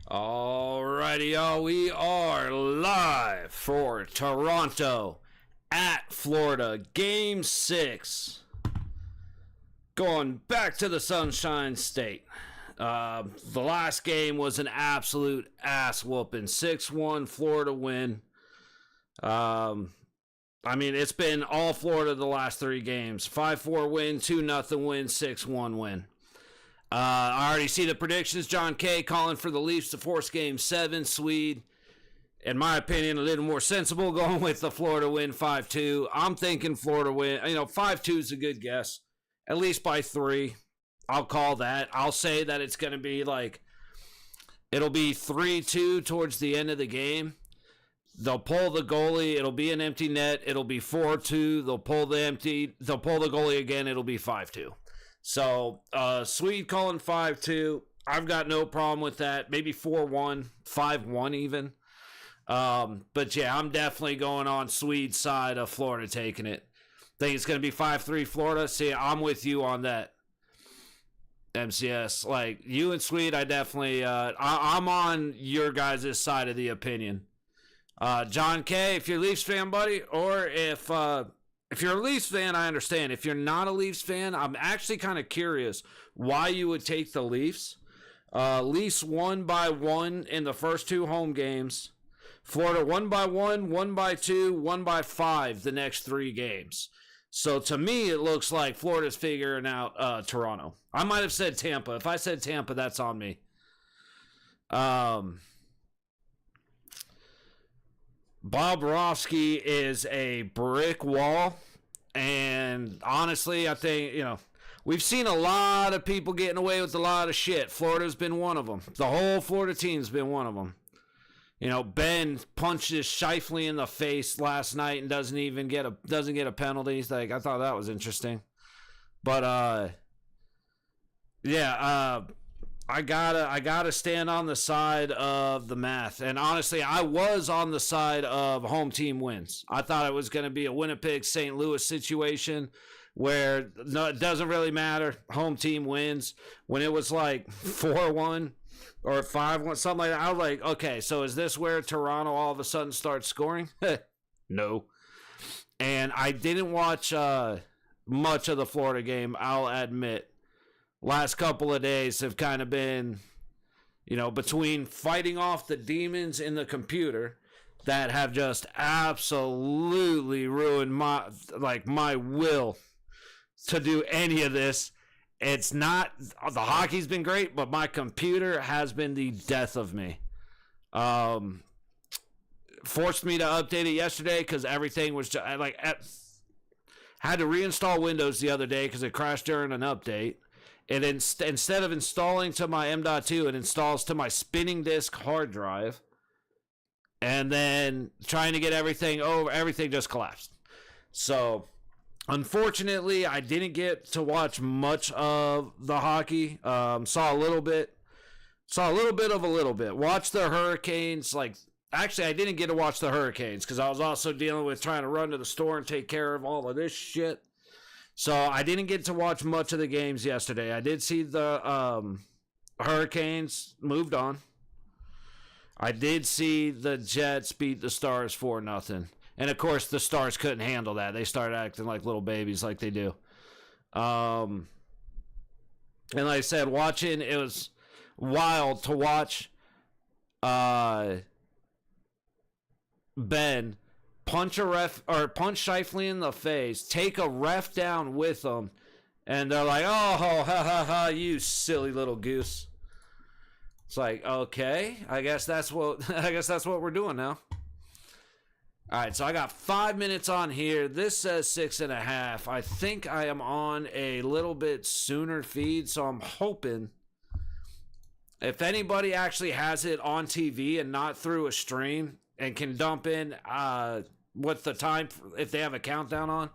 Alrighty, y'all. We are live for Toronto at Florida. Game 6. Going back to the Sunshine State. The last game was an absolute ass whooping. 6-1 Florida win. It's been all Florida the last 3 games. 5-4 win, 2-0 win, 6-1 win. I already see the predictions. John K. calling for the Leafs to force Game 7. Swede, in my opinion, a little more sensible, going with the Florida win 5-2. I'm thinking Florida win. 5-2 is a good guess. At least by 3. I'll call that. I'll say that it's going to be it'll be 3-2 towards the end of the game. They'll pull the goalie. It'll be an empty net. It'll be 4-2. They'll pull the goalie again. It'll be 5-2. So, Swede calling 5-2. I've got no problem with that. Maybe 4-1, 5-1 even. But yeah, I'm definitely going on Swede's side of Florida taking it. Think it's going to be 5-3 Florida. See, I'm with you on that. MCS, you and Swede, I definitely, I'm on your guys' side of the opinion. John K., if you're a Leafs fan, buddy, or if you're a Leafs fan, I understand. If you're not a Leafs fan, I'm actually kind of curious why you would take the Leafs. Leafs won by 1 in the first 2 home games. Florida won by 1, won by 2, won by 5 the next 3 games. So to me, it looks like Florida's figuring out Toronto. I might have said Tampa. If I said Tampa, that's on me. Bobrovsky is a brick wall, and honestly, I think, we've seen a lot of people getting away with a lot of shit. Florida's been one of them. The whole Florida team's been one of them. Ben punches Scheifele in the face last night and doesn't get a penalty. I thought that was interesting. But I gotta stand on the side of the math. And honestly, I was on the side of home team wins. I thought it was going to be a Winnipeg-St. Louis situation where it doesn't really matter. Home team wins. When it was 4-1 or 5-1, something like that, I was like, okay, so is this where Toronto all of a sudden starts scoring? No. And I didn't watch much of the Florida game, I'll admit. Last couple of days have kind of been, between fighting off the demons in the computer that have just absolutely ruined my will to do any of this. It's not, the hockey's been great, but my computer has been the death of me. Forced me to update it yesterday because everything was just, had to reinstall Windows the other day because it crashed during an update. And instead of installing to my M.2, it installs to my spinning disk hard drive. And then trying to get everything over, everything just collapsed. So, unfortunately, I didn't get to watch much of the hockey. Saw a little bit of a little bit. Watched the Hurricanes. Actually, I didn't get to watch the Hurricanes because I was also dealing with trying to run to the store and take care of all of this shit. So I didn't get to watch much of the games yesterday. I did see the Hurricanes moved on. I did see the Jets beat the Stars 4-0. And of course the Stars couldn't handle that. They started acting like little babies like they do. And like I said, it was wild to watch Ben punch Scheifele in the face, take a ref down with him, and they're like, "Oh, ha ha ha, you silly little goose." It's okay, I guess that's what we're doing now. All right, so I got 5 minutes on here. This says 6.5. I think I am on a little bit sooner feed, so I'm hoping if anybody actually has it on TV and not through a stream and can dump in what the time, if they have a countdown on,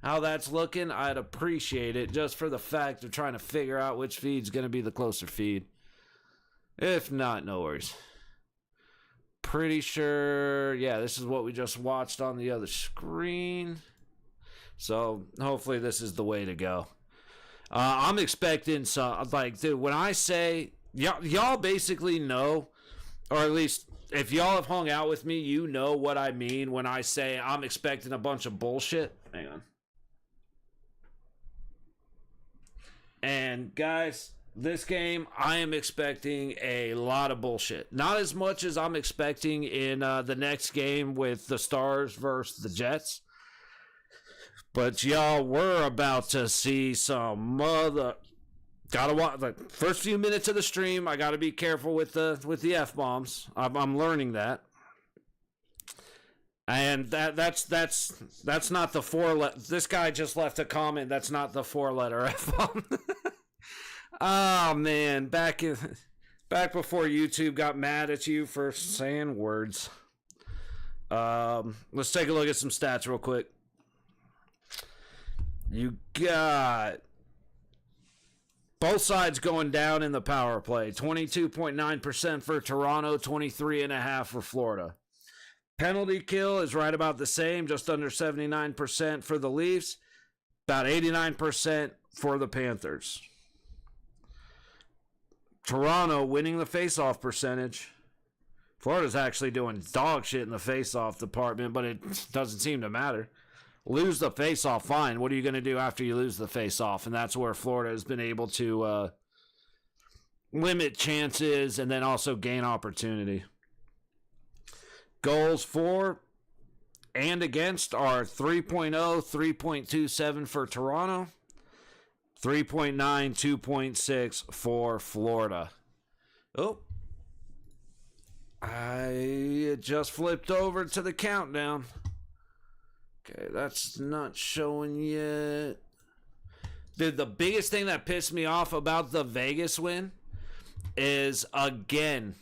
how that's looking, I'd appreciate it just for the fact of trying to figure out which feed's going to be the closer feed. If not, no worries. Pretty sure, yeah, this is what we just watched on the other screen. So hopefully this is the way to go. I'm expecting some, dude, when I say y'all basically know, or at least if y'all have hung out with me, you know what I mean when I say I'm expecting a bunch of bullshit. Hang on. And guys, this game, I am expecting a lot of bullshit. Not as much as I'm expecting in the next game with the Stars versus the Jets. But y'all, we're about to see some mother. Gotta watch the first few minutes of the stream. I gotta be careful with the F bombs. I'm learning that. And that's not the this guy just left a comment. That's not the 4-letter F bomb. Oh man, back before YouTube got mad at you for saying words. Let's take a look at some stats real quick. You got both sides going down in the power play. 22.9% for Toronto, 23.5% for Florida. Penalty kill is right about the same, just under 79% for the Leafs, about 89% for the Panthers. Toronto winning the face-off percentage. Florida's actually doing dog shit in the face-off department, but it doesn't seem to matter. Lose the face-off, fine. What are you going to do after you lose the face-off? And that's where Florida has been able to limit chances and then also gain opportunity. Goals for and against are 3.0, 3.27 for Toronto, 3.9, 2.6 for Florida. Oh, I just flipped over to the countdown. Okay, that's not showing yet. Dude, the biggest thing that pissed me off about the Vegas win is, again,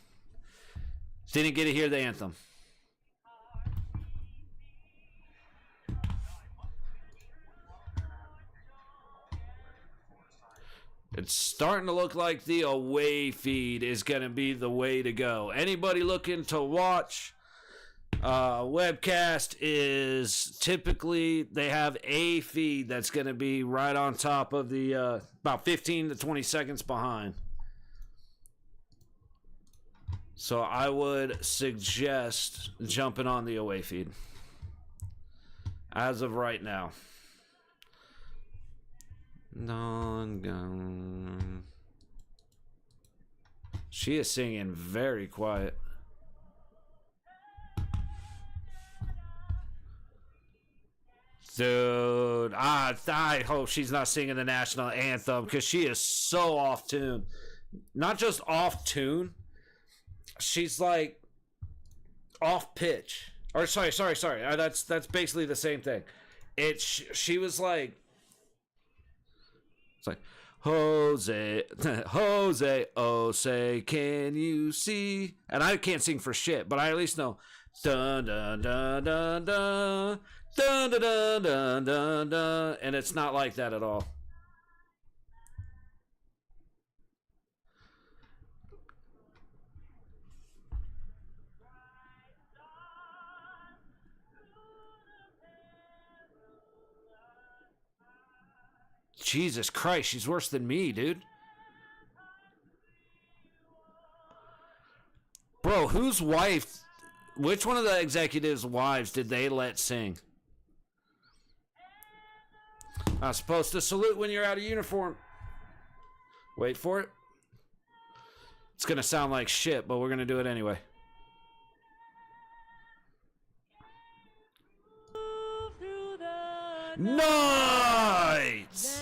didn't get to hear the anthem. It's starting to look like the away feed is going to be the way to go. Anybody looking to watch webcast is typically they have a feed that's going to be right on top of the about 15 to 20 seconds behind. So I would suggest jumping on the away feed as of right now. Non-gun. She is singing very quiet. Dude, I hope she's not singing the national anthem because she is so off tune. Not just off tune, she's like off pitch. Or sorry. That's basically the same thing. She was like. It's like, Jose, oh say, can you see? And I can't sing for shit, but I at least know. Dun dun dun dun dun dun dun dun dun dun dun, and it's not like that at all. Jesus Christ, she's worse than me, dude. Bro, whose wife, which one of the executives' wives did they let sing? I'm supposed to salute when you're out of uniform. Wait for it. It's going to sound like shit, but we're going to do it anyway. Nice!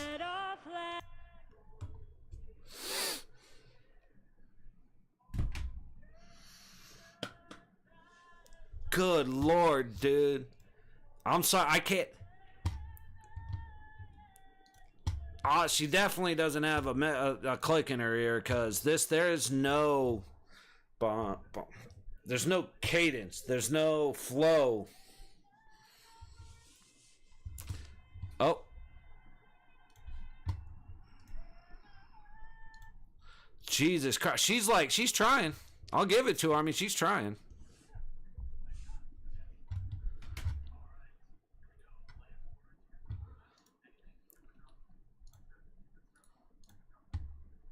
Good Lord, dude. I'm sorry, I can't. She definitely doesn't have a click in her ear because there is no. There's no cadence. There's no flow. Oh. Jesus Christ. She's trying. I'll give it to her. I mean, she's trying.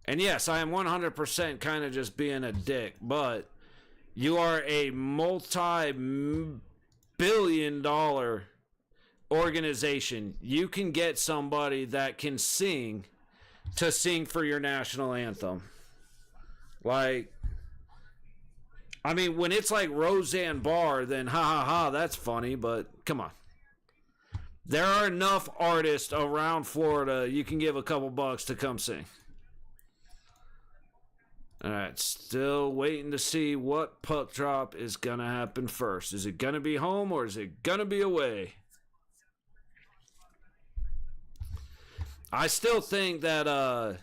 And yes, I am 100% kind of just being a dick, but you are a multi-billion-dollar organization. You can get somebody that can sing to sing for your national anthem. Like, I mean, when it's like Roseanne Barr, then ha ha ha, that's funny, but come on. There are enough artists around Florida you can give a couple bucks to come sing. All right, still waiting to see what puck drop is going to happen first. Is it going to be home or is it going to be away? I still think that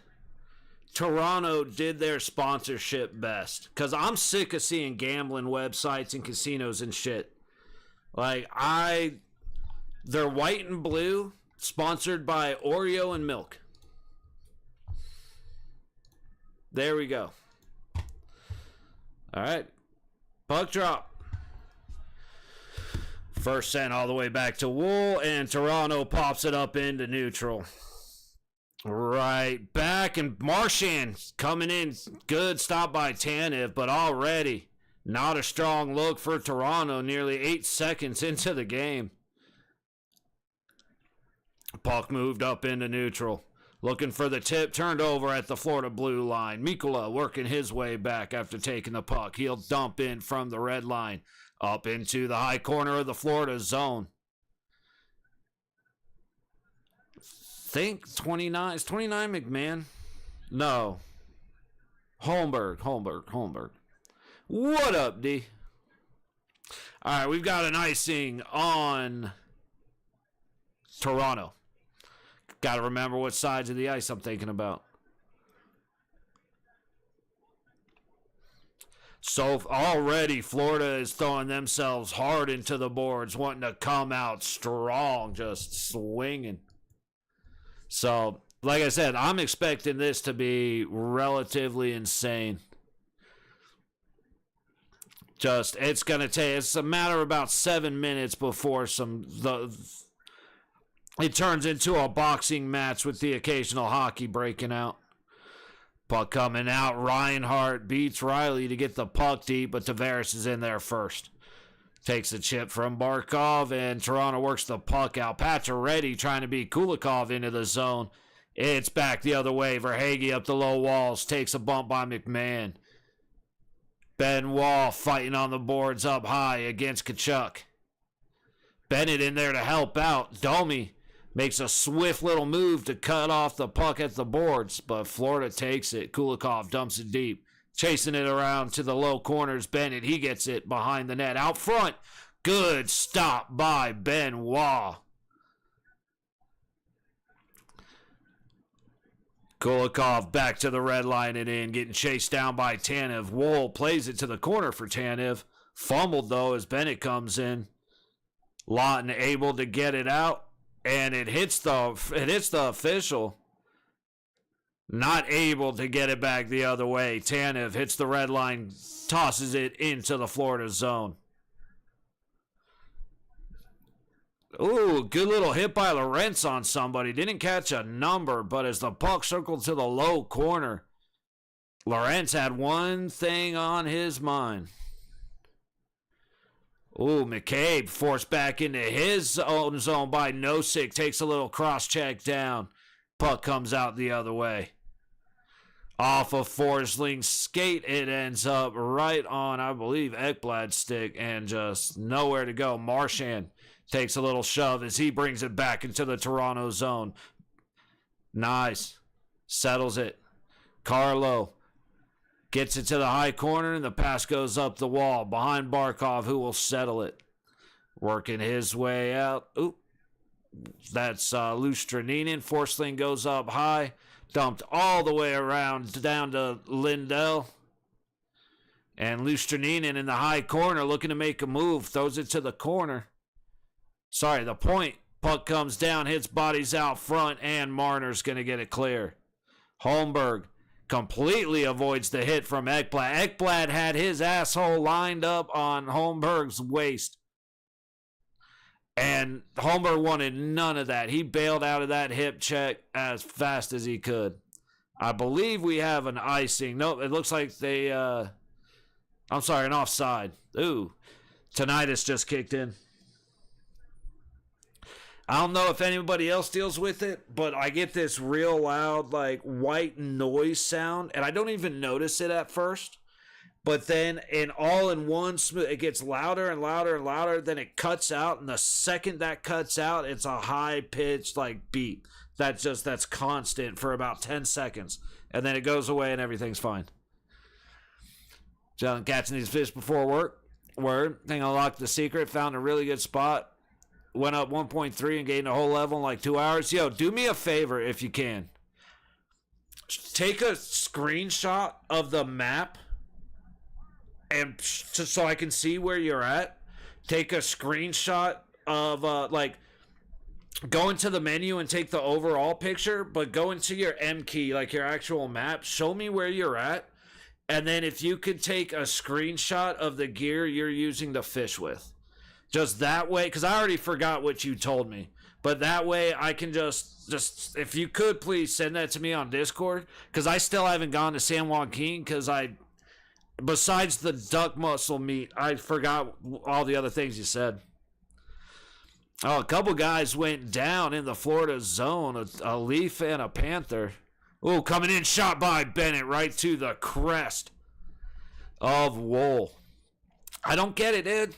Toronto did their sponsorship best, because I'm sick of seeing gambling websites and casinos and shit. Like, they're white and blue, sponsored by Oreo and milk. There we go. All right. Puck drop. First sent all the way back to Wool, and Toronto pops it up into neutral. Right back, and Marchand coming in. Good stop by Tanev, but already not a strong look for Toronto nearly 8 seconds into the game. Puck moved up into neutral. Looking for the tip, turned over at the Florida blue line. Mikula working his way back after taking the puck. He'll dump in from the red line up into the high corner of the Florida zone. Think 29. Is 29 McMahon? No. Holmberg. What up, D? All right, we've got an icing on Toronto. Got to remember what sides of the ice I'm thinking about. So already Florida is throwing themselves hard into the boards, wanting to come out strong, just swinging. So, like I said, I'm expecting this to be relatively insane. It's a matter of about 7 minutes before it turns into a boxing match with the occasional hockey breaking out. Puck coming out. Reinhart beats Riley to get the puck deep, but Tavares is in there first. Takes a chip from Barkov, and Toronto works the puck out. Pacioretty trying to beat Kulikov into the zone. It's back the other way. Verhaeghe up the low walls. Takes a bump by McMahon. Benoit fighting on the boards up high against Tkachuk. Bennett in there to help out. Domi makes a swift little move to cut off the puck at the boards, but Florida takes it. Kulikov dumps it deep. Chasing it around to the low corners. Bennett, he gets it behind the net. Out front. Good stop by Benoit. Kulikov back to the red line and in. Getting chased down by Tanev. Wool plays it to the corner for Tanev. Fumbled, though, as Bennett comes in. Lawton able to get it out. And it hits the official. Not able to get it back the other way. Tanev hits the red line, tosses it into the Florida zone. Ooh, good little hit by Lorentz on somebody. Didn't catch a number, but as the puck circled to the low corner, Lorentz had one thing on his mind. Ooh, McCabe forced back into his own zone by Nosek. Takes a little cross check down. Puck comes out the other way. Off of Forsling's skate, it ends up right on, I believe, Ekblad's stick, and just nowhere to go. Marchand takes a little shove as he brings it back into the Toronto zone. Nice. Settles it. Carlo gets it to the high corner, and the pass goes up the wall behind Barkov, who will settle it. Working his way out. Oop. That's Lustrinin. Forsling goes up high. Dumped all the way around down to Lindell. And Lustrinin in the high corner looking to make a move. Throws it to the corner. Sorry, the point. Puck comes down, hits bodies out front, and Marner's going to get it clear. Holmberg completely avoids the hit from Ekblad. Ekblad had his asshole lined up on Holmberg's waist. And Holmberg wanted none of that. He bailed out of that hip check as fast as he could. I believe we have an icing. Nope, it looks like they, I'm sorry, an offside. Ooh, tinnitus just kicked in. I don't know if anybody else deals with it, but I get this real loud, like, white noise sound, and I don't even notice it at first. But then, all in one smooth, it gets louder and louder and louder. Then it cuts out, and the second that cuts out, it's a high pitched like beep. That's constant for about 10 seconds, and then it goes away, and everything's fine. John catching these fish before work. Word. Think I unlocked the secret. Found a really good spot. Went up 1.3 and gained a whole level in like 2 hours. Yo, do me a favor if you can. Take a screenshot of the map, and so I can see where you're at. Take a screenshot of go into the menu and take the overall picture, but go into your M key, like your actual map. Show me where you're at, and then if you could take a screenshot of the gear you're using to fish with. Just that way, because I already forgot what you told me. But that way I can just if you could please send that to me on Discord, because I still haven't gone to San Joaquin, because besides the duck muscle meat, I forgot all the other things you said. Oh, a couple guys went down in the Florida zone, a Leaf and a Panther. Oh, coming in, shot by Bennett right to the crest of Wool. I don't get it, dude.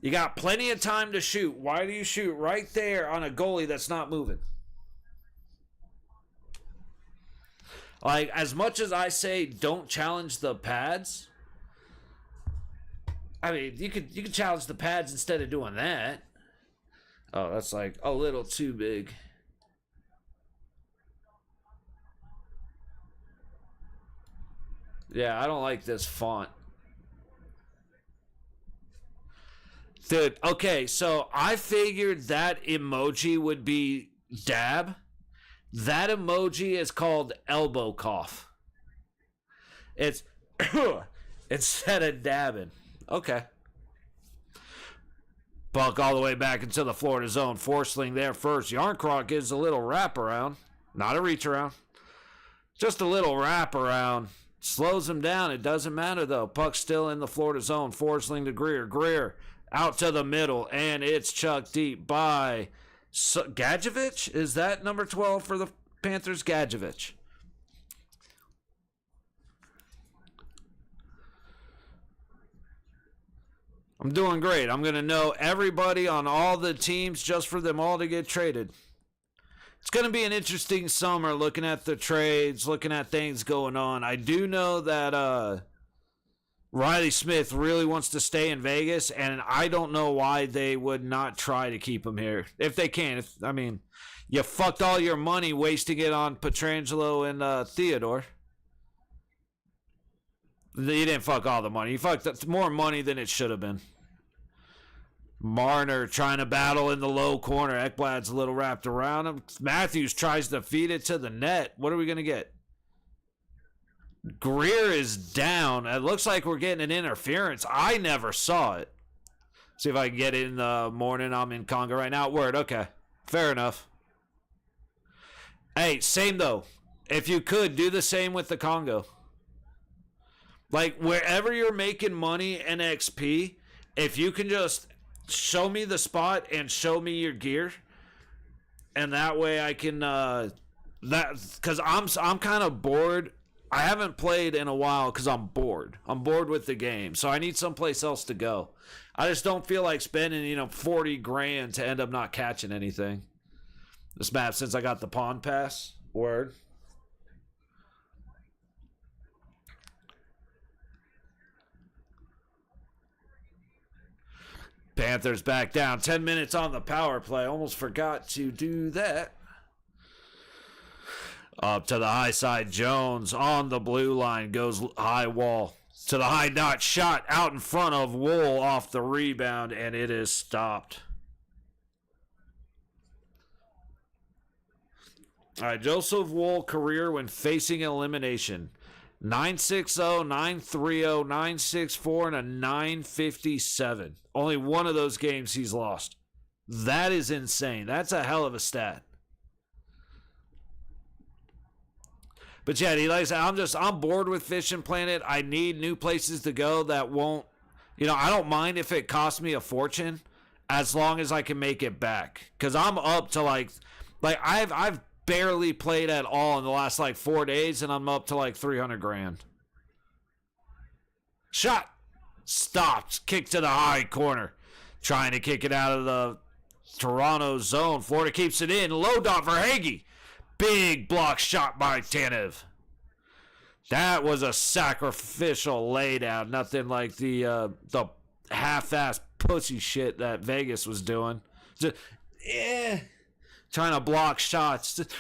You got plenty of time to shoot. Why do you shoot right there on a goalie that's not moving? Like, as much as I say don't challenge the pads, I mean, you could challenge the pads instead of doing that. Oh, that's like a little too big. Yeah, I don't like this font. Dude, okay, so I figured that emoji would be dab. That emoji is called elbow cough. It's instead of dabbing. Okay. Buck all the way back into the Florida zone. Forsling there first. Yarncroc gives a little wraparound. Not a reach around. Just a little wraparound. Slows him down. It doesn't matter, though. Puck still in the Florida zone. Forsling to Greer. Greer out to the middle, and it's chucked deep by Gadjevich? Is that number 12 for the Panthers? Gadjevich. I'm doing great. I'm going to know everybody on all the teams just for them all to get traded. It's going to be an interesting summer looking at the trades, looking at things going on. I do know that Riley Smith really wants to stay in Vegas, and I don't know why they would not try to keep him here. If they can. I mean, you fucked all your money wasting it on Pietrangelo and Theodore. You didn't fuck all the money. You fucked more money than it should have been. Marner trying to battle in the low corner. Ekblad's a little wrapped around him. Matthews tries to feed it to the net. What are we going to get? Greer is down. It looks like we're getting an interference. I never saw it. See if I can get it in the morning. I'm in Congo right now. Word. Okay. Fair enough. Hey, same though. If you could, do the same with the Congo. Like, wherever you're making money in XP, if you can just show me the spot and show me your gear, and that way I can, because I'm kind of bored. I haven't played in a while because I'm bored. I'm bored with the game, so I need someplace else to go. I just don't feel like spending, 40 grand to end up not catching anything. This map, since I got the pond pass, word. Panthers back down. 10 minutes on the power play. Almost forgot to do that. Up to the high side. Jones on the blue line. Goes high wall. To the high dot. Shot out in front of Wool off the rebound. And it is stopped. All right. Joseph Wool career when facing elimination. 960, 930, 964, and a 957. Only one of those games he's lost. That is insane. That's a hell of a stat. But yeah, like I said, I'm bored with Fishing Planet. I need new places to go that won't, I don't mind if it costs me a fortune as long as I can make it back. Because I'm up to like I've barely played at all in the last like 4 days, and I'm up to like 300 grand. Shot. Stopped. Kick to the high corner. Trying to kick it out of the Toronto zone. Florida keeps it in. Low dot for Hagee. Big block shot by Tanev. That was a sacrificial laydown. Nothing like the half-assed pussy shit that Vegas was doing. Just, trying to block shots. Just,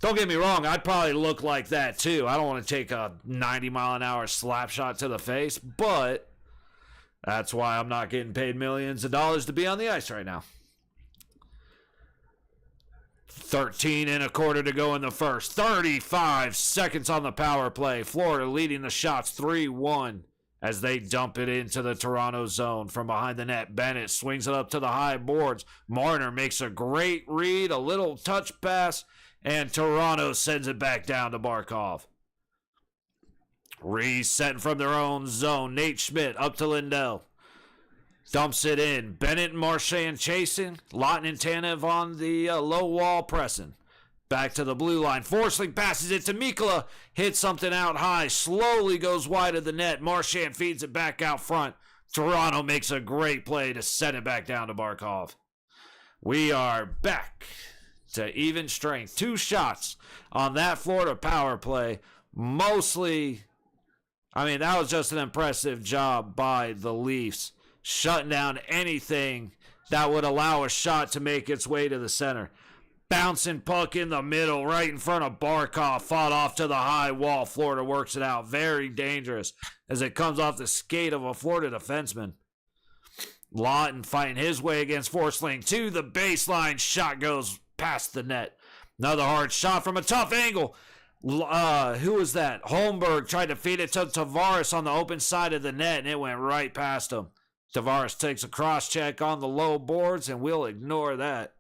Don't get me wrong, I'd probably look like that too. I don't want to take a 90-mile-an-hour slap shot to the face, but that's why I'm not getting paid millions of dollars to be on the ice right now. 13 and a quarter to go in the first. 35 seconds on the power play. Florida leading the shots 3-1 as they dump it into the Toronto zone from behind the net. Bennett swings it up to the high boards. Marner makes a great read, a little touch pass, and Toronto sends it back down to Barkov. Resetting from their own zone. Nate Schmidt up to Lindell. Dumps it in. Bennett and Marchand chasing. Lawton and Tanev on the low wall pressing. Back to the blue line. Forsling passes it to Mikkola. Hits something out high. Slowly goes wide of the net. Marchand feeds it back out front. Toronto makes a great play to send it back down to Barkov. We are back to even strength. 2 shots on that Florida power play. Mostly, that was just an impressive job by the Leafs, shutting down anything that would allow a shot to make its way to the center. Bouncing puck in the middle, right in front of Barkov, fought off to the high wall. Florida works it out. Very dangerous as it comes off the skate of a Florida defenseman. Lawton fighting his way against Forsling to the baseline. Shot goes past the net. Another hard shot from a tough angle. Who was that? Holmberg tried to feed it to Tavares on the open side of the net, and it went right past him. Tavares takes a cross check on the low boards, and we'll ignore that.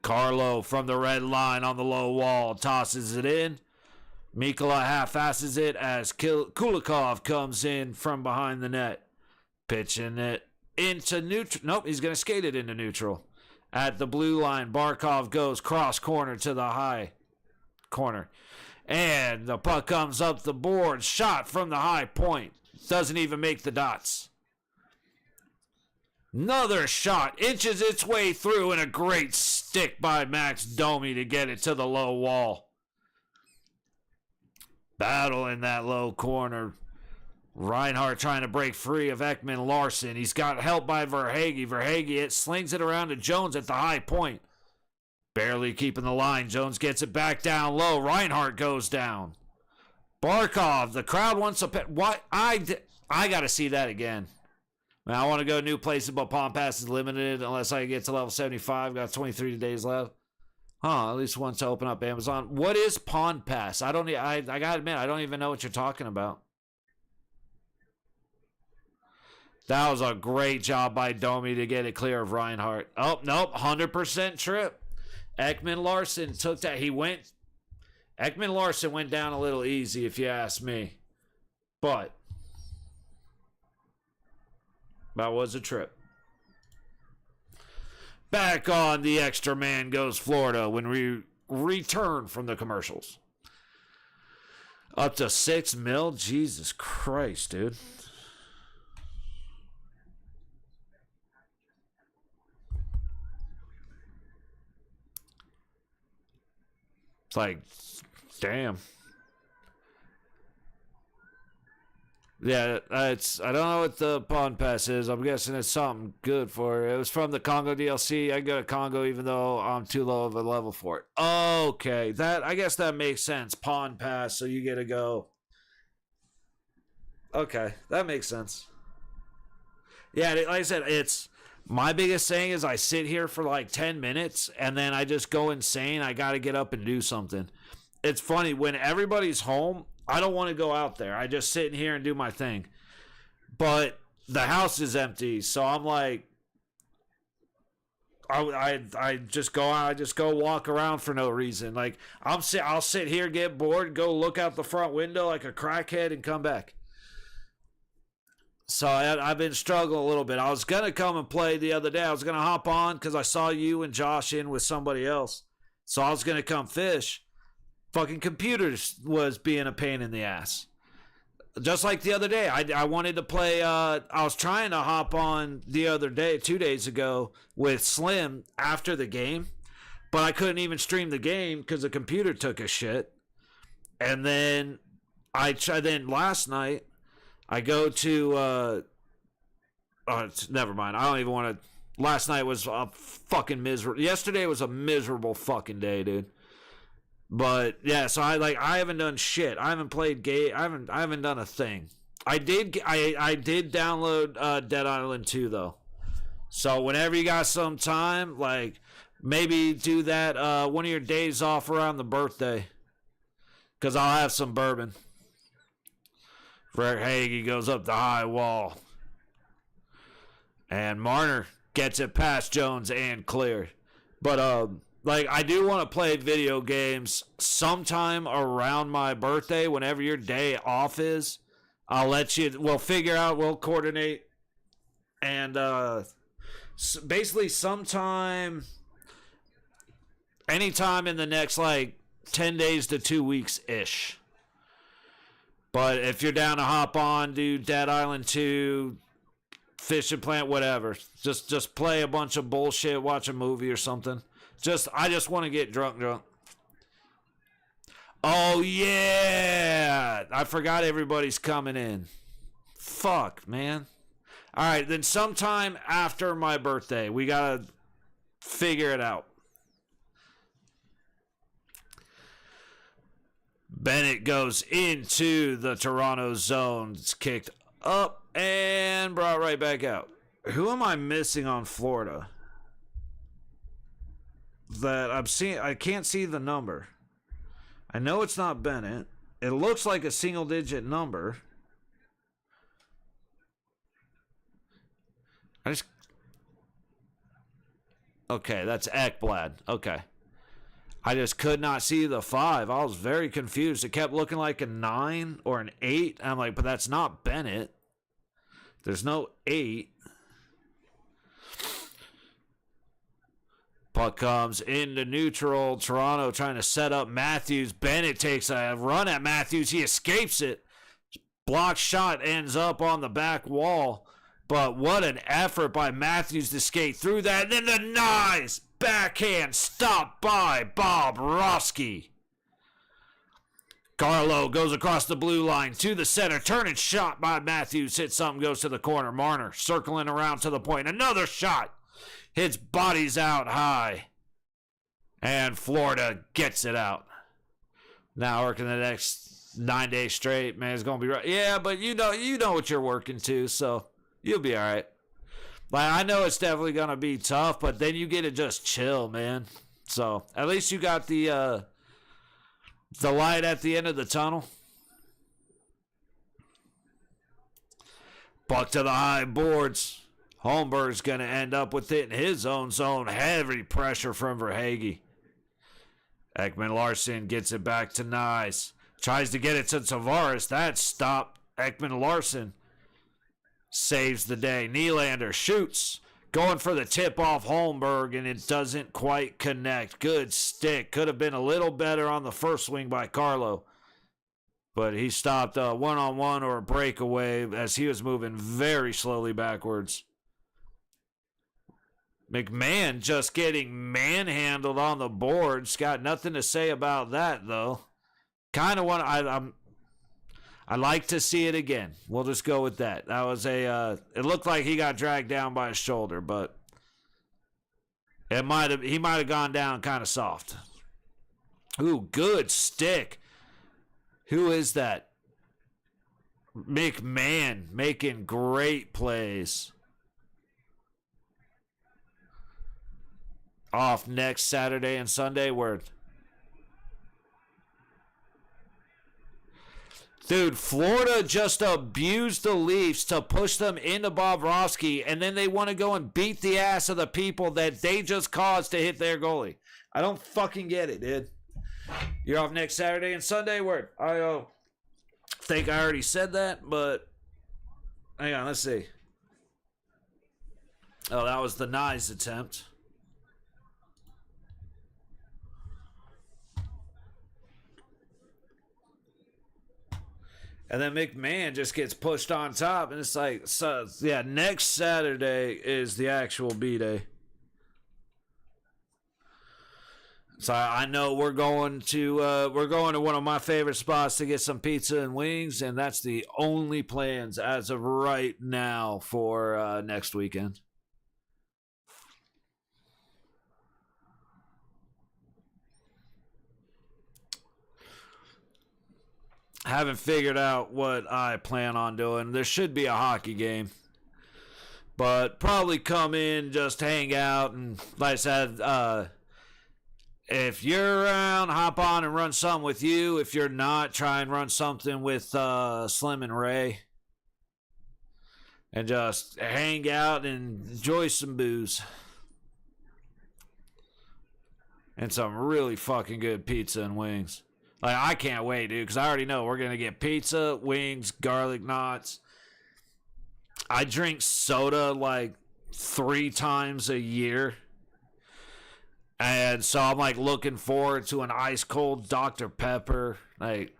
Carlo from the red line on the low wall tosses it in. Mikkola half-asses it as Kulikov comes in from behind the net. Pitching it into neutral. Nope, he's going to skate it into neutral. At the blue line, Barkov goes cross corner to the high corner. And the puck comes up the board. Shot from the high point. Doesn't even make the dots. Another shot. Inches its way through, and a great stick by Max Domi to get it to the low wall. Battle in that low corner. Reinhart trying to break free of Ekman Larson. He's got help by Verhaeghe. Verhaeghe slings it around to Jones at the high point. Barely keeping the line. Jones gets it back down low. Reinhart goes down. Barkov, the crowd wants a pet. What? I got to see that again. I want to go new places, but Pawn Pass is limited unless I get to level 75. Got 23 days left. At least once to open up Amazon. What is Pawn Pass? I gotta admit, I don't even know what you're talking about. That was a great job by Domi to get it clear of Reinhart. Oh, nope, 100% trip. Ekman Larson took that. Ekman Larson went down a little easy, if you ask me. But that was a trip. Back on the extra man goes Florida when we return from the commercials. Up to $6 million? Jesus Christ, dude. It's like, damn. Yeah, I don't know what the Pawn Pass is. I'm guessing it's something good for it. It was from the Congo DLC. I go to Congo even though I'm too low of a level for it. Okay, I guess that makes sense. Pawn Pass, so you get to go. Okay, that makes sense. Yeah, like I said, my biggest thing is I sit here for like 10 minutes and then I just go insane. I got to get up and do something. It's funny, when everybody's home, I don't want to go out there. I just sit in here and do my thing. But the house is empty, so I'm like, I just go out. I just go walk around for no reason. Like I'll sit here, get bored, go look out the front window like a crackhead, and come back. So I've been struggling a little bit. I was gonna come and play the other day. I was gonna hop on because I saw you and Josh in with somebody else. So I was gonna come fish. Fucking computers was being a pain in the ass. Just like the other day, I wanted to play. I was trying to hop on the other day, 2 days ago, with Slim after the game, but I couldn't even stream the game because the computer took a shit. And then Then last night, I go to. Never mind. I don't even want to. Last night was a fucking miserable. Yesterday was a miserable fucking day, dude. But yeah, so I haven't done shit. I haven't played game. I haven't done a thing. I did download Dead Island 2 though. So whenever you got some time, like maybe do that one of your days off around the birthday, cause I'll have some bourbon. Fred Hagee goes up the high wall, and Marner gets it past Jones and clear. But like, I do want to play video games sometime around my birthday, whenever your day off is. I'll let you, we'll coordinate. And basically anytime in the next, 10 days to 2 weeks-ish. But if you're down to hop on, do Dead Island 2, Fishing Plant, whatever. Just play a bunch of bullshit, watch a movie or something. I just want to get drunk. Oh, yeah. I forgot everybody's coming in. Fuck, man. All right, then sometime after my birthday, we got to figure it out. Bennett goes into the Toronto zone. It's kicked up and brought right back out. Who am I missing on Florida? That I'm seeing, I can't see the number. I know it's not Bennett. It looks like a single digit number. Okay, that's Ekblad. Okay. I just could not see the 5. I was very confused. It kept looking like a 9 or an 8. I'm like, but that's not Bennett. There's no 8. Puck comes into neutral. Toronto trying to set up Matthews. Bennett takes a run at Matthews. He escapes it. Block shot ends up on the back wall. But what an effort by Matthews to skate through that. And then the nice backhand stopped by Bob Roski. Carlo goes across the blue line to the center. Turning shot by Matthews. Hits something, goes to the corner. Marner circling around to the point. Another shot. Hits bodies out high. And Florida gets it out. Now working the next 9 days straight, man, it's going to be right. Yeah, but you know what you're working to, so you'll be all right. I know it's definitely going to be tough, but then you get to just chill, man. So at least you got the light at the end of the tunnel. Buck to the high boards. Holmberg's going to end up with it in his own zone. Heavy pressure from Verhaeghe. Ekman Larson gets it back to Nyes. Tries to get it to Tavares. That stopped. Ekman Larson saves the day. Nylander shoots. Going for the tip off Holmberg, and it doesn't quite connect. Good stick. Could have been a little better on the first swing by Carlo. But he stopped a one-on-one or a breakaway as he was moving very slowly backwards. McMahon just getting manhandled on the boards. Got nothing to say about that, though. Kind of want I like to see it again. We'll just go with that. That was it looked like he got dragged down by his shoulder, but he might have gone down kind of soft. Ooh, good stick. Who is that? McMahon making great plays. Off next Saturday and Sunday. Word. Dude, Florida just abused the Leafs to push them into Bobrovsky, and then they want to go and beat the ass of the people that they just caused to hit their goalie. I don't fucking get it, dude. You're off next Saturday and Sunday? Word. I think I already said that, but hang on, let's see. Oh, that was the Nyes attempt. And then McMahon just gets pushed on top, and it's like, so yeah, next Saturday is the actual B-Day. So I know we're going to one of my favorite spots to get some pizza and wings, and that's the only plans as of right now for next weekend. Haven't figured out what I plan on doing. There should be a hockey game, but probably come in, just hang out, and like I said, if you're around, hop on and run something with you. If you're not, try and run something with Slim and Ray, and just hang out and enjoy some booze and some really fucking good pizza and wings. Like, I can't wait, dude, because I already know we're going to get pizza, wings, garlic knots. I drink soda like 3 times a year. And so I'm, like, looking forward to an ice-cold Dr. Pepper. Like,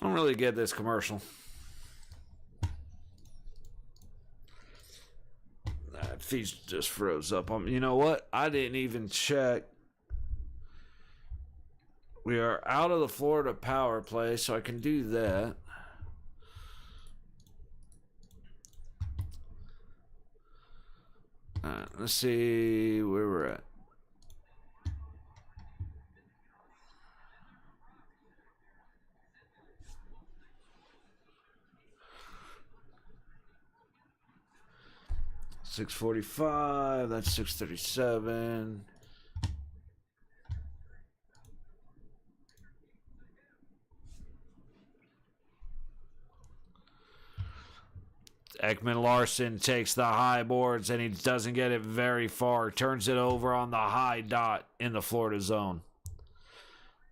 I don't really get this commercial. That feed just froze up. You know what? I didn't even check. We are out of the Florida power play, so I can do that. Let's see where we're at. $6:45. That's $6:37. Ekman-Larsson takes the high boards, and he doesn't get it very far. Turns it over on the high dot in the Florida zone.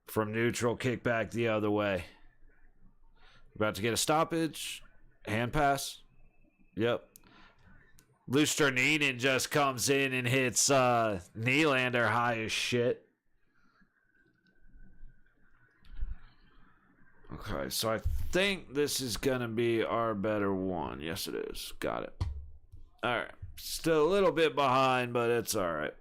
From neutral, kick back the other way. About to get a stoppage. Hand pass. Yep. Lusterinen just comes in and hits Nylander high as shit. Okay, so I think this is going to be our better one. Yes, it is. Got it. All right. Still a little bit behind, but it's all right.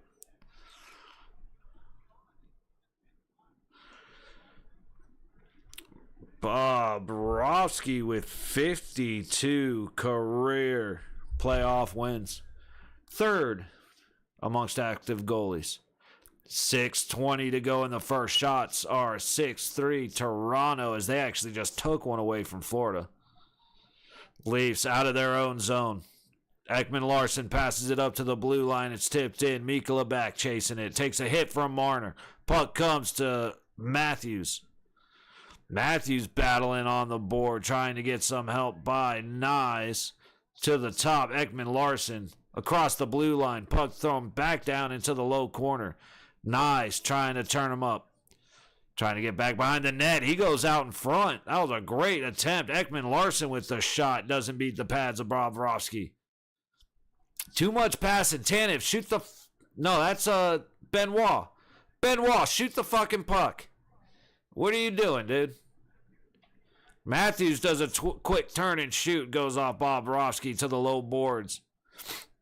Bobrovsky with 52 career playoff wins. Third amongst active goalies. 6:20 to go in the first. Shots are 6-3 Toronto, as they actually just took one away from Florida. Leafs out of their own zone. Ekman-Larsson passes it up to the blue line. It's tipped in. Mikkola back chasing it. Takes a hit from Marner. Puck comes to Matthews. Matthews battling on the board, trying to get some help by Nyes. To the top, Ekman-Larsson across the blue line. Puck thrown back down into the low corner. Nyes trying to turn him up. Trying to get back behind the net. He goes out in front. That was a great attempt. Ekman-Larsson with the shot. Doesn't beat the pads of Bobrovsky. Too much passing. Tanev, shoot the... No, that's Benoit. Benoit, shoot the fucking puck. What are you doing, dude? Matthews does a quick turn and shoot. Goes off Bobrovsky to the low boards.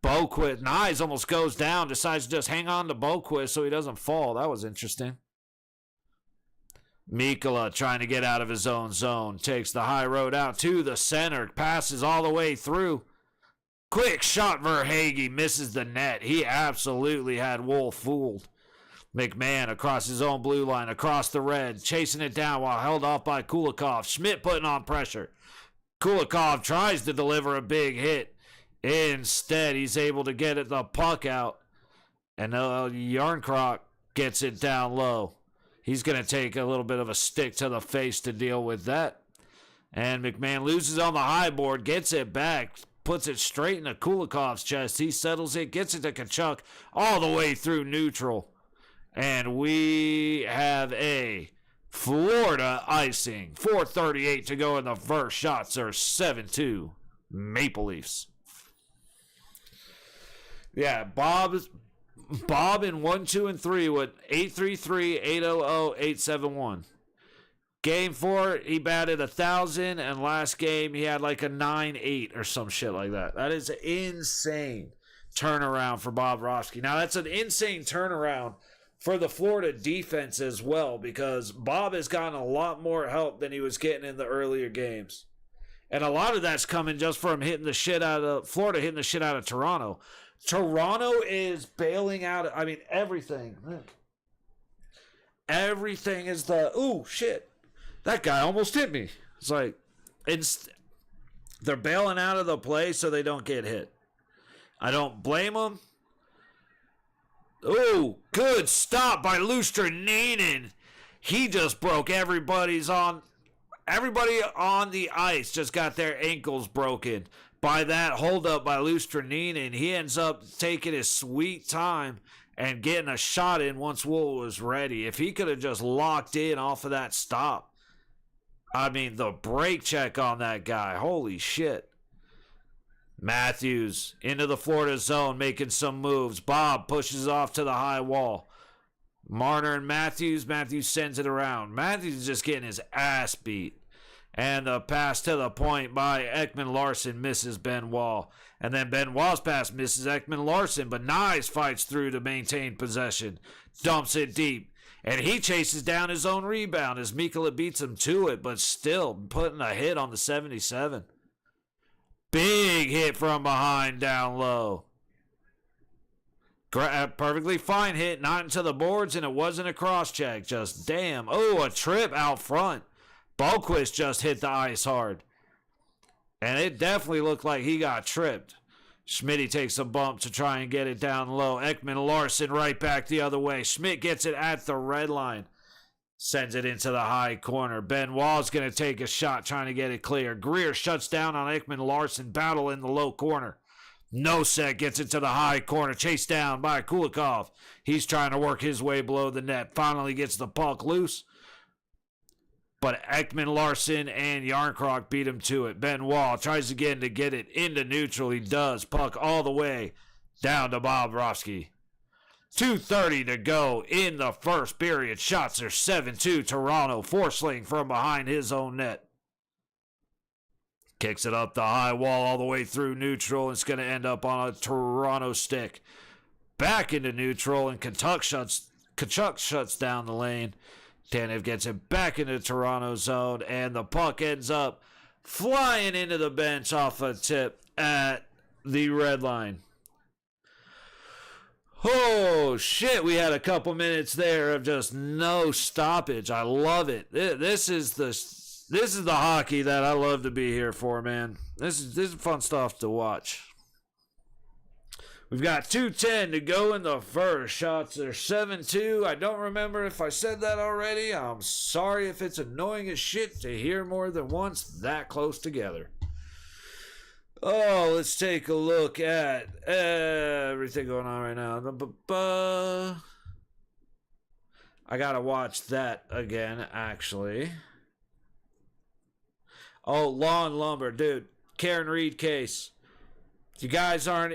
Boquist. Nyes almost goes down. Decides to just hang on to Boquist so he doesn't fall. That was interesting. Mikkola trying to get out of his own zone. Takes the high road out to the center. Passes all the way through. Quick shot. Verhaeghe misses the net. He absolutely had Wolf fooled. McMahon across his own blue line, across the red, chasing it down while held off by Kulikov. Schmidt putting on pressure. Kulikov tries to deliver a big hit. Instead, he's able to get the puck out. And Yarncroc gets it down low. He's going to take a little bit of a stick to the face to deal with that. And McMahon loses on the high board, gets it back, puts it straight into Kulikov's chest. He settles it, gets it to Tkachuk all the way through neutral. And we have a Florida icing. 4:38 to go in the first. Shots are 7-2 Maple Leafs. Yeah, Bob in 1, 2, and 3 with 833, 800, 871. Game 4, he batted 1,000, and last game he had like a 9-8 or some shit like that. That is an insane turnaround for Bob Rofsky. Now, that's an insane turnaround for the Florida defense as well, because Bob has gotten a lot more help than he was getting in the earlier games. And a lot of that's coming just from hitting the shit out of Florida, hitting the shit out of Toronto. Toronto is bailing out. I mean, everything. Everything is the, ooh, shit. That guy almost hit me. It's like, they're bailing out of the play so they don't get hit. I don't blame them. Ooh, good stop by Lustrinainen. He just broke everybody on the ice just got their ankles broken by that holdup by Lustrinainen. He ends up taking his sweet time and getting a shot in once Wool was ready. If he could have just locked in off of that stop. I mean, the brake check on that guy. Holy shit. Matthews into the Florida zone, making some moves. Bob pushes off to the high wall. Marner and Matthews. Matthews sends it around. Matthews is just getting his ass beat. And the pass to the point by Ekman-Larsson misses Ben Wall. And then Ben Wall's pass misses Ekman-Larsson, but Nyes fights through to maintain possession. Dumps it deep. And he chases down his own rebound as Mikkola beats him to it, but still putting a hit on the 77. Big hit from behind down low. Perfectly fine hit, not into the boards, and it wasn't a cross check. Just damn. Oh, a trip out front. Boquist just hit the ice hard. And it definitely looked like he got tripped. Schmitty takes a bump to try and get it down low. Ekman-Larsson right back the other way. Schmidt gets it at the red line. Sends it into the high corner. Ben Wall's going to take a shot trying to get it clear. Greer shuts down on Ekman-Larsson. Battle in the low corner. Nosek gets it to the high corner. Chased down by Kulikov. He's trying to work his way below the net. Finally gets the puck loose. But Ekman-Larsson and Yarncroc beat him to it. Ben Wall tries again to get it into neutral. He does. Puck all the way down to Bob Rofsky. 2:30 to go in the first period. Shots are 7-2 Toronto. Forsling from behind his own net. Kicks it up the high wall all the way through neutral. It's going to end up on a Toronto stick. Back into neutral, and Tkachuk shuts down the lane. Tanev gets it back into Toronto zone, and the puck ends up flying into the bench off a tip at the red line. Oh, shit, we had a couple minutes there of just no stoppage. I love it. This is the hockey that I love to be here for, man. This is fun stuff to watch. We've got 2:10 to go in the first. Shots are 7-2. I don't remember if I said that already. I'm sorry if it's annoying as shit to hear more than once that close together. Oh, let's take a look at everything going on right now. I gotta watch that again, actually. Oh, Lawn Lumber, dude. Karen Reed case. If you guys aren't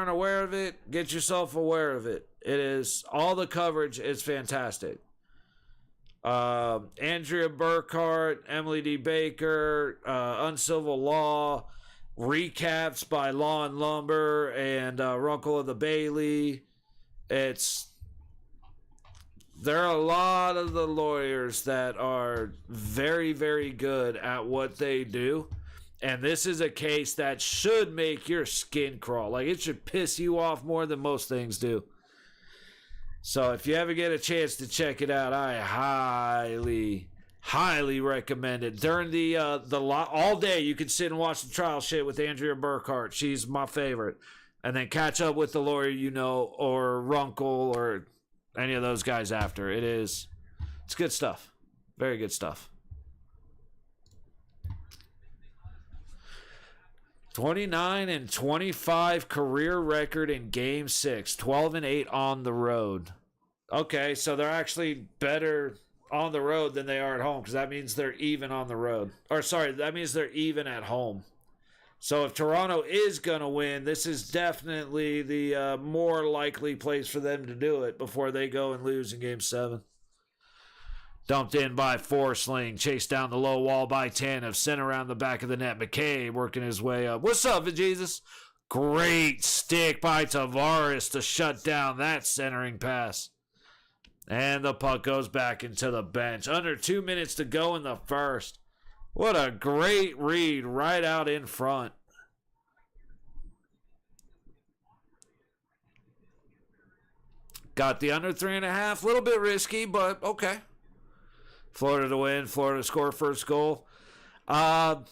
aware of it, get yourself aware of it. It is, all the coverage is fantastic. Andrea Burkhart, Emily D. Baker, Uncivil Law, recaps by Lawn Lumber and Runkle of the Bailey. There are a lot of the lawyers that are very, very good at what they do. And this is a case that should make your skin crawl. Like, it should piss you off more than most things do. So if you ever get a chance to check it out, I highly recommend it. During the all day, you can sit and watch the trial shit with Andrea Burkhart. She's my favorite. And then catch up with the lawyer you know, or Runkle, or any of those guys after. It's good stuff. Very good stuff. 29-25 career record in Game 6. 12-8 on the road. Okay, so they're actually better on the road than they are at home, because that means they're even on the road. Or sorry, that means they're even at home. So if Toronto is going to win, this is definitely the more likely place for them to do it before they go and lose in Game 7. Dumped in by Forsling, chased down the low wall by Tanev, sent around the back of the net. McKay working his way up. What's up, Jesus? Great stick by Tavares to shut down that centering pass. And the puck goes back into the bench. Under 2 minutes to go in the first. What a great read right out in front. Got the under 3.5. A little bit risky, but okay. Florida to win. Florida to score first goal. I'm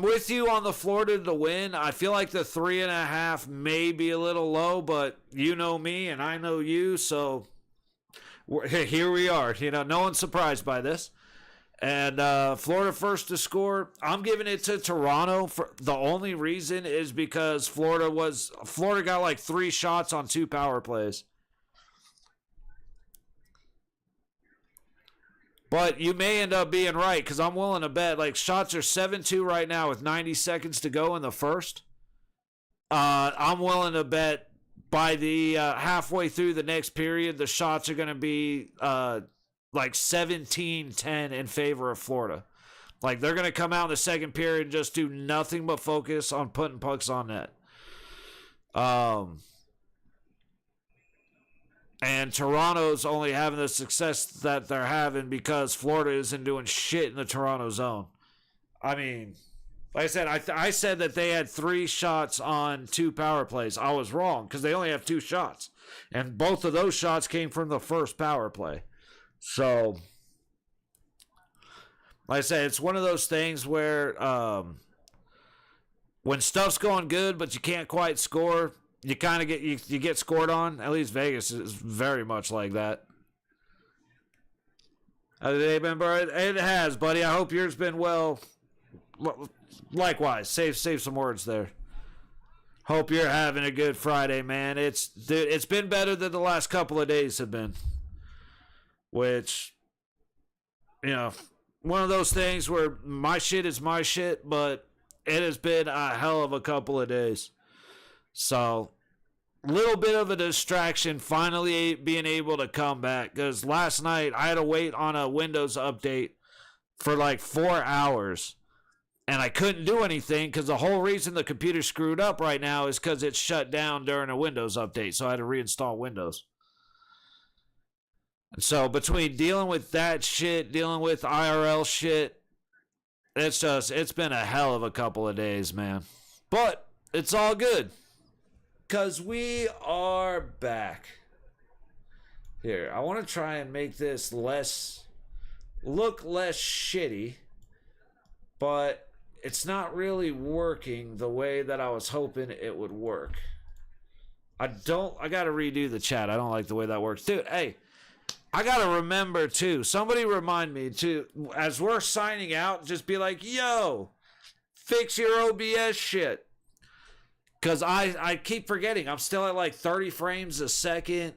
with you on the Florida to win. I feel like the 3.5 may be a little low, but you know me and I know you, so here we are. You know, no one's surprised by this. And Florida first to score. I'm giving it to Toronto. For the only reason is because Florida got like 3 shots on 2 power plays. But you may end up being right, because I'm willing to bet, like, shots are 7-2 right now with 90 seconds to go in the first. I'm willing to bet by the halfway through the next period, the shots are going to be like 17-10 in favor of Florida. Like, they're going to come out in the second period and just do nothing but focus on putting pucks on net. And Toronto's only having the success that they're having because Florida isn't doing shit in the Toronto zone. I mean, like I said, I said that they had 3 shots on 2 power plays. I was wrong, because they only have 2 shots. And both of those shots came from the first power play. So, like I said, it's one of those things where when stuff's going good but you can't quite score, you kind of get scored on. At least Vegas is very much like that. Has it been, bro? It has, buddy. I hope yours been well. Likewise, save some words there. Hope you're having a good Friday, man. It's been better than the last couple of days have been. Which, you know, one of those things where my shit is my shit, but it has been a hell of a couple of days. So, a little bit of a distraction finally being able to come back. Because last night I had to wait on a Windows update for like 4 hours. And I couldn't do anything because the whole reason the computer screwed up right now is because it's shut down during a Windows update. So I had to reinstall Windows. And so between dealing with that shit, dealing with IRL shit, it's been a hell of a couple of days, man. But it's all good. Because we are back. Here, I want to try and make this look less shitty. But it's not really working the way that I was hoping it would work. I got to redo the chat. I don't like the way that works. Dude, hey, I got to remember, too. Somebody remind me, too, as we're signing out, just be like, yo, fix your OBS shit. Because I keep forgetting. I'm still at like 30 frames a second.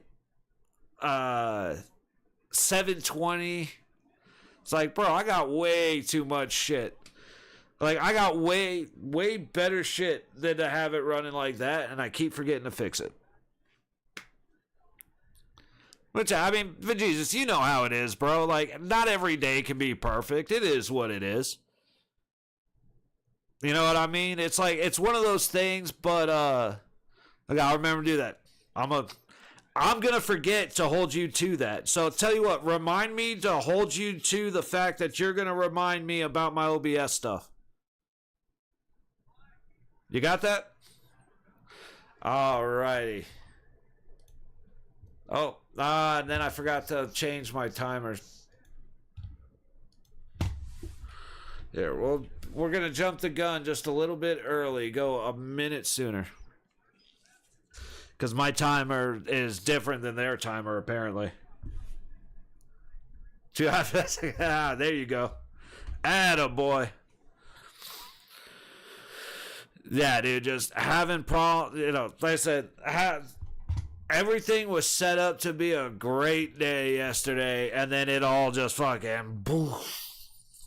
720. It's like, bro, I got way too much shit. Like, I got way better shit than to have it running like that, and I keep forgetting to fix it. Which, I mean, but Jesus, you know how it is, bro. Like, not every day can be perfect. It is what it is. You know what I mean? It's like, it's one of those things, but I gotta remember to do that. I'm gonna forget to hold you to that. So tell you what, remind me to hold you to the fact that you're gonna remind me about my OBS stuff. You got that? Alrighty. Oh, and then I forgot to change my timer. There, well, we're going to jump the gun just a little bit early, go a minute sooner. Because my timer is different than their timer, apparently. There you go. Attaboy. Yeah, dude, just having problems, like I said, everything was set up to be a great day yesterday, and then it all just fucking boom.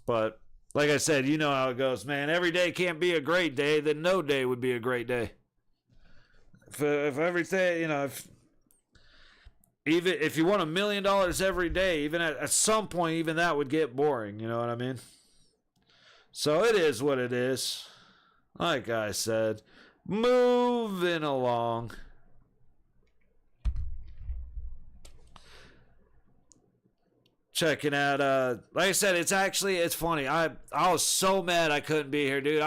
But, like I said, you know how it goes, man. Every day can't be a great day, then no day would be a great day. If everything, even if you won $1 million every day, even at some point, even that would get boring, you know what I mean? So it is what it is. Like I said, moving along. Checking out, like I said, it's funny. I was so mad I couldn't be here, dude.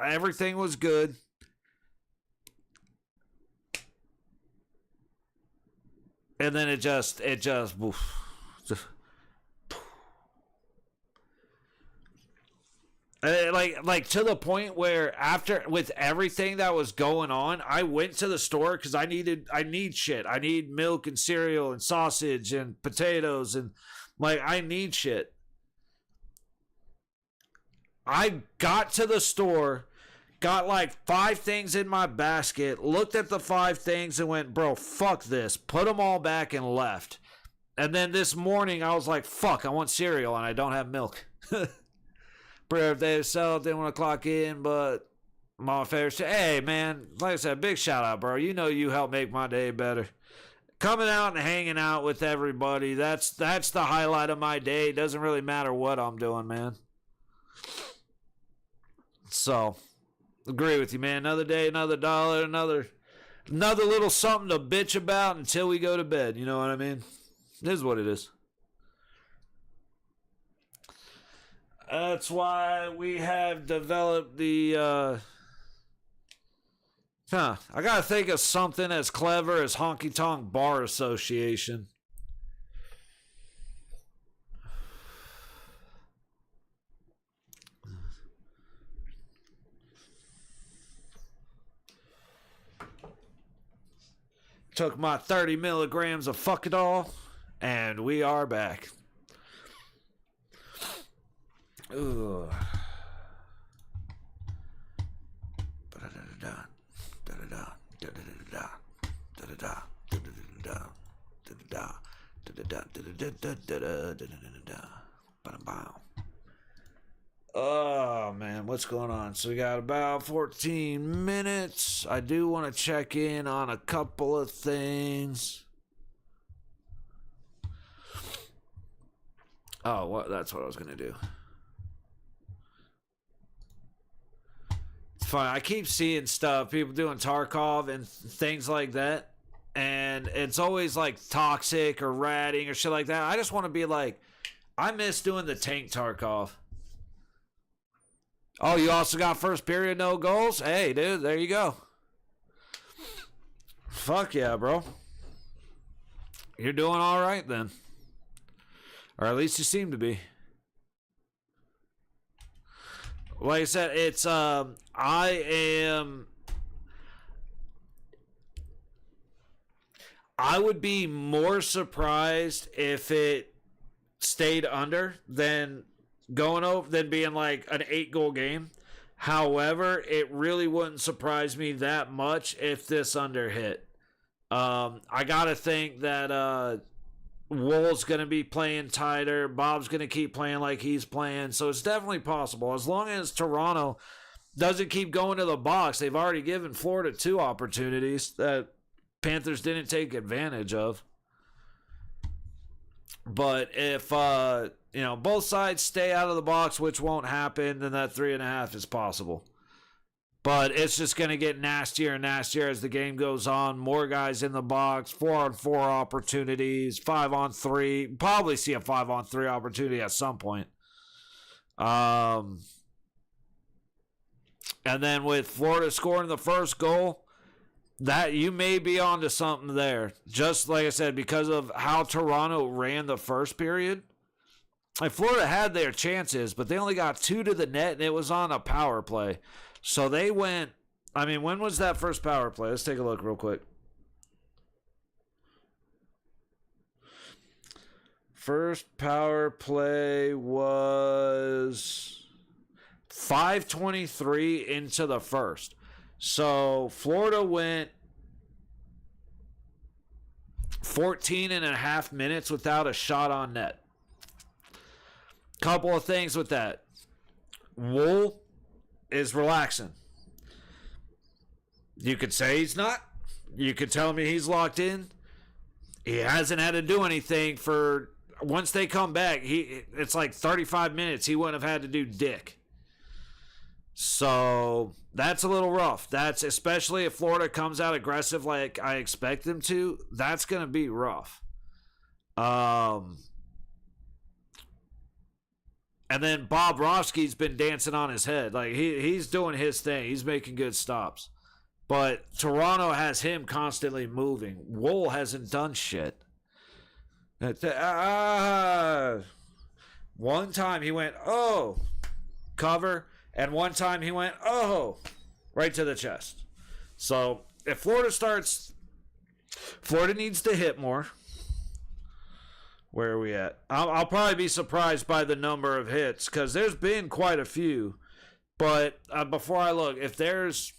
Everything was good. And then it just like to the point where with everything that was going on, I went to the store because I need shit. I need milk and cereal and sausage and potatoes and I need shit. I got to the store, got 5 things in my basket, looked at the 5 things and went, bro, fuck this. Put them all back and left. And then this morning I was like, fuck, I want cereal and I don't have milk. Bro, if they sell, didn't want to clock in, but my favorite shit. Hey, man, like I said, big shout out, bro. You know you helped make my day better. Coming out and hanging out with everybody, that's the highlight of my day. It doesn't really matter what I'm doing, man. So, agree with you, man. Another day, another dollar, another little something to bitch about until we go to bed. You know what I mean? It is what it is. That's why we have developed the, I gotta think of something as clever as Honky Tonk Bar Association. Took my 30 milligrams of fuck it all, and we are back. Ooh. Oh man, what's going on? So we got about 14 minutes. I do want to check in on a couple of things. Oh, what? That's what I was gonna do. It's fine. I keep seeing stuff, people doing Tarkov and things like that, and it's always toxic or ratting or shit like that. I just want to be I miss doing the tank Tarkov. Oh, you also got first period no goals? Hey, dude, there you go. Fuck yeah, bro. You're doing all right then. Or at least you seem to be. Like I said, it's, I would be more surprised if it stayed under than going over, than being an 8-goal game. However, it really wouldn't surprise me that much if this under hit. I gotta think that, Wool's going to be playing tighter. Bob's going to keep playing like he's playing. So it's definitely possible. As long as Toronto doesn't keep going to the box. They've already given Florida 2 opportunities that Panthers didn't take advantage of. But if, both sides stay out of the box, which won't happen, then that 3.5 is possible. But it's just going to get nastier and nastier as the game goes on. More guys in the box, 4-on-4 opportunities, 5-on-3. Probably see a 5-on-3 opportunity at some point. And then with Florida scoring the first goal, that you may be onto something there. Just like I said, because of how Toronto ran the first period. Like Florida had their chances, but they only got 2 to the net, and it was on a power play. So they went. I mean, when was that first power play? Let's take a look real quick. First power play was 5:23 into the first. So Florida went 14 and a half minutes without a shot on net. Couple of things with that. Wool is relaxing. You could say he's not. You could tell me he's locked in. He hasn't had to do anything for... Once they come back, it's like 35 minutes. He wouldn't have had to do dick. So that's a little rough. That's especially if Florida comes out aggressive like I expect them to. That's going to be rough. And then Bob Roski's been dancing on his head. Like he's doing his thing. He's making good stops. But Toronto has him constantly moving. Wool hasn't done shit. One time he went, oh, cover. And one time he went, oh, right to the chest. So if Florida starts, Florida needs to hit more. Where are we at? I'll probably be surprised by the number of hits because there's been quite a few. But before I look, if there's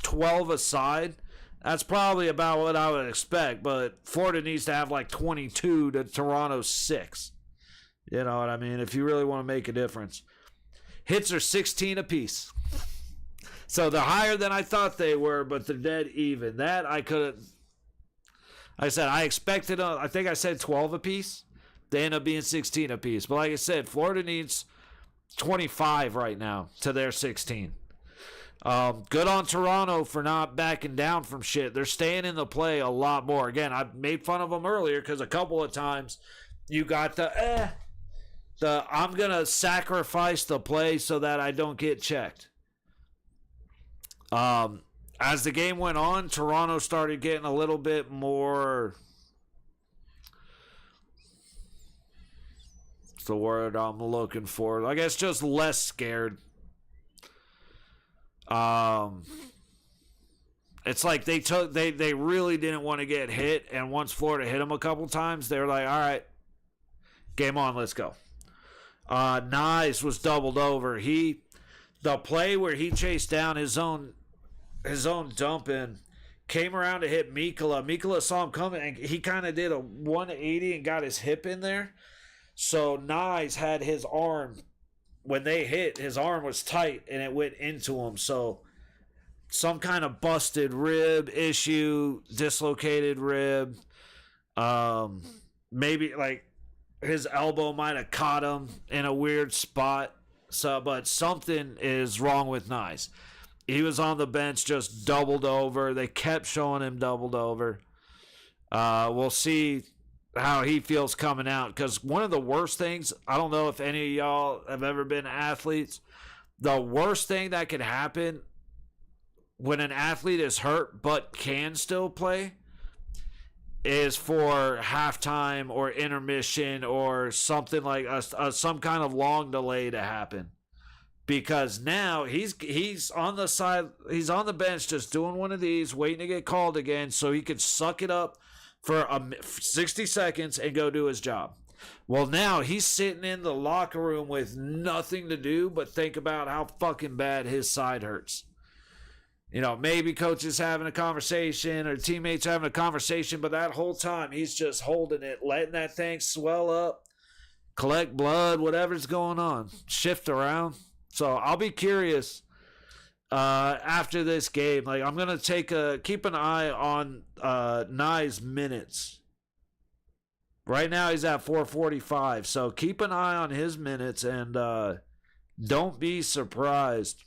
12 aside, that's probably about what I would expect. But Florida needs to have like 22 to Toronto's 6. You know what I mean? If you really want to make a difference. Hits are 16 apiece. So they're higher than I thought they were, but they're dead even. That I couldn't. I said I expected, I think I said 12 apiece. They end up being 16 apiece. But like I said, Florida needs 25 right now to their 16. Good on Toronto for not backing down from shit. They're staying in the play a lot more. Again, I made fun of them earlier because a couple of times you got the I'm going to sacrifice the play so that I don't get checked. As the game went on, Toronto started getting a little bit more... What's the word I'm looking for? I guess just less scared. It's like they really didn't want to get hit, and once Florida hit them a couple times, they were like, all right, game on, let's go. Nyes was doubled over. The play where he chased down his own dump in, came around to hit Mikkola. Mikkola saw him coming, and he kind of did a 180 and got his hip in there. So Nyes had his arm, when they hit, his arm was tight, and it went into him. So some kind of busted rib issue, dislocated rib. Maybe like his elbow might have caught him in a weird spot. So, but something is wrong with Nyes. He was on the bench just doubled over. They kept showing him doubled over. We'll see how he feels coming out. Because one of the worst things, I don't know if any of y'all have ever been athletes. The worst thing that can happen when an athlete is hurt but can still play is for halftime or intermission or something like some kind of long delay to happen. Because now he's on the side, he's on the bench just doing one of these, waiting to get called again so he could suck it up for 60 seconds and go do his job. Well, now he's sitting in the locker room with nothing to do but think about how fucking bad his side hurts. You know, maybe coach is having a conversation or teammates having a conversation, but that whole time he's just holding it, letting that thing swell up, collect blood, whatever's going on, shift around. So I'll be curious after this game. Like I'm gonna keep an eye on Nye's minutes. Right now he's at 445. So keep an eye on his minutes and don't be surprised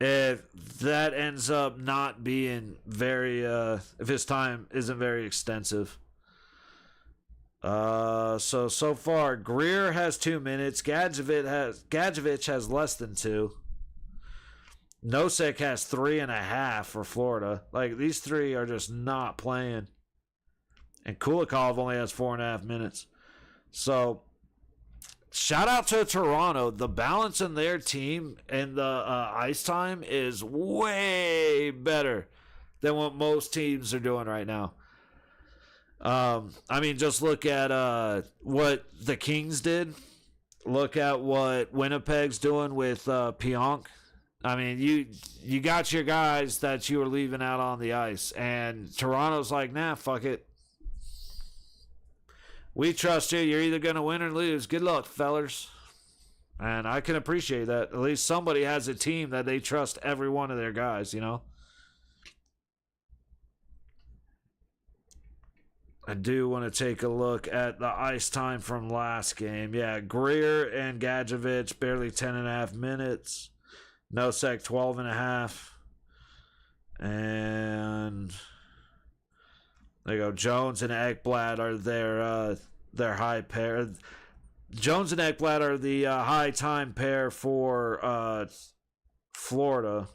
if that ends up not being very if his time isn't very extensive. So far Greer has 2 minutes. Gadjevich has less than 2. Nosek has 3.5 for Florida. Like, these three are just not playing. And Kulikov only has 4.5 minutes. So, shout out to Toronto. The balance in their team and the ice time is way better than what most teams are doing right now. I mean, just look at what the Kings did. Look at what Winnipeg's doing with Pionk. I mean, you got your guys that you were leaving out on the ice, and Toronto's like, nah, fuck it. We trust you. You're either going to win or lose. Good luck, fellers. And I can appreciate that. At least somebody has a team that they trust every one of their guys, you know? I do want to take a look at the ice time from last game. Yeah, Greer and Gadjevich, barely 10.5 minutes. Nosek, 12.5. And there you go. Jones and Ekblad are their high pair. Jones and Ekblad are the high time pair for Florida.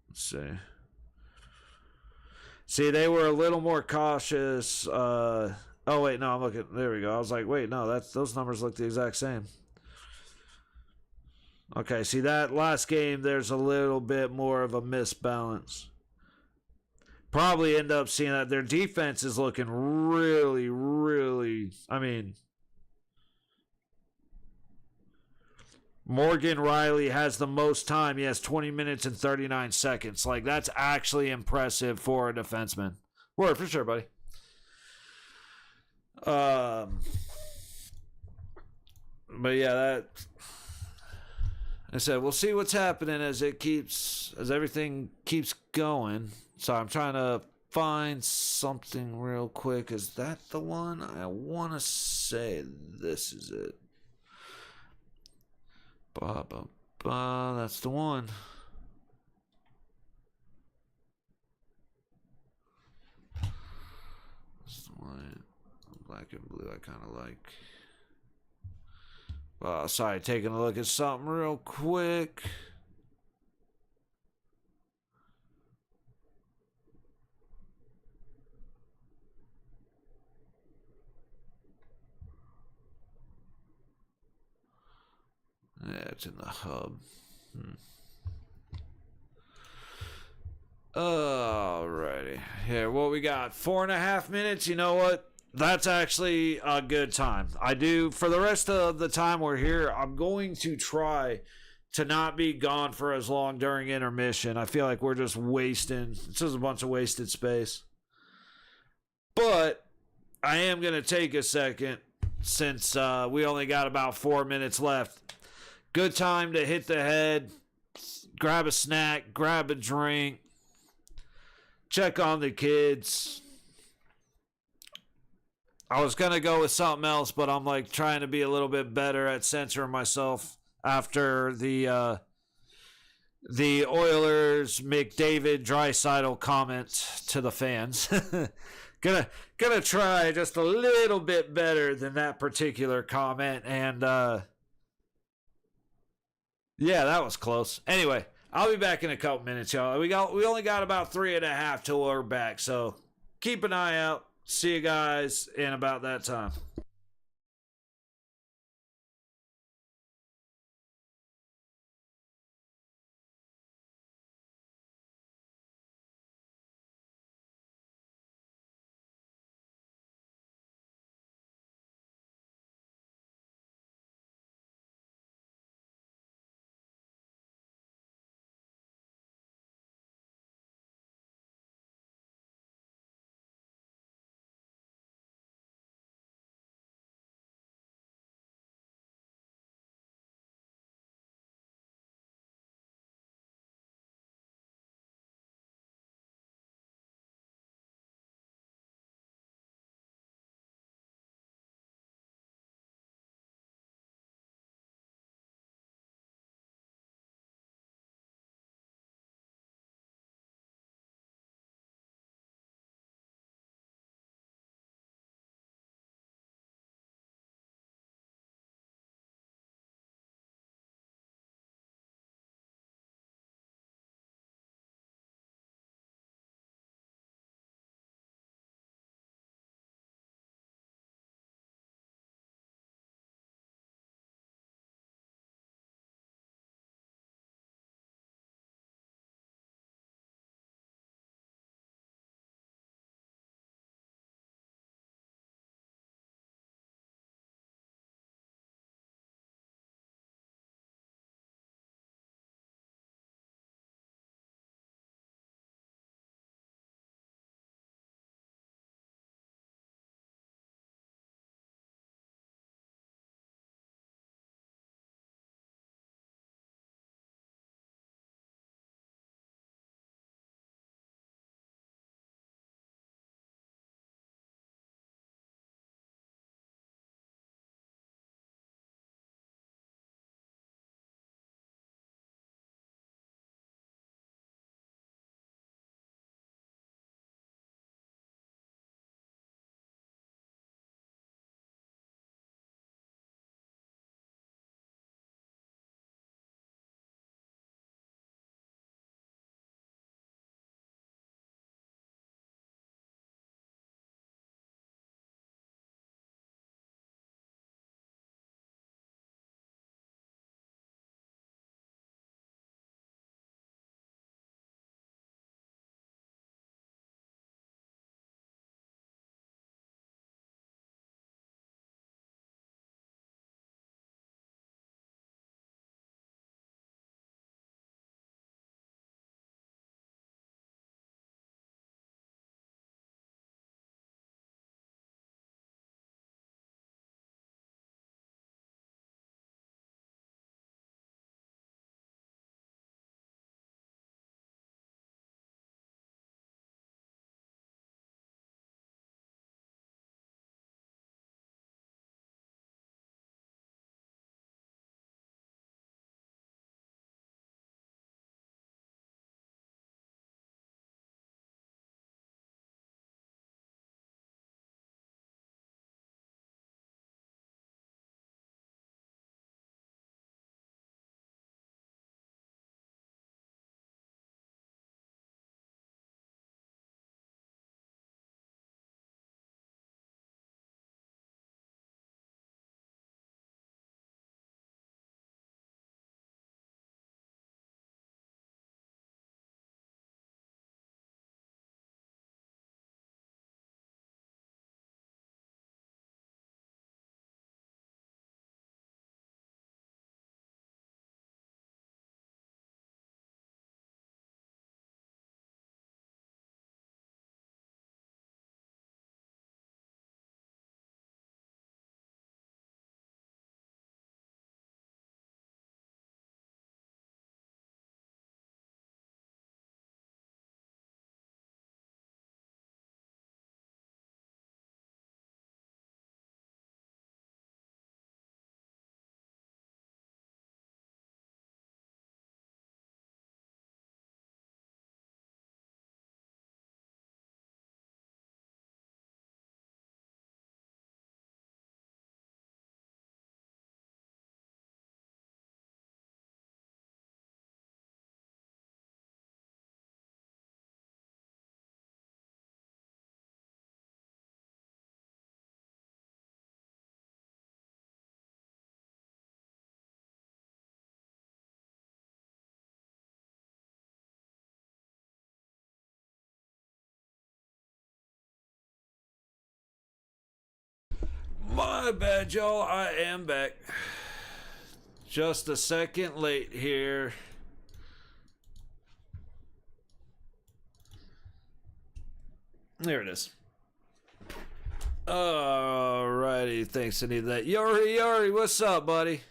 Let's see. See, they were a little more cautious. Oh wait, no, I'm looking. There we go. I was like, wait, no, those numbers look the exact same. Okay, see that last game, there's a little bit more of a misbalance. Probably end up seeing that their defense is looking really, really. I mean, Morgan Riley has the most time. He has 20 minutes and 39 seconds. Like, that's actually impressive for a defenseman. Word, for sure, buddy. But yeah, that. I said we'll see what's happening as everything keeps going. So I'm trying to find something real quick. Is that the one? I want to say this is it. That's the one. That's the one. Black and blue I kind of like. Sorry, taking a look at something real quick. Yeah, it's in the hub. Alrighty. Here, what we got? 4.5 minutes. You know what? That's actually a good time. I do, for the rest of the time we're here, I'm going to try to not be gone for as long during intermission. I feel like we're just wasting, it's just a bunch of wasted space. But I am going to take a second since we only got about 4 minutes left. Good time to hit the head, grab a snack, grab a drink, check on the kids. I was going to go with something else, but I'm like trying to be a little bit better at censoring myself after the Oilers McDavid Draisaitl comment to the fans. gonna try just a little bit better than that particular comment, and yeah, that was close. Anyway, I'll be back in a couple minutes, y'all. We only got about 3.5 till we're back, so keep an eye out. See you guys in about that time. My bad, y'all. I am back. Just a second late here. There it is. Alrighty, thanks. I need that. Yori, what's up, buddy?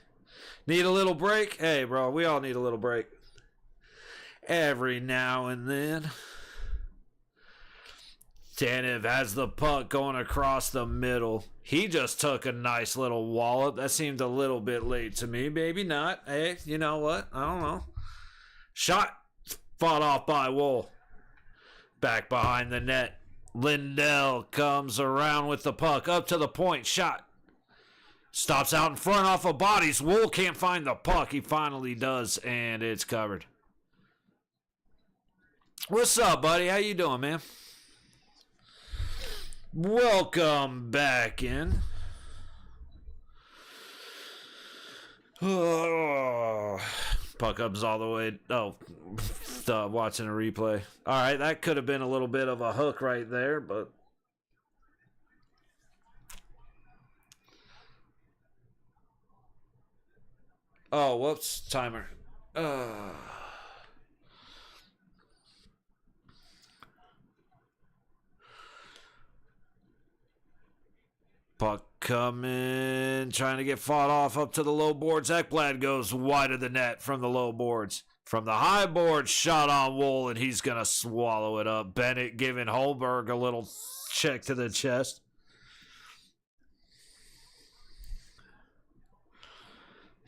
Need a little break? Hey, bro, we all need a little break. Every now and then. Tanev has the puck going across the middle. He just took a nice little wallop. That seemed a little bit late to me. Maybe not. Hey, you know what? I don't know. Shot fought off by Wool. Back behind the net. Lindell comes around with the puck. Up to the point. Shot. Stops out in front off of bodies. Wool can't find the puck. He finally does, and it's covered. What's up, buddy? How you doing, man? Welcome back in. Oh, puck up's all the way. Oh, watching a replay. All right, that could have been a little bit of a hook right there, but. Oh, whoops, timer. Puck coming, trying to get fought off up to the low boards. Ekblad goes wide of the net from the low boards. From the high board, shot on Wool, and he's going to swallow it up. Bennett giving Holberg a little check to the chest.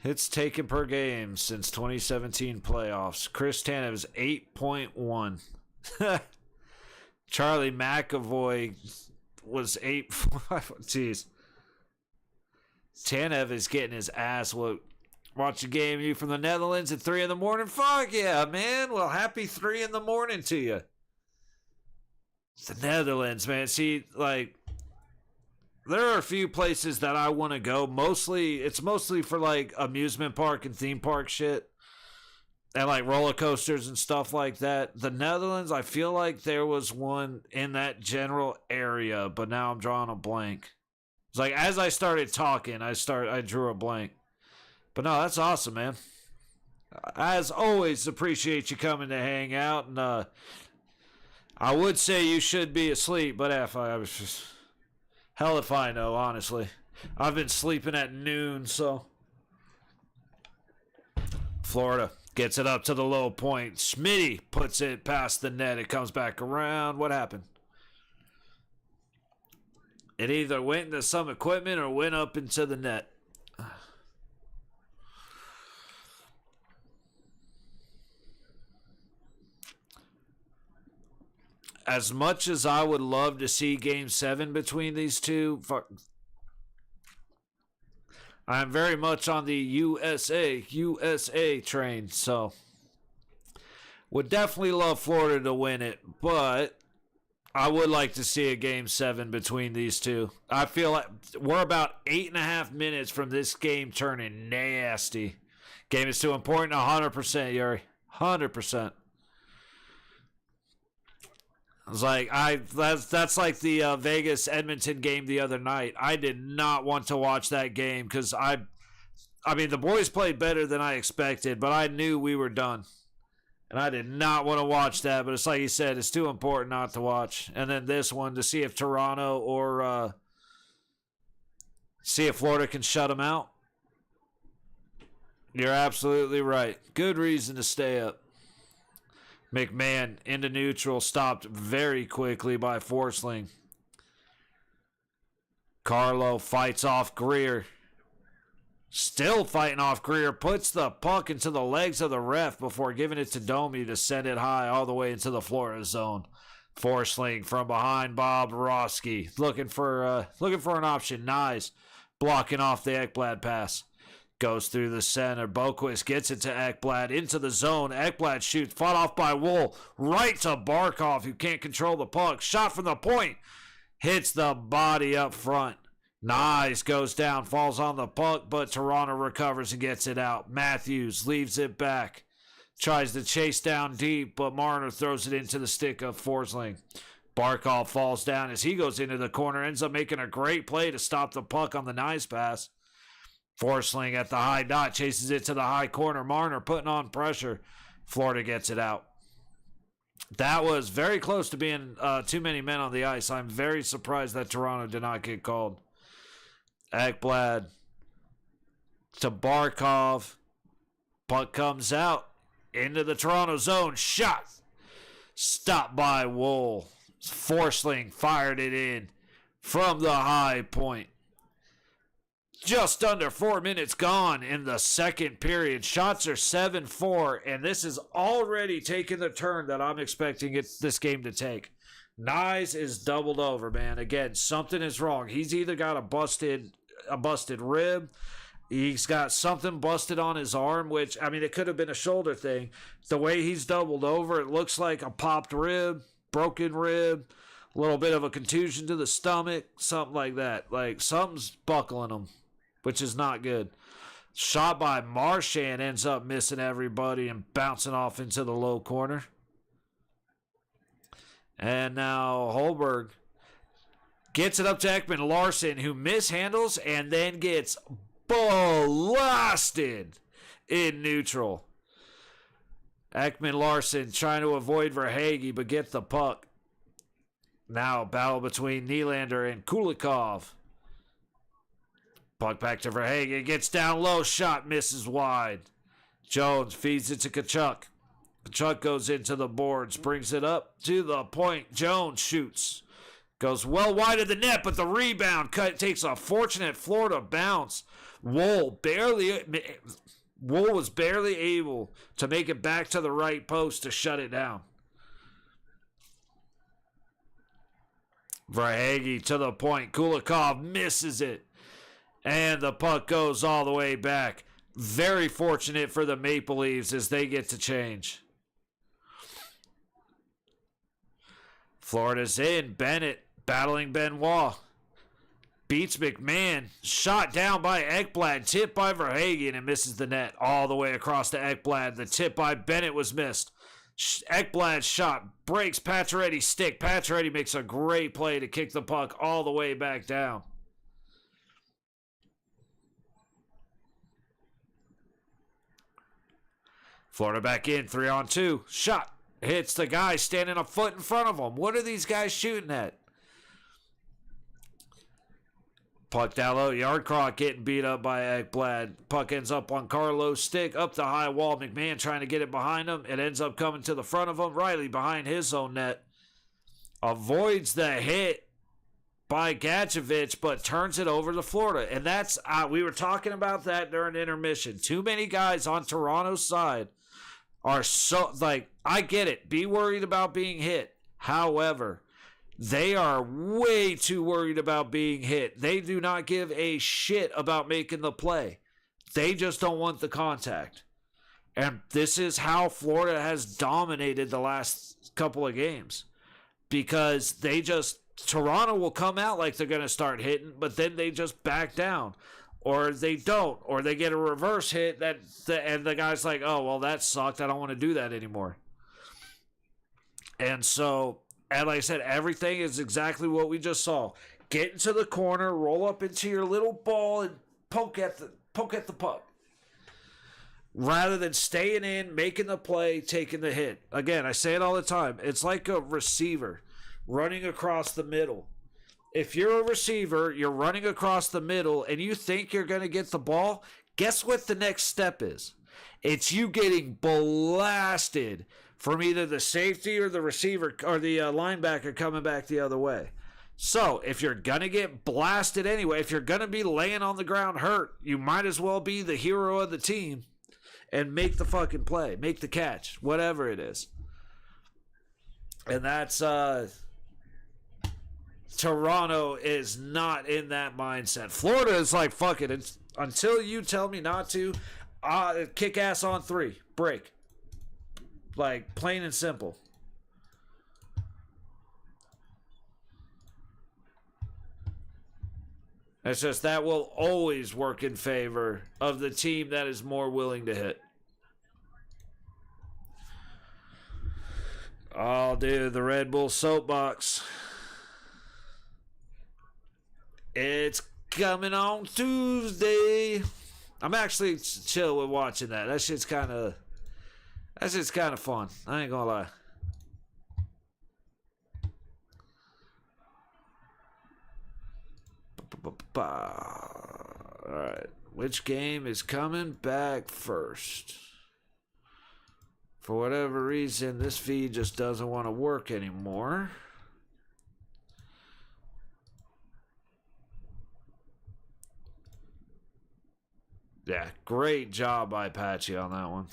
Hits taken per game since 2017 playoffs. Chris Tanev is 8.1. Charlie McAvoy was 8. Jeez. Tanev is getting his ass whooped. Watch a game you from the Netherlands at 3 in the morning. Fuck yeah, man. Well, happy 3 in the morning to you. It's the Netherlands, man. See, like, there are a few places that I want to go. It's mostly for like amusement park and theme park shit. And like roller coasters and stuff like that. The Netherlands, I feel like there was one in that general area, but now I'm drawing a blank. It's like as I started talking, I drew a blank. But no, that's awesome, man. As always, appreciate you coming to hang out. And I would say you should be asleep, but I was just hell if I know, honestly. I've been sleeping at noon, so. Florida gets it up to the low point. Smitty puts it past the net. It comes back around. What happened? It either went into some equipment or went up into the net. As much as I would love to see Game 7 between these two, I'm very much on the USA train, so would definitely love Florida to win it, but I would like to see a Game 7 between these two. I feel like we're about 8.5 minutes from this game turning nasty. Game is too important, 100%, Yuri. 100%. It's like that's like the Vegas Edmonton game the other night. I did not want to watch that game because I mean the boys played better than I expected, but I knew we were done, and I did not want to watch that. But it's like you said, it's too important not to watch. And then this one to see if Toronto or see if Florida can shut them out. You're absolutely right. Good reason to stay up. McMahon into neutral, stopped very quickly by Forsling. Carlo fights off Greer. Still fighting off Greer. Puts the puck into the legs of the ref before giving it to Domi to send it high all the way into the Florida zone. Forsling from behind Bob Roski. Looking for an option. Nice. Blocking off the Ekblad pass. Goes through the center. Boquist gets it to Ekblad into the zone. Ekblad shoots. Fought off by Wool. Right to Barkov, who can't control the puck. Shot from the point. Hits the body up front. Nice. Goes down. Falls on the puck, but Toronto recovers and gets it out. Matthews leaves it back. Tries to chase down deep, but Marner throws it into the stick of Forsling. Barkov falls down as he goes into the corner, ends up making a great play to stop the puck on the nice pass. Forsling at the high dot, chases it to the high corner. Marner putting on pressure. Florida gets it out. That was very close to being too many men on the ice. I'm very surprised that Toronto did not get called. Ekblad to Barkov. Puck comes out into the Toronto zone. Shot. Stopped by Wool. Forsling fired it in from the high point. Just under 4 minutes gone in the second period. Shots are 7-4, and this is already taking the turn that I'm expecting this game to take. Nyes is doubled over, man. Again, something is wrong. He's either got a busted rib, he's got something busted on his arm, which, I mean, it could have been a shoulder thing. The way he's doubled over, it looks like a popped rib, broken rib, a little bit of a contusion to the stomach, something like that. Like, something's buckling him, which is not good. Shot by Marchand ends up missing everybody and bouncing off into the low corner. And now Holberg gets it up to Ekman Larson, who mishandles and then gets blasted in neutral. Ekman Larson trying to avoid Verhaeghe, but get the puck. Now battle between Nylander and Kulikov. Puck back to Verhaeghe. Gets down low. Shot misses wide. Jones feeds it to Tkachuk. Tkachuk goes into the boards. Brings it up to the point. Jones shoots. Goes well wide of the net, but the rebound takes a fortunate Florida bounce. Wool was barely able to make it back to the right post to shut it down. Verhaeghe to the point. Kulikov misses it. And the puck goes all the way back. Very fortunate for the Maple Leafs as they get to change. Florida's in. Bennett battling Benoit. Beats McMahon. Shot down by Ekblad. Tipped by Verhaeghe and it misses the net all the way across to Ekblad. The tip by Bennett was missed. Ekblad's shot breaks Pacioretty's stick. Pacioretty makes a great play to kick the puck all the way back down. Florida back in, 3-on-2. Shot. Hits the guy standing a foot in front of him. What are these guys shooting at? Puck down low. Yardcroc getting beat up by Ekblad. Puck ends up on Carlos' stick. Up the high wall. McMahon trying to get it behind him. It ends up coming to the front of him. Riley behind his own net. Avoids the hit by Gadjevich, but turns it over to Florida. And that's, we were talking about that during intermission. Too many guys on Toronto's side are so, like, I get it. Be worried about being hit. However, they are way too worried about being hit. They do not give a shit about making the play. They just don't want the contact. And this is how Florida has dominated the last couple of games. Because Toronto will come out like they're going to start hitting, but then they just back down. Or they don't, or they get a reverse hit and the guy's like, oh, well, that sucked. I don't want to do that anymore. And so, and like I said, everything is exactly what we just saw. Get into the corner, roll up into your little ball, and poke at the puck. Rather than staying in, making the play, taking the hit. Again, I say it all the time. It's like a receiver running across the middle. If you're a receiver, you're running across the middle, and you think you're going to get the ball, guess what the next step is? It's you getting blasted from either the safety or the receiver or the linebacker coming back the other way. So, if you're going to get blasted anyway, if you're going to be laying on the ground hurt, you might as well be the hero of the team and make the fucking play, make the catch, whatever it is. And that's... Toronto is not in that mindset. Florida is like, fuck it. It's, until you tell me not to, kick ass on 3. Break. Like, plain and simple. It's just that will always work in favor of the team that is more willing to hit. Oh, dude, the Red Bull soapbox. It's coming on Tuesday. I'm actually chill with watching that. That shit's kind of fun. I ain't gonna lie. All right, which game is coming back first? For whatever reason, this feed just doesn't want to work anymore. Yeah, great job by Patchy on that one.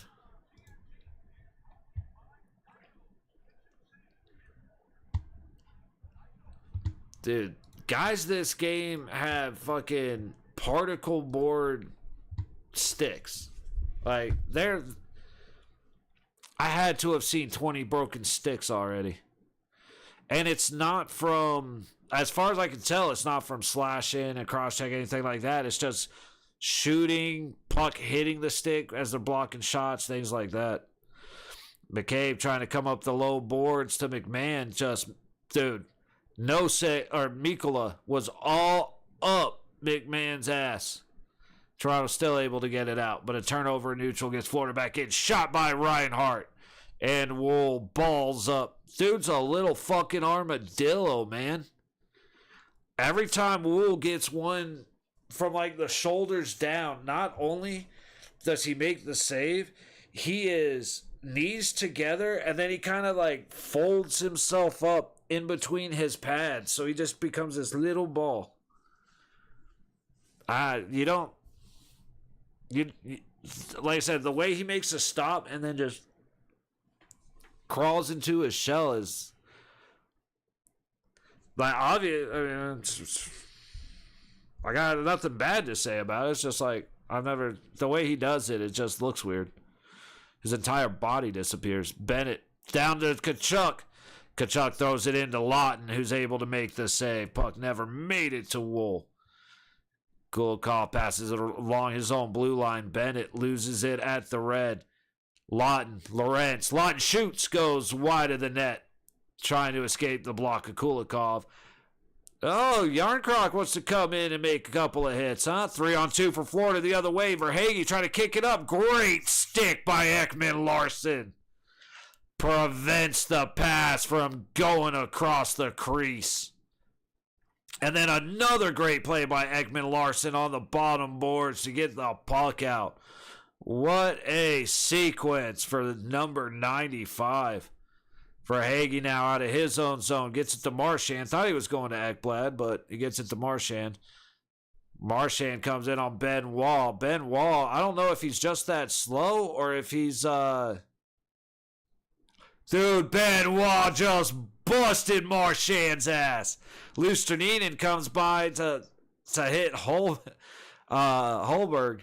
Dude, guys this game have fucking particle board sticks. Like, I had to have seen 20 broken sticks already. And it's not from, as far as I can tell, it's not from slashing and cross-check, anything like that. It's just shooting, puck hitting the stick as they're blocking shots, things like that. McCabe trying to come up the low boards to McMahon. Just, dude, Mikula was all up McMahon's ass. Toronto still able to get it out, but a turnover neutral gets Florida back in. Shot by Reinhart. And Wool balls up. Dude's a little fucking armadillo, man. Every time Wool gets one from like the shoulders down, not only does he make the save, he is knees together and then he kind of like folds himself up in between his pads. So he just becomes this little ball. You like I said, the way he makes a stop and then just crawls into his shell is like obvious. I mean, I got nothing bad to say about it. It's just like the way he does it, it just looks weird. His entire body disappears. Bennett down to Kachuk. Kachuk throws it into Lawton, who's able to make the save. Puck never made it to Wool. Kulikov passes it along his own blue line. Bennett loses it at the red. Lawton shoots, goes wide of the net, trying to escape the block of Kulikov. Oh, Yarncroc wants to come in and make a couple of hits, huh? 3-on-2 for Florida the other way. Verhaeghe trying to kick it up. Great stick by Ekman Larson. Prevents the pass from going across the crease. And then another great play by Ekman Larson on the bottom boards to get the puck out. What a sequence for the number 95. Verhaeghe now out of his own zone. Gets it to Marchand. Thought he was going to Ekblad, but he gets it to Marchand. Marchand comes in on Ben Wall. Ben Wall, I don't know if he's just that slow or if he's... Dude, Ben Wall just busted Marchand's ass. Lusterinen comes by to hit Holberg.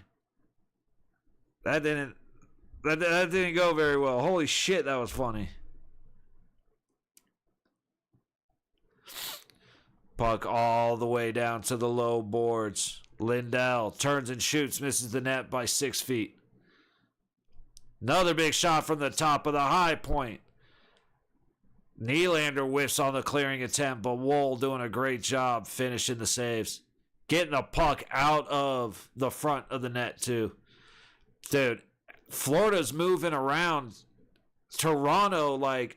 That didn't go very well. Holy shit, that was funny. Puck all the way down to the low boards. Lindell turns and shoots, misses the net by 6 feet. Another big shot from the top of the high point. Nylander whiffs on the clearing attempt, but Wool doing a great job finishing the saves. Getting the puck out of the front of the net, too. Dude, Florida's moving around. Toronto, like...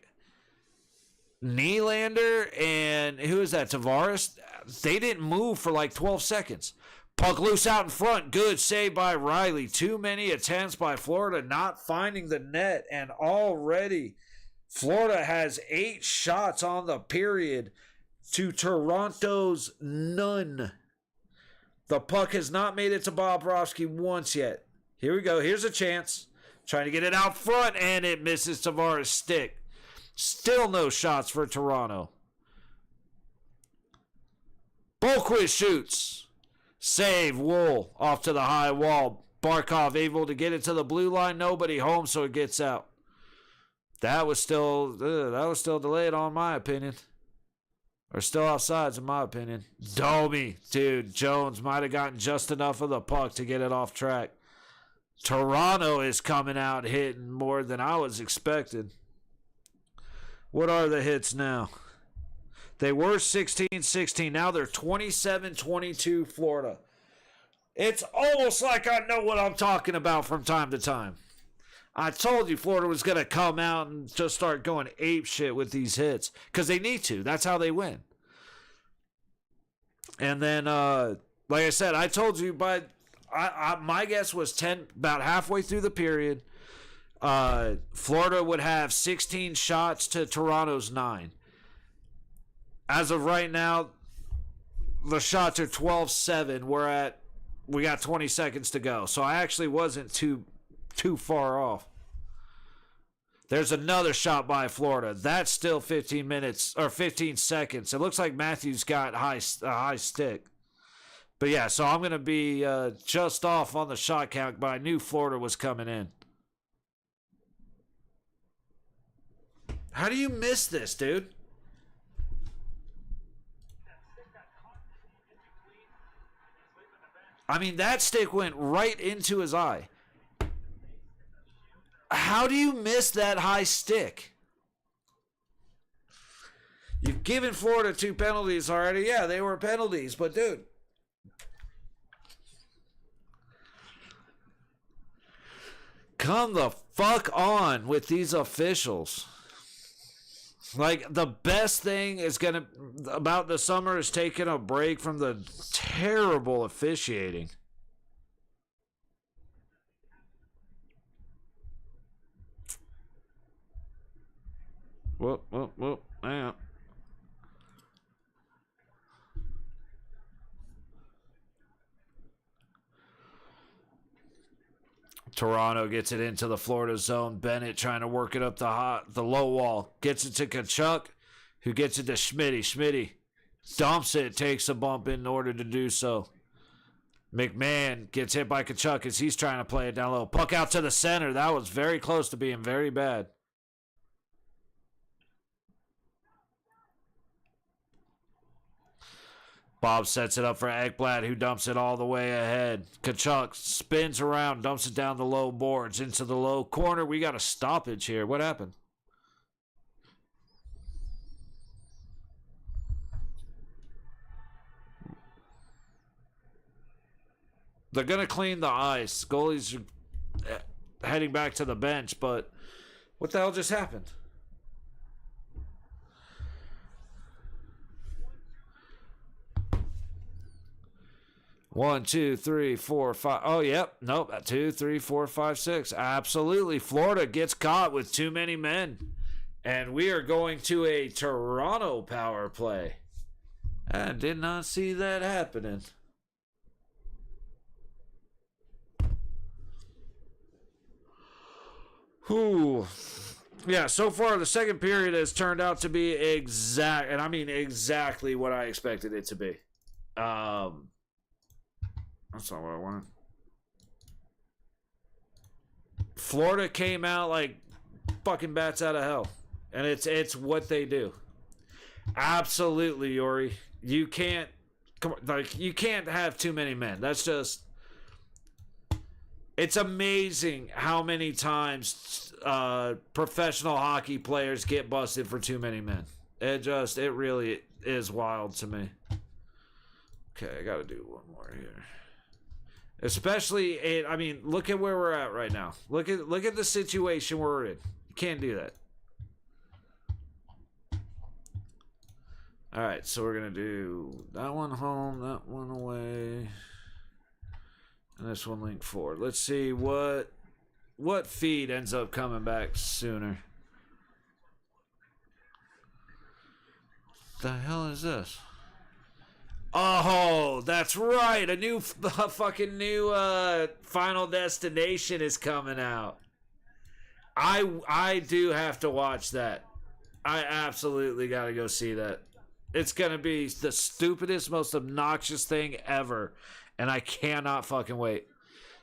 Nylander and who is that? Tavares? They didn't move for like 12 seconds. Puck loose out in front. Good save by Riley. Too many attempts by Florida not finding the net. And already Florida has 8 shots on the period to Toronto's none. The puck has not made it to Bobrovsky once yet. Here we go. Here's a chance. Trying to get it out front and it misses Tavares' stick. Still no shots for Toronto. Boquist shoots. Save. Wool off to the high wall. Barkov able to get it to the blue line. Nobody home, so it gets out. That was still delayed, on my opinion. Or still offsides, in my opinion. Domi. Dude, Jones might have gotten just enough of the puck to get it off track. Toronto is coming out hitting more than I was expecting. What are the hits now? They were 16-16. Now they're 27-22 Florida. It's almost like I know what I'm talking about from time to time. I told you Florida was going to come out and just start going ape shit with these hits. Because they need to. That's how they win. And then, like I said, I told you, but my guess was about halfway through the period, Florida would have 16 shots to Toronto's 9. As of right now, the shots are 12-7. We got 20 seconds to go. So I actually wasn't too far off. There's another shot by Florida. That's still 15 minutes or 15 seconds. It looks like Matthews got a high stick. But yeah, so I'm going to be just off on the shot count, but I knew Florida was coming in. How do you miss this, dude? I mean, that stick went right into his eye. How do you miss that high stick? You've given Florida 2 penalties already. Yeah, they were penalties, but dude. Come the fuck on with these officials. Like, the best thing about the summer is taking a break from the terrible officiating. Whoop. Yeah. Toronto gets it into the Florida zone. Bennett trying to work it up the low wall. Gets it to Kachuk, who gets it to Schmitty. Schmitty dumps it, takes a bump in order to do so. McMahon gets hit by Kachuk as he's trying to play it down low. Puck out to the center. That was very close to being very bad. Bob sets it up for Ekblad, who dumps it all the way ahead. Kachuk spins around, dumps it down the low boards into the low corner. We got a stoppage here. What happened? They're going to clean the ice. Goalies are heading back to the bench, but what the hell just happened? One, two, three, four, five. Oh, yep. Nope. 2, 3, 4, 5, 6. Absolutely. Florida gets caught with too many men. And we are going to a Toronto power play. I did not see that happening. Whew. Yeah, so far the second period has turned out to be exactly what I expected it to be. That's not what I wanted. Florida came out like fucking bats out of hell. And it's what they do. Absolutely, Yori. You can't have too many men. That's just, it's amazing how many times professional hockey players get busted for too many men. It really is wild to me. Okay, I gotta do one more here. Especially, look at where we're at right now. Look at the situation we're in. You can't do that. All right, so we're gonna do that one home, that one away, and this one link forward. Let's see what feed ends up coming back sooner. The hell is this? Oh, that's right. A fucking new Final Destination is coming out. I do have to watch that. I absolutely got to go see that. It's going to be the stupidest, most obnoxious thing ever. And I cannot fucking wait.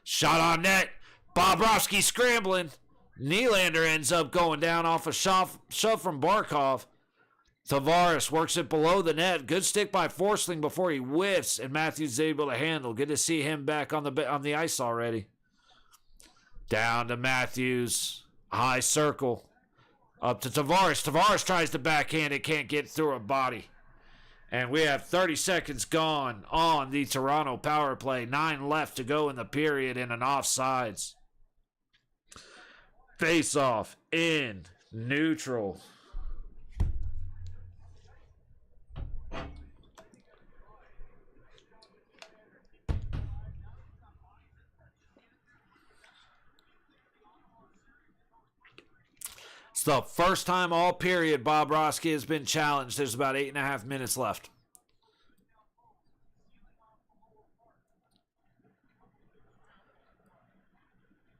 Shot on net. Bobrovsky scrambling. Nylander ends up going down off a shove from Barkov. Tavares works it below the net. Good stick by Forsling before he whiffs, and Matthews is able to handle. Good to see him back on the ice already. Down to Matthews. High circle. Up to Tavares. Tavares tries to backhand it, can't get through a body. And we have 30 seconds gone on the Toronto power play. 9 left to go in the period and an offsides. Face off in neutral. It's the first time all period Bobrovsky has been challenged. There's about 8.5 minutes left.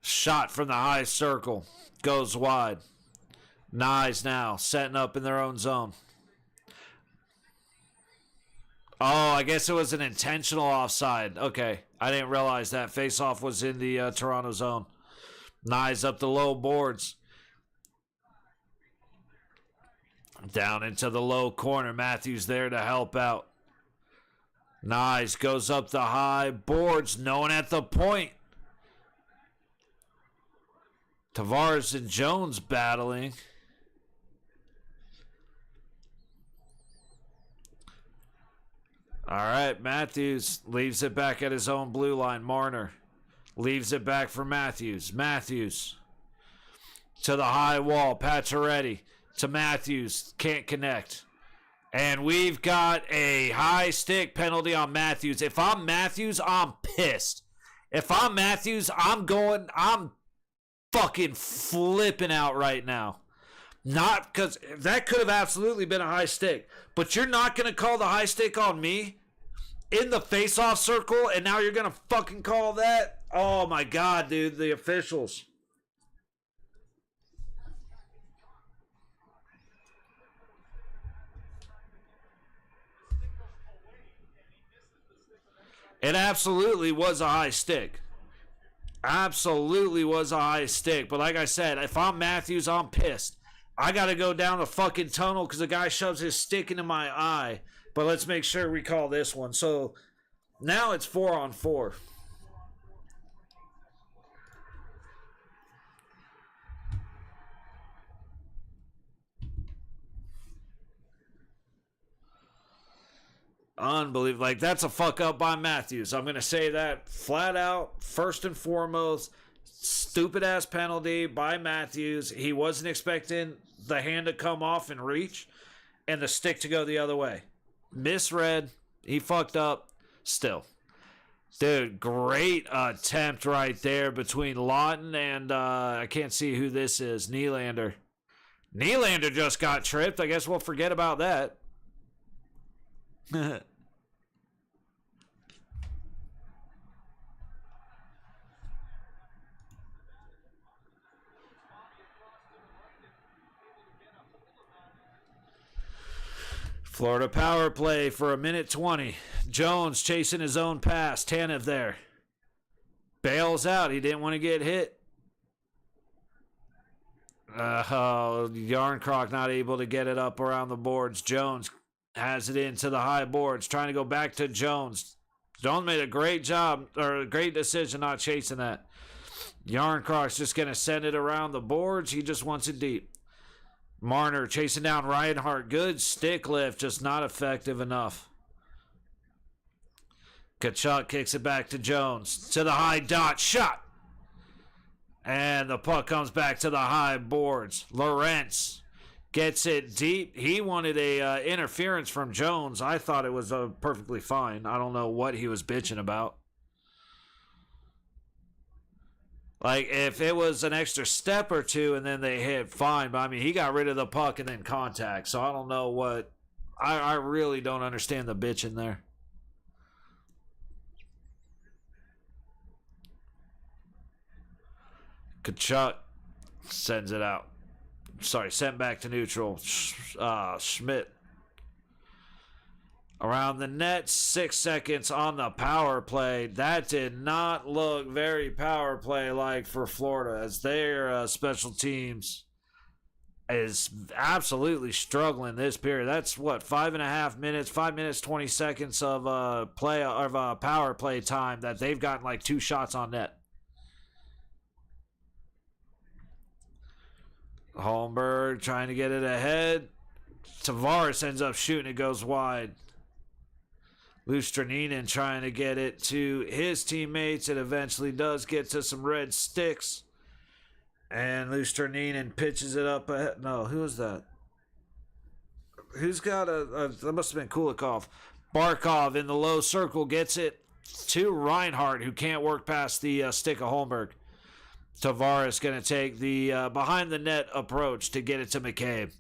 Shot from the high circle. Goes wide. Nyes now setting up in their own zone. Oh, I guess it was an intentional offside. Okay. I didn't realize that. Face-off was in the Toronto zone. Nyes up the low boards. Down into the low corner. Matthews there to help out. Nyes goes up the high boards. No one at the point. Tavares and Jones battling. All right, Matthews leaves it back at his own blue line. Marner leaves it back for Matthews. Matthews to the high wall. Pacioretty to Matthews. Can't connect. And we've got a high stick penalty on Matthews. If I'm Matthews, I'm pissed. If I'm Matthews, I'm fucking flipping out right now. Not because that could have absolutely been a high stick, but you're not going to call the high stick on me in the face-off circle, and now you're going to fucking call that? Oh my God, dude, the officials. It absolutely was a high stick. Absolutely was a high stick. But like I said, if I'm Matthews, I'm pissed. I got to go down the fucking tunnel because the guy shoves his stick into my eye. But let's make sure we call this one. So now it's 4-on-4. Unbelievable. Like, that's a fuck up by Matthews. I'm going to say that flat out. First and foremost, stupid ass penalty by Matthews. He wasn't expecting the hand to come off and reach and the stick to go the other way. Misread. He fucked up. Still. Dude, great attempt right there between Lawton and I can't see who this is. Nylander. Nylander just got tripped. I guess we'll forget about that. Florida power play for 1:20. Jones chasing his own pass. Tanev there. Bails out. He didn't want to get hit. Yarncroc not able to get it up around the boards. Jones has it into the high boards. Trying to go back to Jones. Jones made a great job, or a great decision not chasing that. Yarncroc's just going to send it around the boards. He just wants it deep. Marner chasing down Reinhart. Good stick lift, just not effective enough. Tkachuk kicks it back to Jones. To the high dot. Shot. And the puck comes back to the high boards. Lorentz gets it deep. He wanted a interference from Jones. I thought it was perfectly fine. I don't know what he was bitching about. Like, if it was an extra step or two and then they hit, fine. But, I mean, he got rid of the puck and then contact. So, I don't know what... I really don't understand the bitching there. Tkachuk sends it out. Sorry, sent back to neutral. Schmidt. Around the net, 6 seconds on the power play. That did not look very power play-like for Florida, as their special teams is absolutely struggling this period. That's what, 5.5 minutes, 5 minutes, 20 seconds of power play time that they've gotten like 2 shots on net. Holmberg trying to get it ahead. Tavares ends up shooting. It goes wide. Lustrinin trying to get it to his teammates. It eventually does get to some red sticks. And Lustrinin pitches it up ahead. No, who was that? Who's got that must have been Kulikov. Barkov in the low circle gets it to Reinhardt, who can't work past the stick of Holmberg. Tavares going to take the behind the net approach to get it to McCabe.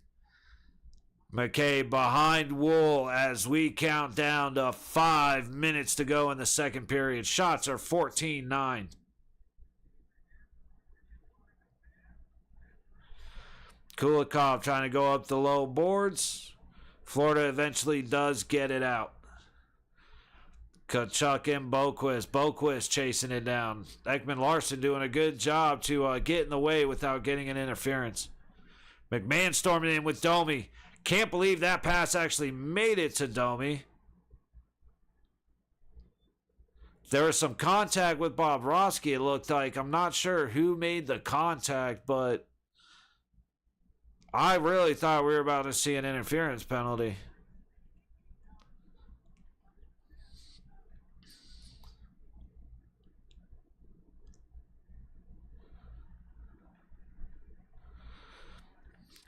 McCabe behind Wool as we count down to 5 minutes to go in the second period. Shots are 14-9. Kulikov trying to go up the low boards. Florida eventually does get it out. Kachuk and Boquist. Boquist chasing it down. Ekman-Larsson doing a good job to get in the way without getting an interference. McMahon storming in with Domi. Can't believe that pass actually made it to Domi. There was some contact with Bobrovsky, it looked like. I'm not sure who made the contact, but I really thought we were about to see an interference penalty.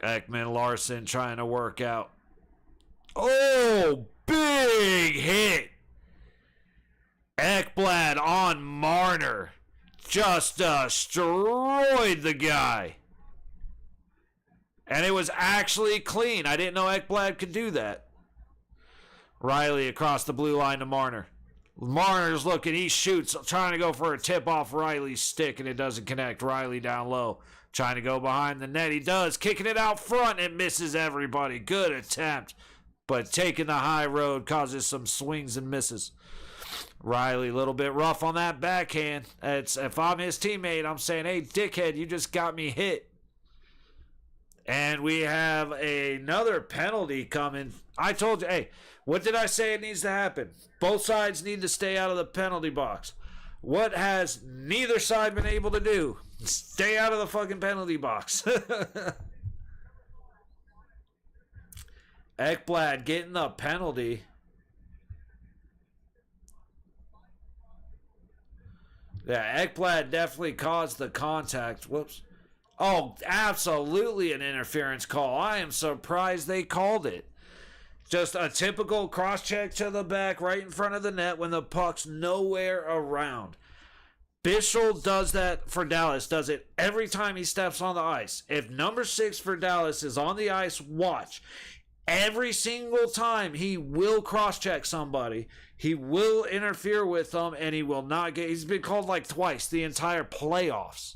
Ekman-Larsson trying to work out. Oh, big hit. Ekblad on Marner. Just destroyed the guy. And it was actually clean. I didn't know Ekblad could do that. Riley across the blue line to Marner. Marner's looking. He shoots, trying to go for a tip off Riley's stick, and it doesn't connect. Riley down low. Trying to go behind the net. He does. Kicking it out front. It misses everybody. Good attempt. But taking the high road causes some swings and misses. Riley a little bit rough on that backhand. If I'm his teammate, I'm saying, hey, dickhead, you just got me hit. And we have another penalty coming. I told you, hey, what did I say it needs to happen? Both sides need to stay out of the penalty box. What has neither side been able to do? Stay out of the fucking penalty box. Ekblad getting the penalty. Yeah, Ekblad definitely caused the contact. Whoops. Oh, absolutely an interference call. I am surprised they called it. Just a typical cross-check to the back right in front of the net when the puck's nowhere around. Bischel does that for Dallas, does it every time he steps on the ice. If number 6 for Dallas is on the ice, watch. Every single time he will cross-check somebody. He will interfere with them, and he will not get... He's been called like twice the entire playoffs.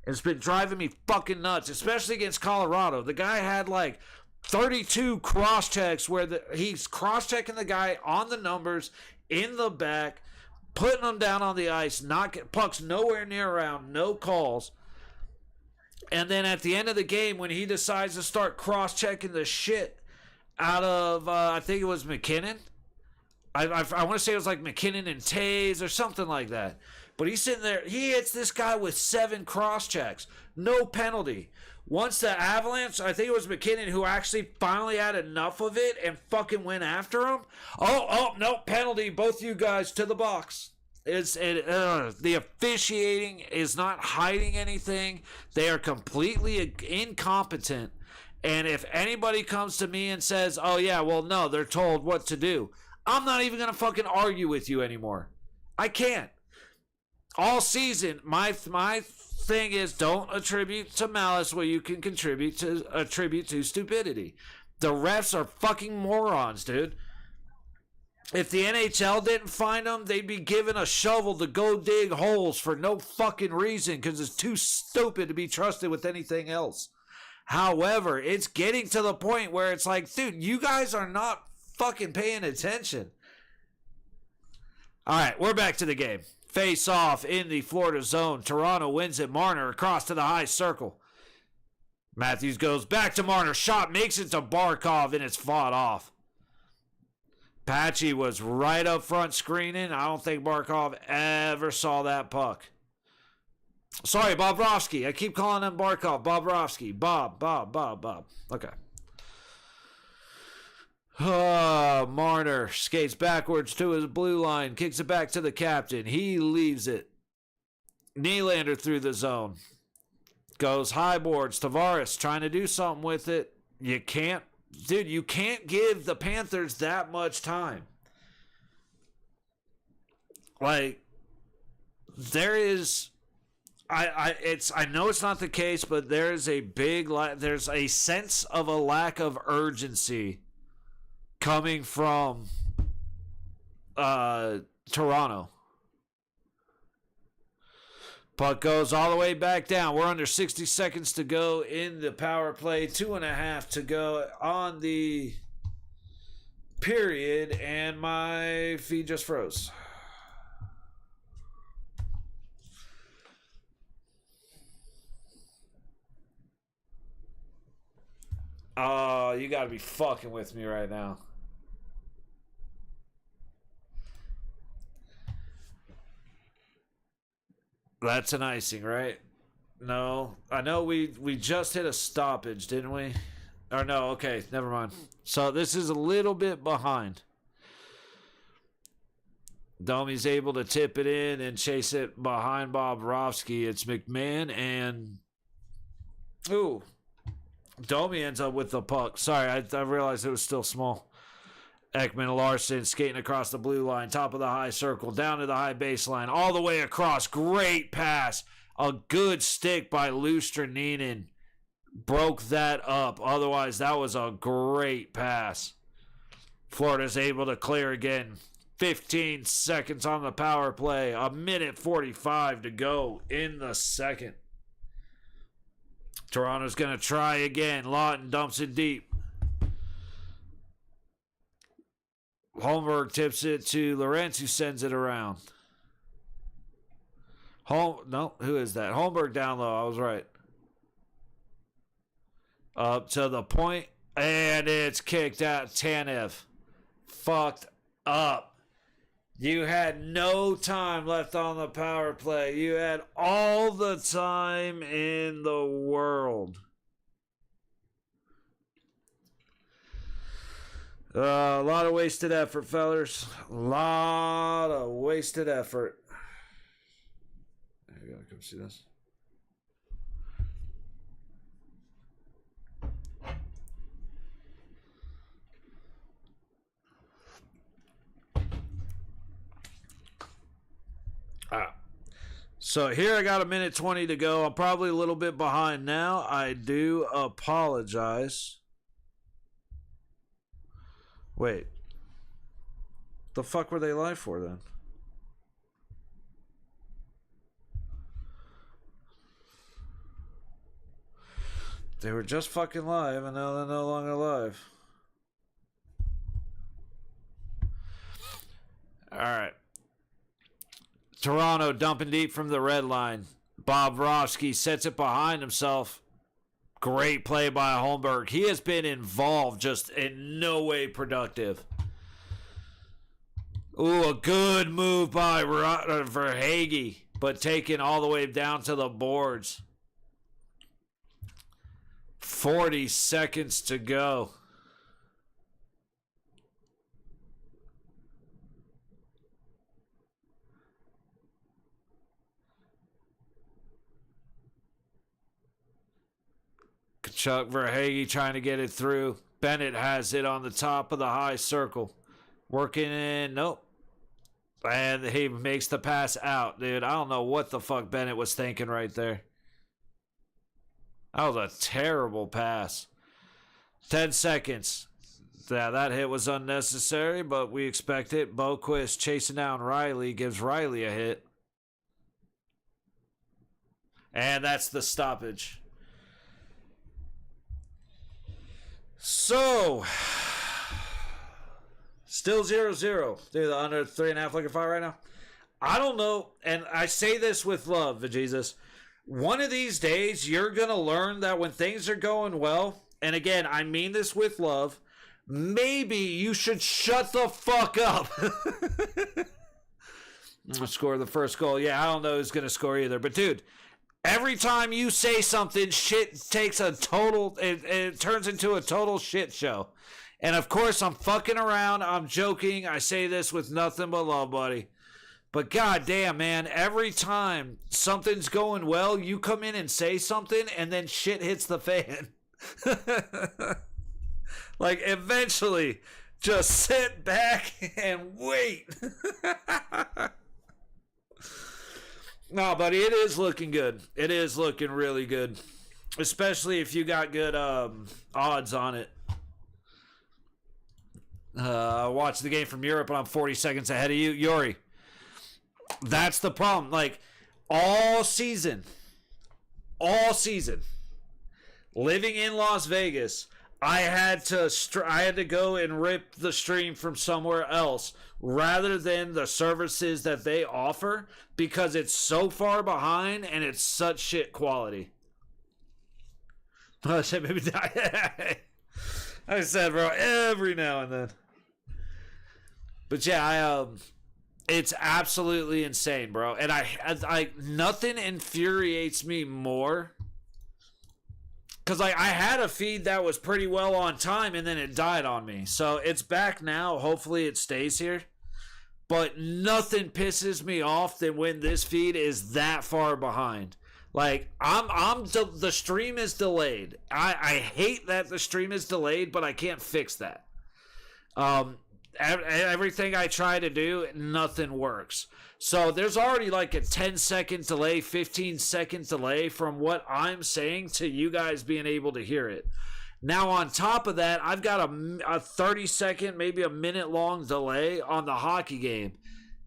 It's been driving me fucking nuts, especially against Colorado. The guy had like 32 cross-checks where he's cross-checking the guy on the numbers, in the back, putting them down on the ice, pucks nowhere near around, no calls. And then at the end of the game, when he decides to start cross-checking the shit out of, I think it was McKinnon. I want to say it was like McKinnon and Taves or something like that. But he's sitting there. He hits this guy with 7 cross-checks. No penalty. Once the Avalanche, I think it was McKinnon who actually finally had enough of it and fucking went after him. Oh, no, penalty. Both you guys to the box. The officiating is not hiding anything. They are completely incompetent. And if anybody comes to me and says, oh, yeah, well, no, they're told what to do, I'm not even going to fucking argue with you anymore. I can't. All season, my thing is don't attribute to malice what you can attribute to stupidity. The refs are fucking morons, dude. If the NHL didn't find them, they'd be given a shovel to go dig holes for no fucking reason because it's too stupid to be trusted with anything else. However, it's getting to the point where it's like, dude, you guys are not fucking paying attention. All right, we're back to the game. Face off in the Florida zone. Toronto wins it. Marner across to the high circle. Matthews goes back to Marner. Shot makes it to Barkov, and it's fought off. Patchy was right up front screening. I don't think Barkov ever saw that puck. Sorry, Bobrovsky. I keep calling him Barkov. Bobrovsky. Bob. Okay. Marner skates backwards to his blue line, kicks it back to the captain. He leaves it. Nylander through the zone. Goes high boards. Tavares trying to do something with it. You can't. Dude, you can't give the Panthers that much time. Like, there is... I know it's not the case, but there's there's a sense of a lack of urgency coming from Toronto. Puck goes all the way back down. We're under 60 seconds to go in the power play. 2.5 to go on the period, and my feed just froze. Oh, you gotta be fucking with me right now. That's an icing, right? No. I know we just hit a stoppage, didn't we? Or no, okay, never mind. So this is a little bit behind. Domi's able to tip it in and chase it behind Bobrovsky. It's McMahon and... Ooh. Domi ends up with the puck. Sorry, I realized it was still small. Ekman Larson skating across the blue line, top of the high circle, down to the high baseline, all the way across. Great pass. A good stick by Lustrinin. Broke that up. Otherwise, that was a great pass. Florida's able to clear again. 15 seconds on the power play. 1:45 to go in the second. Toronto's going to try again. Lawton dumps it deep. Holmberg tips it to Lorentz, who sends it around. No, who is that? Holmberg down low. I was right. Up to the point, and it's kicked out. Tanev. Fucked up. You had no time left on the power play. You had all the time in the world. A lot of wasted effort, fellas. A lot of wasted effort. You gotta come see this. So here I got 1:20 to go. I'm probably a little bit behind now. I do apologize. Wait. The fuck were they live for then? They were just fucking live and now they're no longer live. Alright. Toronto dumping deep from the red line. Bobrovsky sets it behind himself. Great play by Holmberg. He has been involved, just in no way productive. Ooh, a good move by Verhaeghe, but taken all the way down to the boards. 40 seconds to go. Chuck Verhaeghe trying to get it through. Bennett has it on the top of the high circle. Working in. Nope. And he makes the pass out, dude. I don't know what the fuck Bennett was thinking right there. That was a terrible pass. 10 seconds. Yeah, that hit was unnecessary, but we expect it. Boquist chasing down Riley. Gives Riley a hit. And that's the stoppage. So, still 0-0. Dude, under 3.5 looking fire right now. I don't know, and I say this with love, Jesus. One of these days, you're going to learn that when things are going well, and again, I mean this with love, maybe you should shut the fuck up. Score the first goal. Yeah, I don't know who's going to score either. But, dude, Every time you say something, shit takes a total, it turns into a total shit show. And of course, I'm fucking around. I'm joking. I say this with nothing but love, buddy. But goddamn, man, every time something's going well, you come in and say something, and then shit hits the fan. Like, eventually, just sit back and wait. No, buddy, it is looking good. It is looking really good. Especially if you got good odds on it. I watched the game from Europe, and I'm 40 seconds ahead of you. Yori, that's the problem. Like, all season, living in Las Vegas, I had to go and rip the stream from somewhere else rather than the services that they offer because it's so far behind and it's such shit quality. I said, bro, every now and then. But yeah, it's absolutely insane, bro. And I nothing infuriates me more. Because like I had a feed that was pretty well on time and then it died on me. So it's back now. Hopefully it stays here. But nothing pisses me off than when this feed is that far behind. Like the stream is delayed. I hate that the stream is delayed, but I can't fix that. Everything I try to do, nothing works. So there's already like a 10-second delay, 15-second delay from what I'm saying to you guys being able to hear it. Now on top of that, I've got a 30-second, maybe a minute-long delay on the hockey game.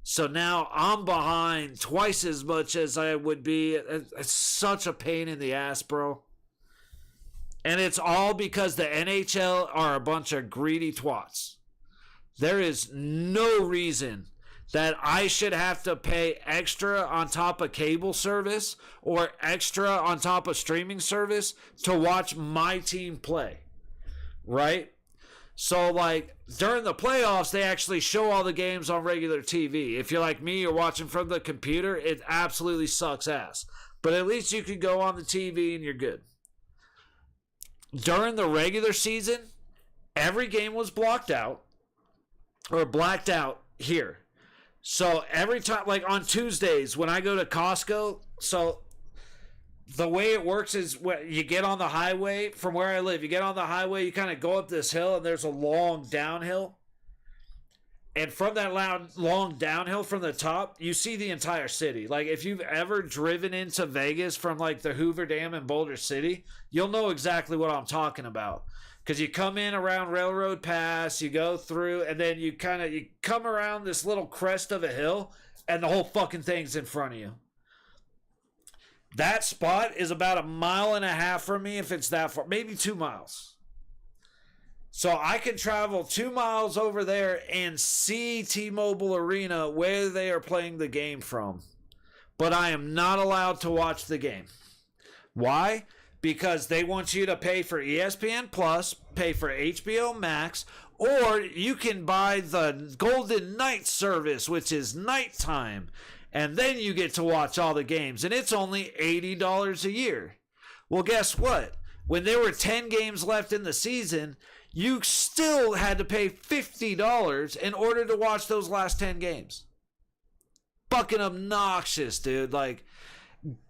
So now I'm behind twice as much as I would be. It's such a pain in the ass, bro. And it's all because the NHL are a bunch of greedy twats. There is no reason that I should have to pay extra on top of cable service or extra on top of streaming service to watch my team play, right? So, like, during the playoffs, they actually show all the games on regular TV. If you're like me, you're watching from the computer, it absolutely sucks ass. But at least you can go on the TV and you're good. During the regular season, every game was blocked out or blacked out here. So every time, like on Tuesdays when I go to Costco, so the way it works is when you get on the highway from where I live, you get on the highway, you kind of go up this hill and there's a long downhill. And from that long downhill from the top, you see the entire city. Like if you've ever driven into Vegas from like the Hoover Dam in Boulder City, you'll know exactly what I'm talking about. Because you come in around Railroad Pass, you go through, and then you come around this little crest of a hill, and the whole fucking thing's in front of you. That spot is about 1.5 miles from me if it's that far. Maybe 2 miles. So I can travel 2 miles over there and see T-Mobile Arena where they are playing the game from. But I am not allowed to watch the game. Why? Because they want you to pay for ESPN Plus, pay for HBO Max, or you can buy the Golden Knight service, which is nighttime, and then you get to watch all the games, and it's only $80 a year. Well, guess what? When there were 10 games left in the season, you still had to pay $50 in order to watch those last 10 games. Fucking obnoxious, dude. Like,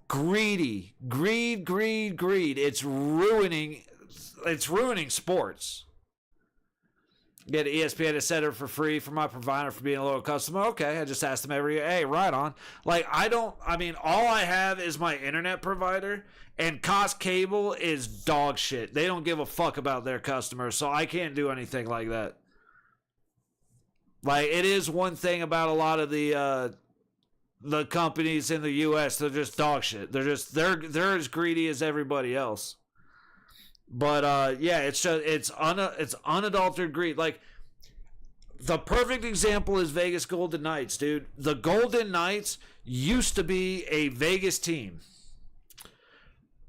greed. It's ruining sports. Get ESPN to set it for free for my provider for being a loyal customer. Okay, I just asked them every year. Hey, right on. Like, all I have is my internet provider, and Cost Cable is dog shit. They don't give a fuck about their customers, so I can't do anything like that. Like, it is one thing about a lot of the companies in the U.S., they're just dog shit. They're as greedy as everybody else. But yeah, it's unadulterated greed. Like, the perfect example is Vegas Golden Knights, dude. The Golden Knights used to be a Vegas team.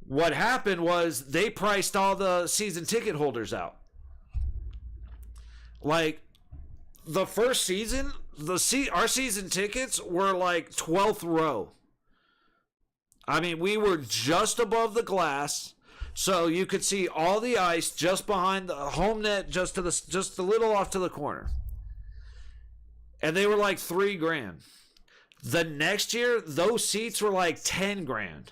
What happened was they priced all the season ticket holders out. Like, the first season, our season tickets were like 12th row. I mean, we were just above the glass, so you could see all the ice just behind the home net, just a little off to the corner. And they were like $3,000. The next year, those seats were like $10,000.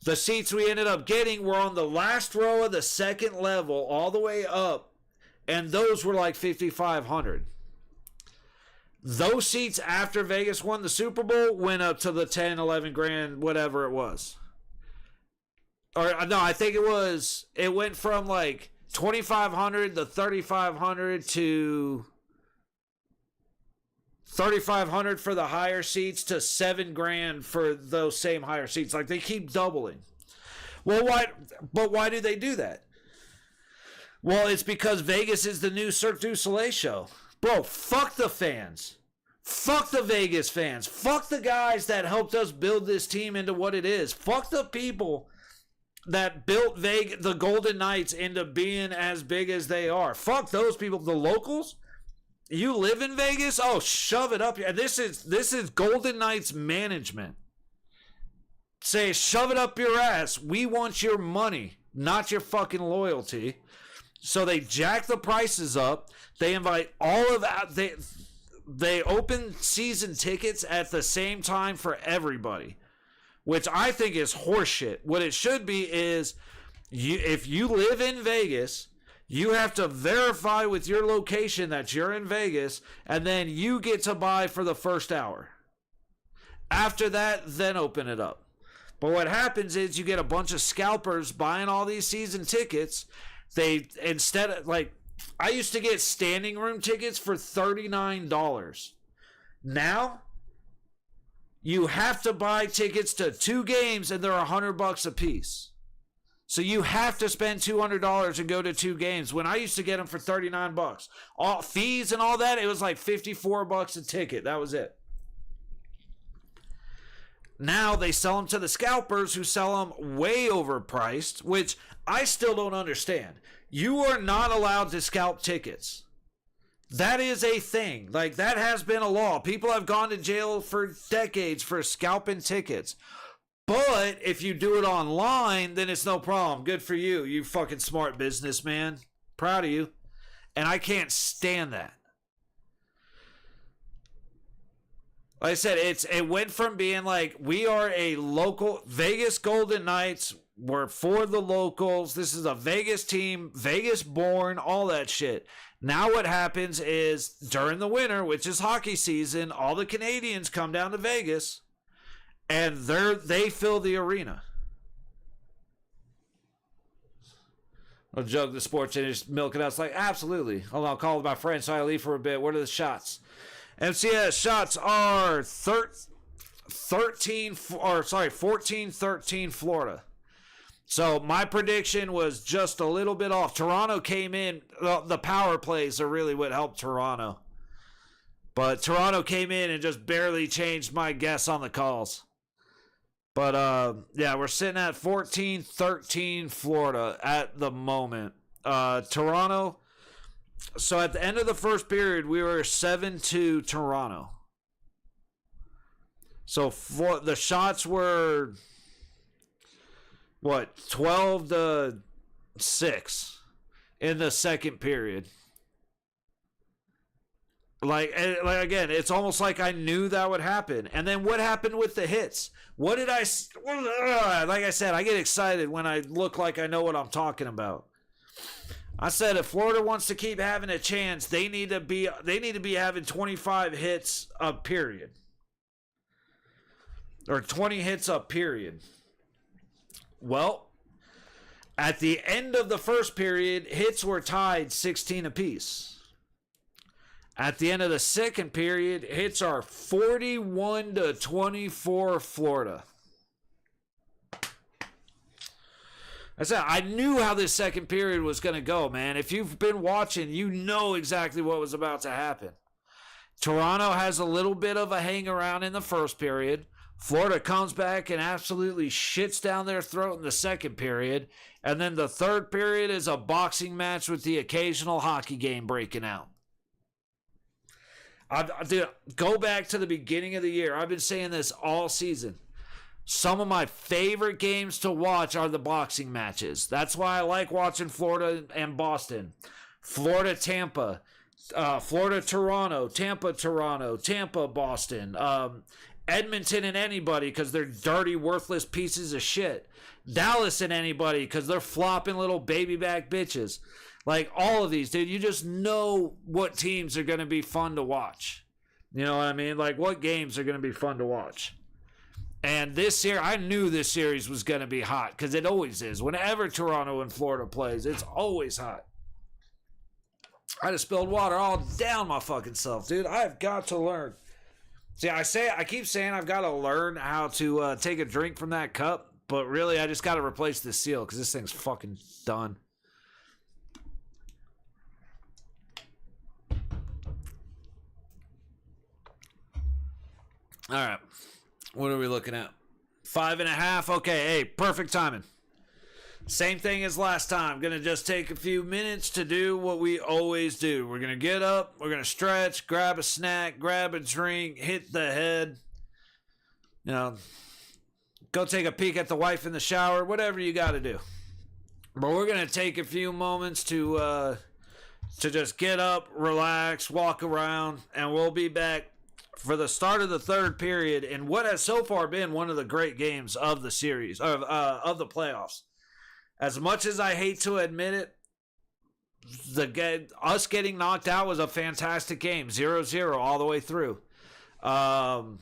The seats we ended up getting were on the last row of the second level, all the way up, and those were like $5,500. Those seats after Vegas won the Super Bowl went up to the 10, 11 grand, whatever it was. Or no, I think it went from like 2,500 to 3,500 to 3,500 for the higher seats to 7 grand for those same higher seats. Like, they keep doubling. Well, why do they do that? Well, it's because Vegas is the new Cirque du Soleil show. Bro, fuck the fans. Fuck the Vegas fans. Fuck the guys that helped us build this team into what it is. Fuck the people that built the Golden Knights into being as big as they are. Fuck those people. The locals, you live in Vegas? Oh, shove it up. This is Golden Knights management. Say, shove it up your ass. We want your money, not your fucking loyalty. So they jack the prices up. They invite all of they open season tickets at the same time for everybody, which I think is horseshit. What it should be is, if you live in Vegas, you have to verify with your location that you're in Vegas, and then you get to buy for the first hour. After that, then open it up. But what happens is you get a bunch of scalpers buying all these season tickets. Instead of, like, I used to get standing room tickets for $39. Now, you have to buy tickets to 2 games, and they're $100 a piece. So you have to spend $200 and go to 2 games. When I used to get them for $39, all fees and all that, it was like $54 a ticket. That was it. Now they sell them to the scalpers, who sell them way overpriced, which I still don't understand. You are not allowed to scalp tickets. That is a thing. Like, that has been a law. People have gone to jail for decades for scalping tickets. But if you do it online, then it's no problem. Good for you. You fucking smart businessman. Proud of you. And I can't stand that. Like I said, it went from being like, we are a local Vegas Golden Knights. We're for the locals. This is a Vegas team, Vegas born, all that shit. Now what happens is, during the winter, which is hockey season, all the Canadians come down to Vegas, and they fill the arena. I'll joke the sports industry milking us like, absolutely. Hold on, I'll call my friend so I leave for a bit. What are the shots? MCS shots are 14-13 Florida. So my prediction was just a little bit off. Toronto came in. The power plays are really what helped Toronto. But Toronto came in and just barely changed my guess on the calls. But, yeah, we're sitting at 14-13 Florida at the moment. Toronto. So at the end of the first period, we were 7-2 Toronto. So the shots were, 12-6 in the second period. Like again, it's almost like I knew that would happen. And then what happened with the hits? Like I said, I get excited when I look like I know what I'm talking about. I said, if Florida wants to keep having a chance, they need to be having 25 hits a period. Or 20 hits a period. Well, at the end of the first period, hits were tied 16 apiece. At the end of the second period, hits are 41-24 Florida. I said, I knew how this second period was going to go, man. If you've been watching, you know exactly what was about to happen. Toronto has a little bit of a hang around in the first period. Florida comes back and absolutely shits down their throat in the second period. And then the third period is a boxing match with the occasional hockey game breaking out. Dude, go back to the beginning of the year. I've been saying this all season. Some of my favorite games to watch are the boxing matches. That's why I like watching Florida and Boston. Florida, Tampa. Florida, Toronto. Tampa, Toronto. Tampa, Boston. Edmonton and anybody because they're dirty, worthless pieces of shit. Dallas and anybody because they're flopping little baby back bitches. Like, all of these, dude, you just know what teams are going to be fun to watch. You know what I mean? Like, what games are going to be fun to watch. And this year, I knew this series was going to be hot because it always is. Whenever Toronto and Florida plays, it's always hot. I just spilled water all down my fucking self, dude. I've got to learn. See, I keep saying I've got to learn how to take a drink from that cup, but really, I just got to replace the seal because this thing's fucking done. All right. What are we looking at? 5.5. Okay, hey, perfect timing. Same thing as last time. Gonna just take a few minutes to do what we always do. We're gonna get up, we're gonna stretch, grab a snack, grab a drink, hit the head. You know, go take a peek at the wife in the shower, whatever you gotta do. But we're gonna take a few moments to just get up, relax, walk around, and we'll be back for the start of the third period in what has so far been one of the great games of the series, of the playoffs. As much as I hate to admit it, us getting knocked out was a fantastic game. 0-0 all the way through. The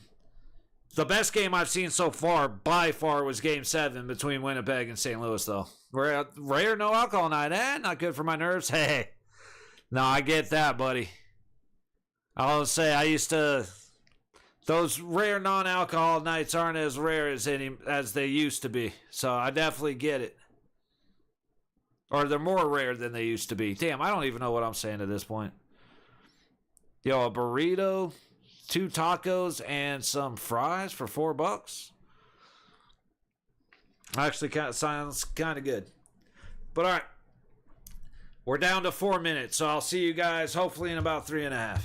best game I've seen so far, by far, was Game 7 between Winnipeg and St. Louis, though. Rare no alcohol night. Not good for my nerves. Hey. No, I get that, buddy. I'll say I used to... Those rare non-alcohol nights aren't as rare as they used to be. So I definitely get it. Or they're more rare than they used to be. Damn, I don't even know what I'm saying at this point. Yo, a burrito, 2 tacos, and some fries for $4. Actually, sounds kind of good. But all right. We're down to 4 minutes, so I'll see you guys hopefully in about 3.5.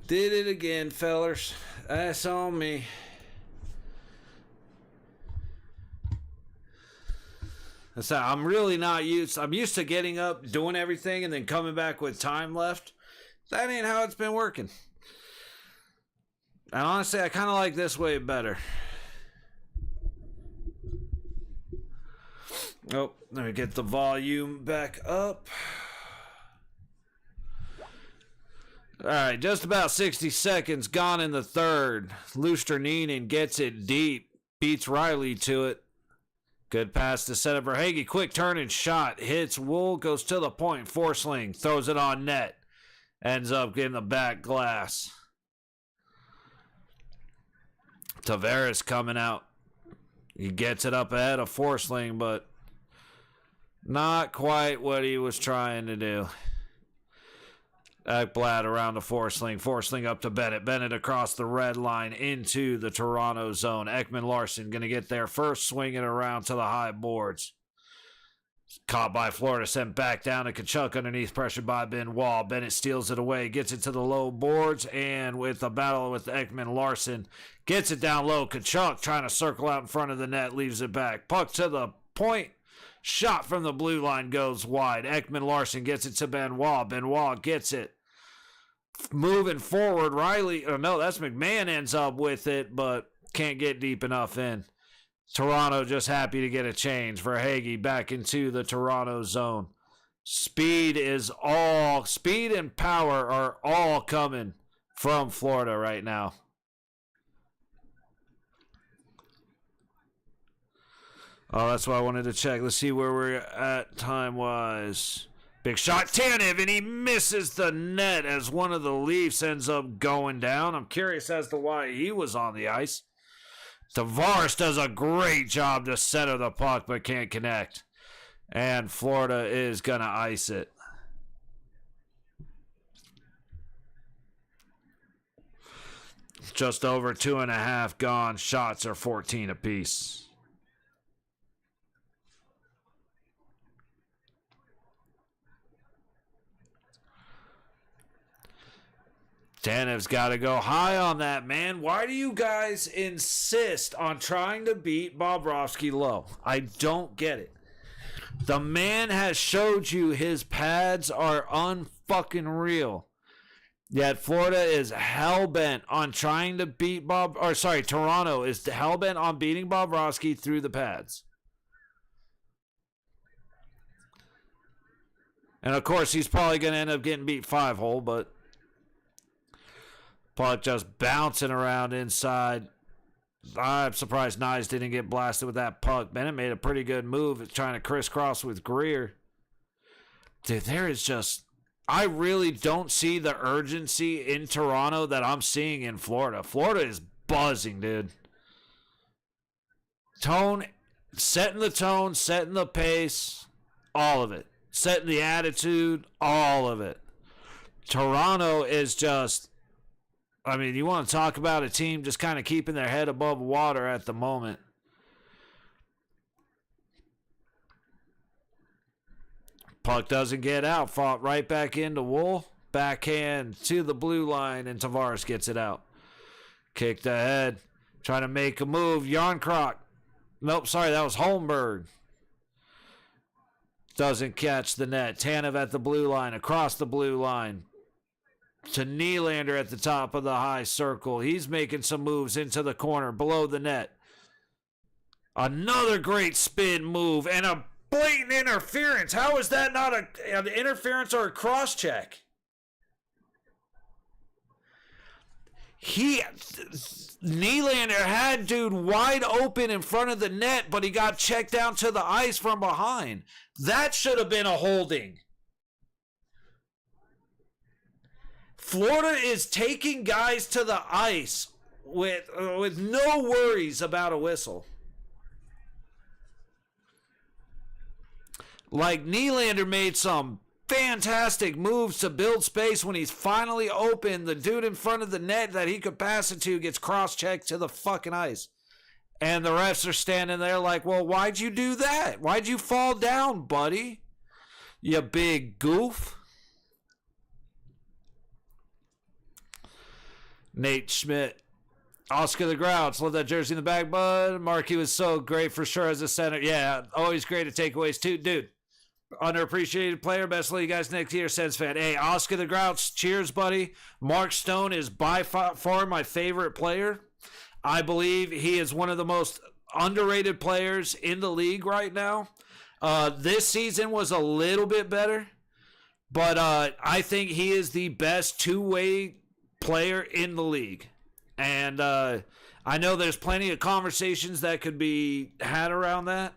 Did it again, fellers. That's on me. So I'm really not used. I'm used to getting up, doing everything, and then coming back with time left. That ain't how it's been working. And honestly, I kind of like this way better. Oh, let me get the volume back up. All right, just about 60 seconds gone in the third. Lusterinen gets it deep, beats Riley to it. Good pass to set up for Hagee. Quick turn and shot. Hits Wool, goes to the point. Forsling throws it on net. Ends up getting the back glass. Tavares coming out. He gets it up ahead of Forsling, but not quite what he was trying to do. Ekblad around to Forsling. Forsling up to Bennett. Bennett across the red line into the Toronto zone. Ekman-Larsson going to get there first, swinging around to the high boards. Caught by Florida, sent back down to Tkachuk underneath, pressured by Ben Wall. Bennett steals it away, gets it to the low boards, and with a battle with Ekman-Larsson, gets it down low. Tkachuk trying to circle out in front of the net, leaves it back. Puck to the point. Shot from the blue line goes wide. Ekman-Larsson gets it to Benoit. Benoit gets it. Moving forward, Riley, or no, that's McMahon ends up with it, but can't get deep enough in. Toronto just happy to get a change for Hagee back into the Toronto zone. Speed and power are all coming from Florida right now. Oh, that's why I wanted to check. Let's see where we're at time-wise. Big shot, Tanev, and he misses the net as one of the Leafs ends up going down. I'm curious as to why he was on the ice. Tavares does a great job to center the puck, but can't connect. And Florida is going to ice it. Just over 2.5 gone. Shots are 14 apiece. Tanev's got to go high on that, man. Why do you guys insist on trying to beat Bobrovsky low? I don't get it. The man has showed you his pads are unfucking real. Yet Florida is hell-bent on trying to beat Toronto is hell-bent on beating Bobrovsky through the pads. And of course, he's probably going to end up getting beat 5-hole, but puck just bouncing around inside. I'm surprised Nyes didn't get blasted with that puck. Bennett made a pretty good move trying to crisscross with Greer. Dude, there is just... I really don't see the urgency in Toronto that I'm seeing in Florida. Florida is buzzing, dude. Setting the tone, setting the pace, all of it. Setting the attitude, all of it. Toronto is just... I mean, you want to talk about a team just kind of keeping their head above water at the moment. Puck doesn't get out. Fought right back into Wool. Backhand to the blue line, and Tavares gets it out. Kicked ahead. Trying to make a move. Yarncroc. Nope, sorry, that was Holmberg. Doesn't catch the net. Tanev at the blue line. Across the blue line. To Nylander at the top of the high circle. He's making some moves into the corner below the net. Another great spin move and a blatant interference. How is that not an interference or a cross check? Nylander had dude wide open in front of the net, but he got checked down to the ice from behind. That should have been a holding. Florida is taking guys to the ice with no worries about a whistle. Like Nylander made some fantastic moves to build space when he's finally open. The dude in front of the net that he could pass it to gets cross-checked to the fucking ice. And the refs are standing there like, well, why'd you do that? Why'd you fall down, buddy? You big goof. Nate Schmidt. Oscar the Grouch, love that jersey in the back, bud. Markey was so great for sure as a center. Yeah, always great at takeaways too. Dude, underappreciated player. Best of you guys next year, Sens fan. Hey, Oscar the Grouch, cheers, buddy. Mark Stone is by far my favorite player. I believe he is one of the most underrated players in the league right now. This season was a little bit better, but I think he is the best two-way player in the league. And I know there's plenty of conversations that could be had around that.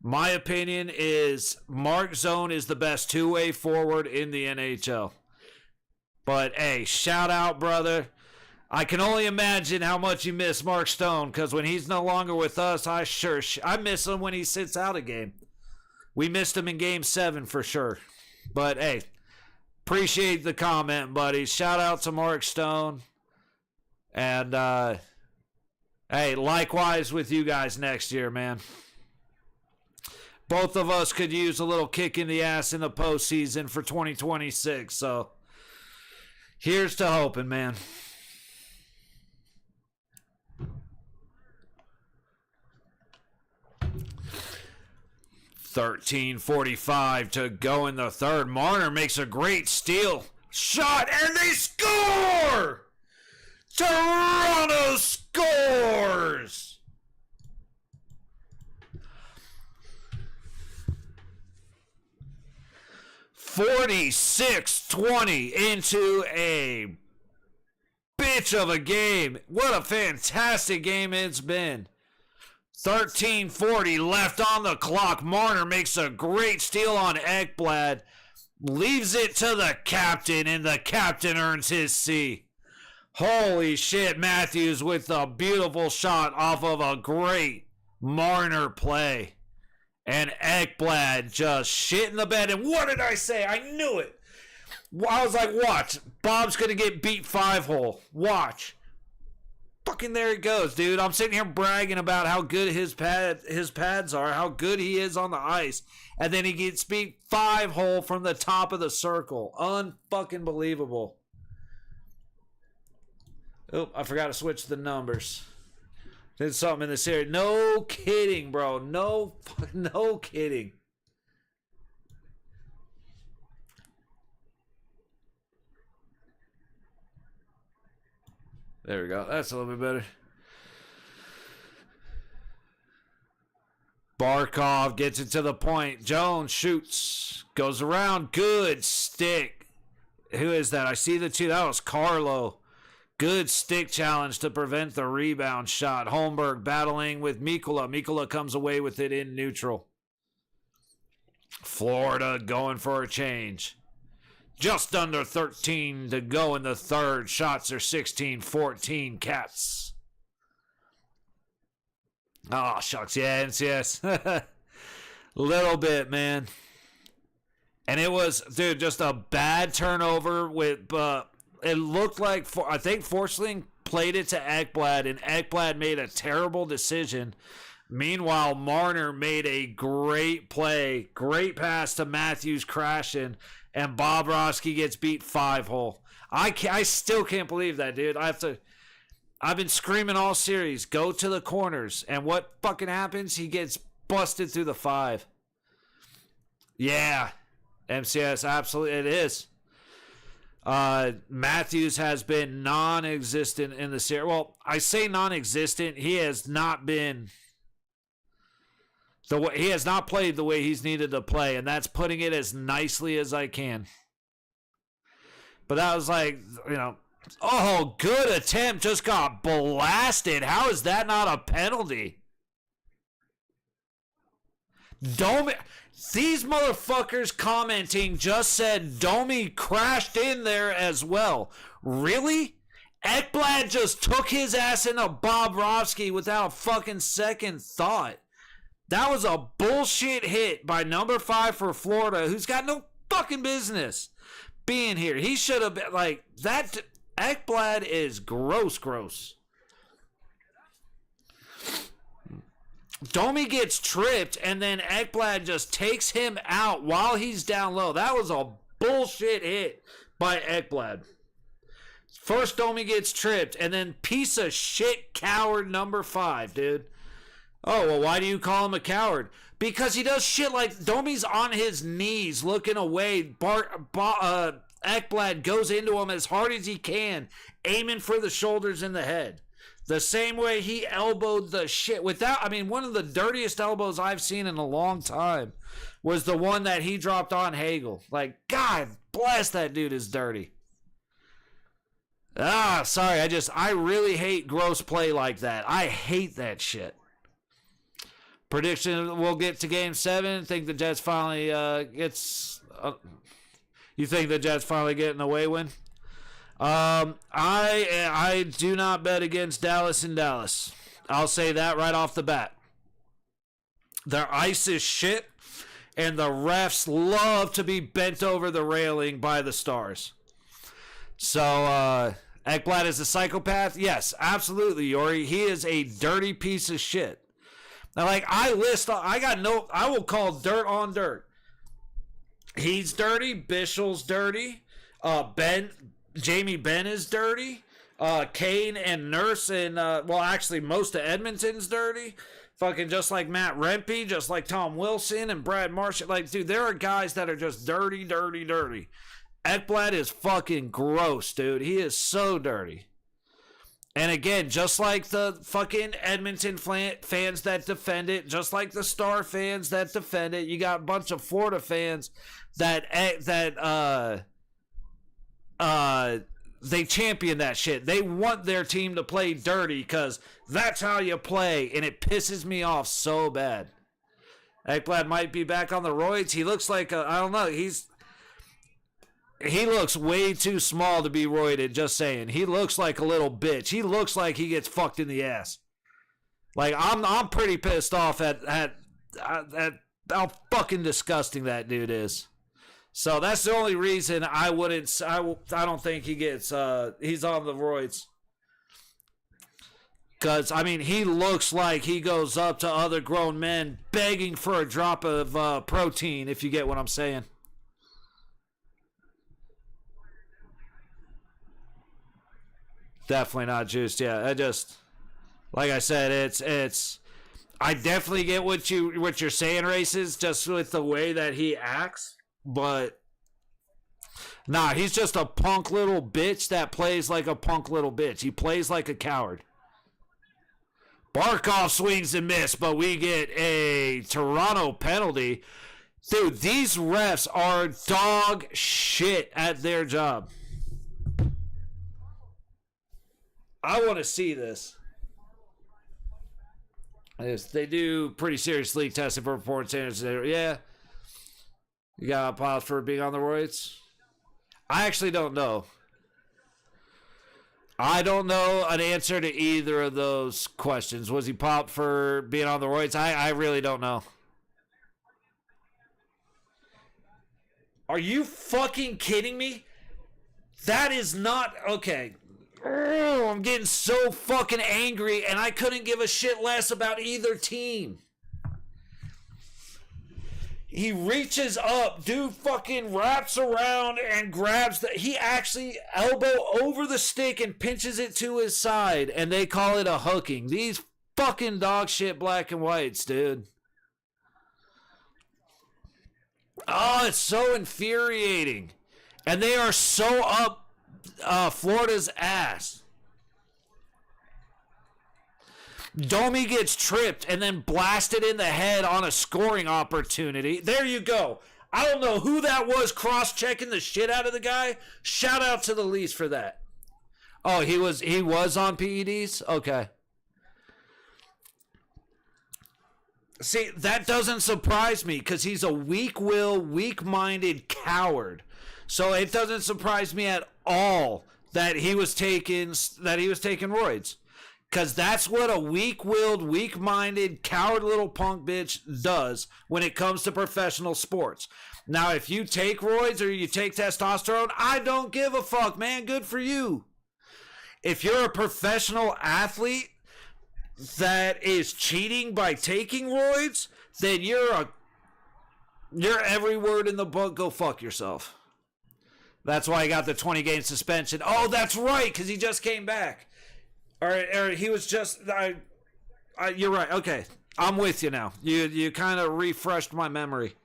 My opinion is Mark Stone is the best two-way forward in the NHL. But, hey, shout out, brother. I can only imagine how much you miss Mark Stone, because when he's no longer with us, I miss him when he sits out a game. We missed him in Game 7 for sure. But, hey, appreciate the comment, buddy. Shout out to Mark Stone. And, hey, likewise with you guys next year, man. Both of us could use a little kick in the ass in the postseason for 2026. So, here's to hoping, man. .13:45 to go in the third. Marner makes a great steal. Shot, and they score! Toronto scores! .46-20 into a bitch of a game. What a fantastic game it's been. 13:40 left on the clock. Marner makes a great steal on Ekblad. Leaves it to the captain, and the captain earns his C. Holy shit, Matthews with a beautiful shot off of a great Marner play. And Ekblad just shit in the bed. And what did I say? I knew it. I was like, watch. Bob's going to get beat 5-hole. Watch. Fucking there it goes, dude. I'm sitting here bragging about how good his pads are, how good he is on the ice. And then he gets beat 5-hole from the top of the circle. Unfucking believable. Oh, I forgot to switch the numbers. Did something in this area. No kidding, bro. No kidding. There we go. That's a little bit better. Barkov gets it to the point. Jones shoots. Goes around. Good stick. Who is that? I see the two. That was Carlo. Good stick challenge to prevent the rebound shot. Holmberg battling with Mikkola. Mikkola comes away with it in neutral. Florida going for a change. Just under 13 to go in the third. Shots are 16-14 Cats. Oh, shucks. Yeah, NCS. Little bit, man. And it was, dude, just a bad turnover with... it looked like, I think Forsling played it to Ekblad, and Ekblad made a terrible decision. Meanwhile, Marner made a great play, great pass to Matthews crashing, and Bobrovsky gets beat 5-hole. I still can't believe that, dude. I've been screaming all series, go to the corners, and what fucking happens? He gets busted through the 5. Yeah, MCS, absolutely, it is. Matthews has been non-existent in the series. Well, I say non-existent. He has not been he has not played the way he's needed to play, and that's putting it as nicely as I can. But that was like, oh, good attempt, just got blasted. How is that not a penalty? These motherfuckers commenting just said Domi crashed in there as well. Really? Ekblad just took his ass into Bobrovsky without a fucking second thought. That was a bullshit hit by number 5 for Florida, who's got no fucking business being here. He should have been like that. Ekblad is gross. Domi gets tripped, and then Ekblad just takes him out while he's down low. That was a bullshit hit by Ekblad. First Domi gets tripped, and then piece of shit coward number 5, dude. Oh, well, why do you call him a coward? Because he does shit like Domi's on his knees looking away. Ekblad goes into him as hard as he can, aiming for the shoulders and the head. The same way he elbowed the shit without, I mean, one of the dirtiest elbows I've seen in a long time was the one that he dropped on Hagel. Like, God bless, that dude is dirty. Sorry, I really hate gross play like that. I hate that shit. Prediction, we'll get to Game 7. Think the Jets finally you think the Jets finally get an away win? I do not bet against Dallas in Dallas. I'll say that right off the bat. Their ice is shit, and the refs love to be bent over the railing by the Stars. So, Ekblad is a psychopath? Yes, absolutely, Yori. He is a dirty piece of shit. Now, like, I will call dirt on dirt. He's dirty. Bischel's dirty. Jamie Benn is dirty. Kane and Nurse and, actually, most of Edmonton's dirty. Fucking just like Matt Rempe, just like Tom Wilson and Brad Marchand. Like, dude, there are guys that are just dirty, dirty, dirty. Ekblad is fucking gross, dude. He is so dirty. And again, just like the fucking Edmonton fans that defend it, just like the Star fans that defend it, you got a bunch of Florida fans that they champion that shit. They want their team to play dirty because that's how you play, and it pisses me off so bad. Ekblad might be back on the roids. He looks like I don't know. He looks way too small to be roided, just saying. He looks like a little bitch. He looks like he gets fucked in the ass. Like, I'm pretty pissed off at how fucking disgusting that dude is. So that's the only reason I don't think he gets, he's on the roids. Because, I mean, he looks like he goes up to other grown men begging for a drop of protein, if you get what I'm saying. Definitely not juiced. Yeah, like I said, it's. I definitely get what you're saying, Races, just with the way that he acts, but nah, he's just a punk little bitch that plays like a punk little bitch. He plays like a coward. Barkov swings and miss, but we get a Toronto penalty. Dude, these refs are dog shit at their job. I want to see this. They do pretty serious league testing for performance standards. Yeah. You got a pause for being on the roids? I actually don't know. I don't know an answer to either of those questions. Was he popped for being on the roids? I really don't know. Are you fucking kidding me? That is not... Okay. I'm getting so fucking angry, and I couldn't give a shit less about either team. He reaches up, dude fucking wraps around and grabs he actually elbow over the stick and pinches it to his side, and they call it a hooking. These fucking dog shit black and whites, dude. Oh, it's so infuriating. And they are so up Florida's ass. Domi gets tripped and then blasted in the head on a scoring opportunity. There you go. I don't know who that was cross-checking the shit out of the guy. Shout out to the Leafs for that. Oh, he was on PEDs? Okay. See, that doesn't surprise me because he's a weak-willed, weak-minded coward. So it doesn't surprise me at all that he was taking roids, because that's what a weak-willed, weak-minded, coward little punk bitch does when it comes to professional sports. Now, if you take roids or you take testosterone, I don't give a fuck, man. Good for you. If you're a professional athlete that is cheating by taking roids, then you're every word in the book. Go fuck yourself. That's why he got the 20-game suspension. Oh, that's right, because he just came back. Or he was just... you're right. Okay. I'm with you now. You kind of refreshed my memory.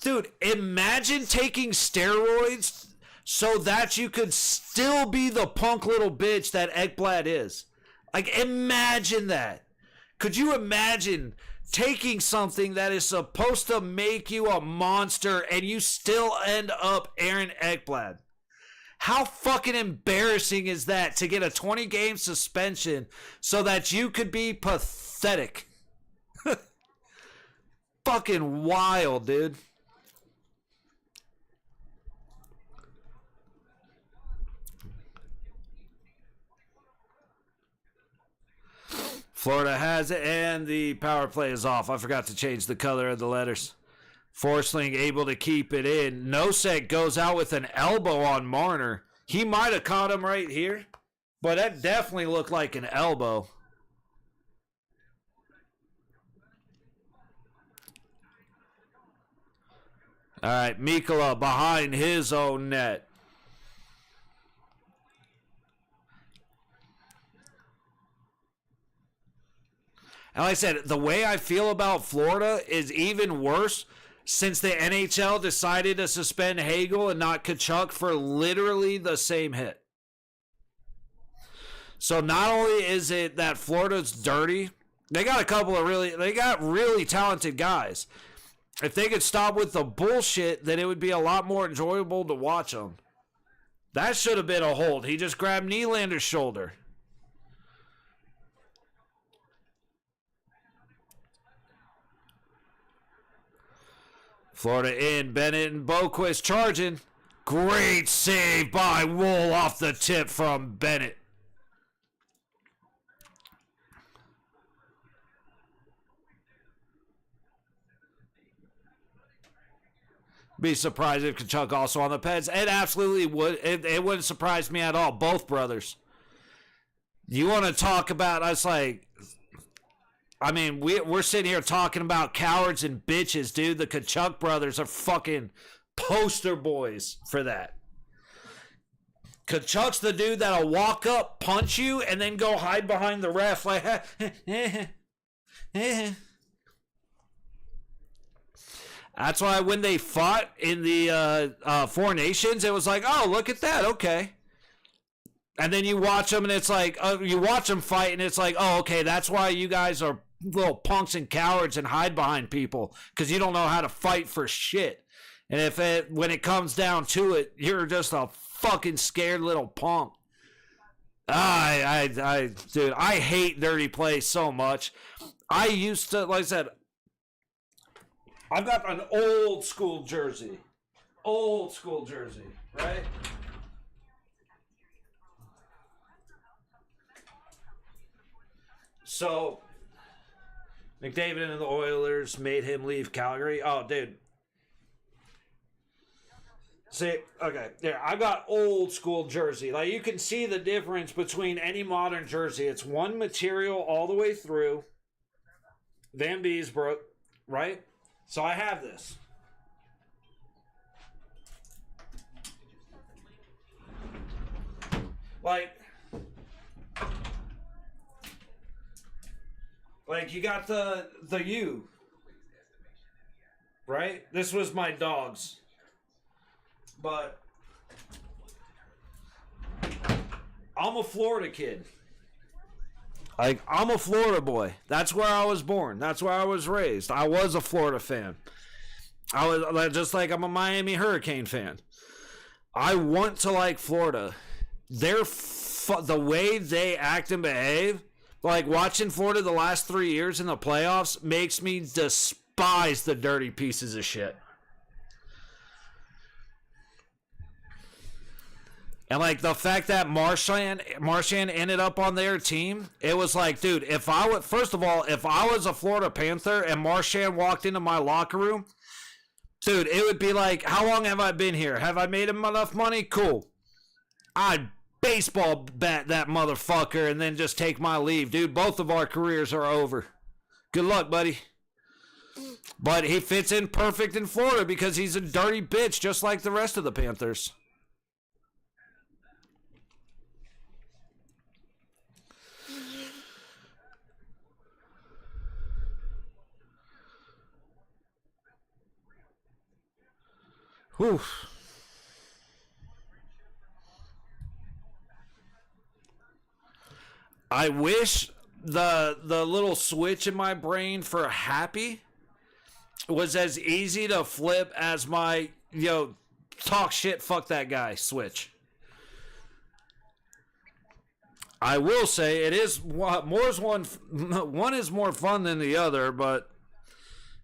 Dude, imagine taking steroids so that you could still be the punk little bitch that Ekblad is. Like, imagine that. Could you imagine taking something that is supposed to make you a monster and you still end up Aaron Ekblad? How fucking embarrassing is that to get a 20-game suspension so that you could be pathetic? Fucking wild, dude. Florida has it, and the power play is off. I forgot to change the color of the letters. Forsling able to keep it in. Nosek goes out with an elbow on Marner. He might have caught him right here, but that definitely looked like an elbow. All right, Mikkola behind his own net. And like I said, the way I feel about Florida is even worse since the NHL decided to suspend Hagel and not Tkachuk for literally the same hit. So not only is it that Florida's dirty, they got really talented guys. If they could stop with the bullshit, then it would be a lot more enjoyable to watch them. That should have been a hold. He just grabbed Nylander's shoulder. Florida in, Bennett and Boquist charging. Great save by Wool off the tip from Bennett. Be surprised if Tkachuk also on the Peds. It absolutely would. It wouldn't surprise me at all. Both brothers. You want to talk about us like... I mean, we're sitting here talking about cowards and bitches, dude. The Tkachuk brothers are fucking poster boys for that. Tkachuk's the dude that'll walk up, punch you, and then go hide behind the ref like, That's why when they fought in the Four Nations, it was like, oh, look at that, okay. And then you watch them, and it's like, you watch them fight, and it's like, oh, okay, that's why you guys are little punks and cowards and hide behind people, because you don't know how to fight for shit. And when it comes down to it, you're just a fucking scared little punk. Dude, I hate dirty play so much. I used to, like I said, I've got an old school jersey, right? So, McDavid and the Oilers made him leave Calgary. Oh, dude. See, okay, there. I got old school jersey. Like, you can see the difference between any modern jersey. It's one material all the way through. Van Beesbrook, right? So I have this. Like you got the U, right? This was my dog's. But I'm a Florida kid. Like, I'm a Florida boy. That's where I was born. That's where I was raised. I was a Florida fan. I was just like I'm a Miami Hurricane fan. I want to like Florida. The way they act and behave, like watching Florida the last 3 years in the playoffs makes me despise the dirty pieces of shit. And, like, the fact that Marchand ended up on their team, it was like, dude, first of all, if I was a Florida Panther and Marchand walked into my locker room, dude, it would be like, how long have I been here? Have I made him enough money? Cool. I'd baseball bat that motherfucker and then just take my leave. Dude, both of our careers are over. Good luck, buddy. But he fits in perfect in Florida because he's a dirty bitch just like the rest of the Panthers. Whew. I wish the little switch in my brain for happy was as easy to flip as my, talk shit, fuck that guy switch. I will say it is one is more fun than the other, but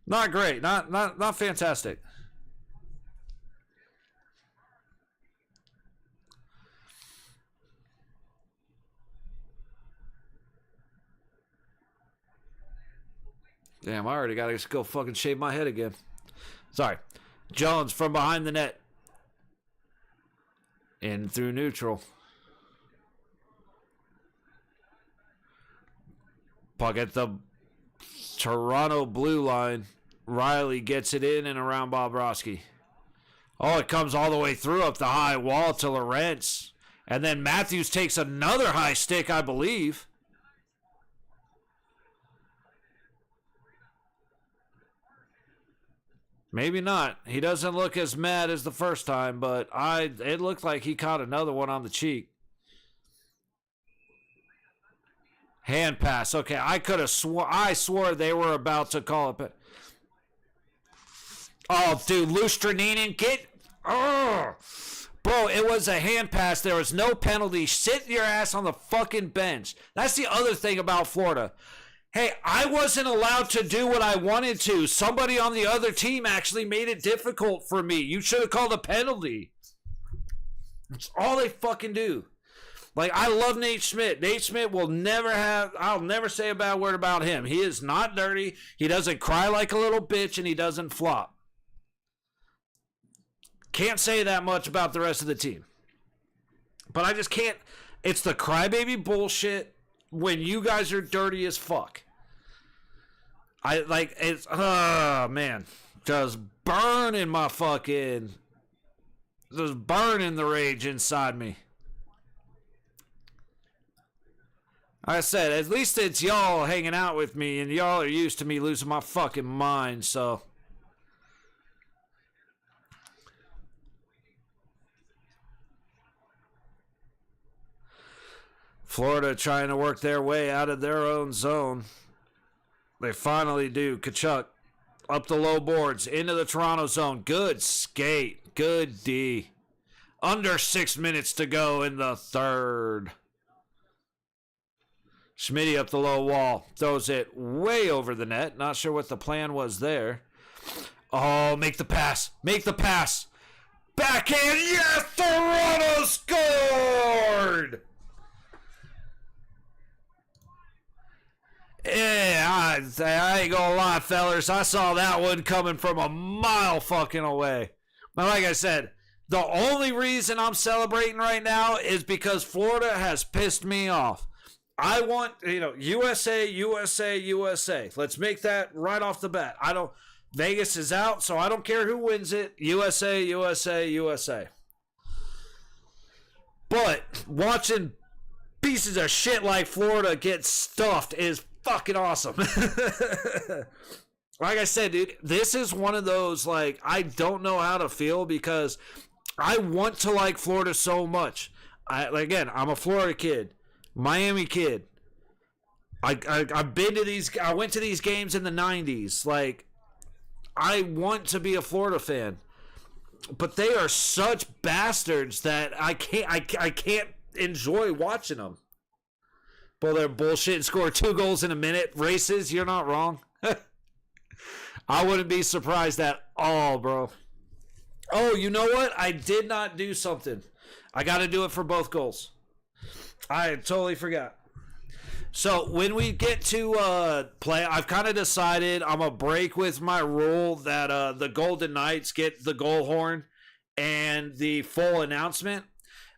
not great, not fantastic. Damn, I already got to go fucking shave my head again. Sorry. Jones from behind the net. In through neutral. Puck at the Toronto blue line. Riley gets it in and around Bobrovsky. Oh, it comes all the way through up the high wall to Lorentz. And then Matthews takes another high stick, I believe. Maybe not. He doesn't look as mad as the first time, but it looked like he caught another one on the cheek. Hand pass. Okay, I could have I swore they were about to call it. Oh, dude, Lustrinin, oh. Bro, it was a hand pass. There was no penalty. Sit your ass on the fucking bench. That's the other thing about Florida. Hey, I wasn't allowed to do what I wanted to. Somebody on the other team actually made it difficult for me. You should have called a penalty. That's all they fucking do. Like, I love Nate Schmidt. Nate Schmidt will never have, I'll never say a bad word about him. He is not dirty. He doesn't cry like a little bitch, and he doesn't flop. Can't say that much about the rest of the team. But I just can't. It's the crybaby bullshit when you guys are dirty as fuck. It's, oh, man. Just burning my fucking, just burning the rage inside me. Like I said, at least it's y'all hanging out with me, and y'all are used to me losing my fucking mind, so. Florida trying to work their way out of their own zone. They finally do. Kachuk up the low boards into the Toronto zone. Good skate. Good D. Under 6 minutes to go in the third. Schmitty up the low wall. Throws it way over the net. Not sure what the plan was there. Oh, make the pass. Make the pass. Backhand. Yes, Toronto scored. Yeah, I ain't gonna lie, fellers. I saw that one coming from a mile fucking away. But like I said, the only reason I'm celebrating right now is because Florida has pissed me off. I want, USA, USA, USA. Let's make that right off the bat. Vegas is out, so I don't care who wins it. USA, USA, USA. But watching pieces of shit like Florida get stuffed is fucking awesome. Like I said, dude, this is one of those, I don't know how to feel because I want to like Florida so much. Again, I'm a Florida kid, Miami kid. I've been to these, I went to these games in the 90s. I want to be a Florida fan. But they are such bastards that I can't enjoy watching them. Well, they're bullshit and score 2 goals in a minute. Races, you're not wrong. I wouldn't be surprised at all, bro. Oh, you know what? I did not do something. I got to do it for both goals. I totally forgot. So when we get to play, I've kind of decided I'm going to break with my rule that the Golden Knights get the goal horn and the full announcement.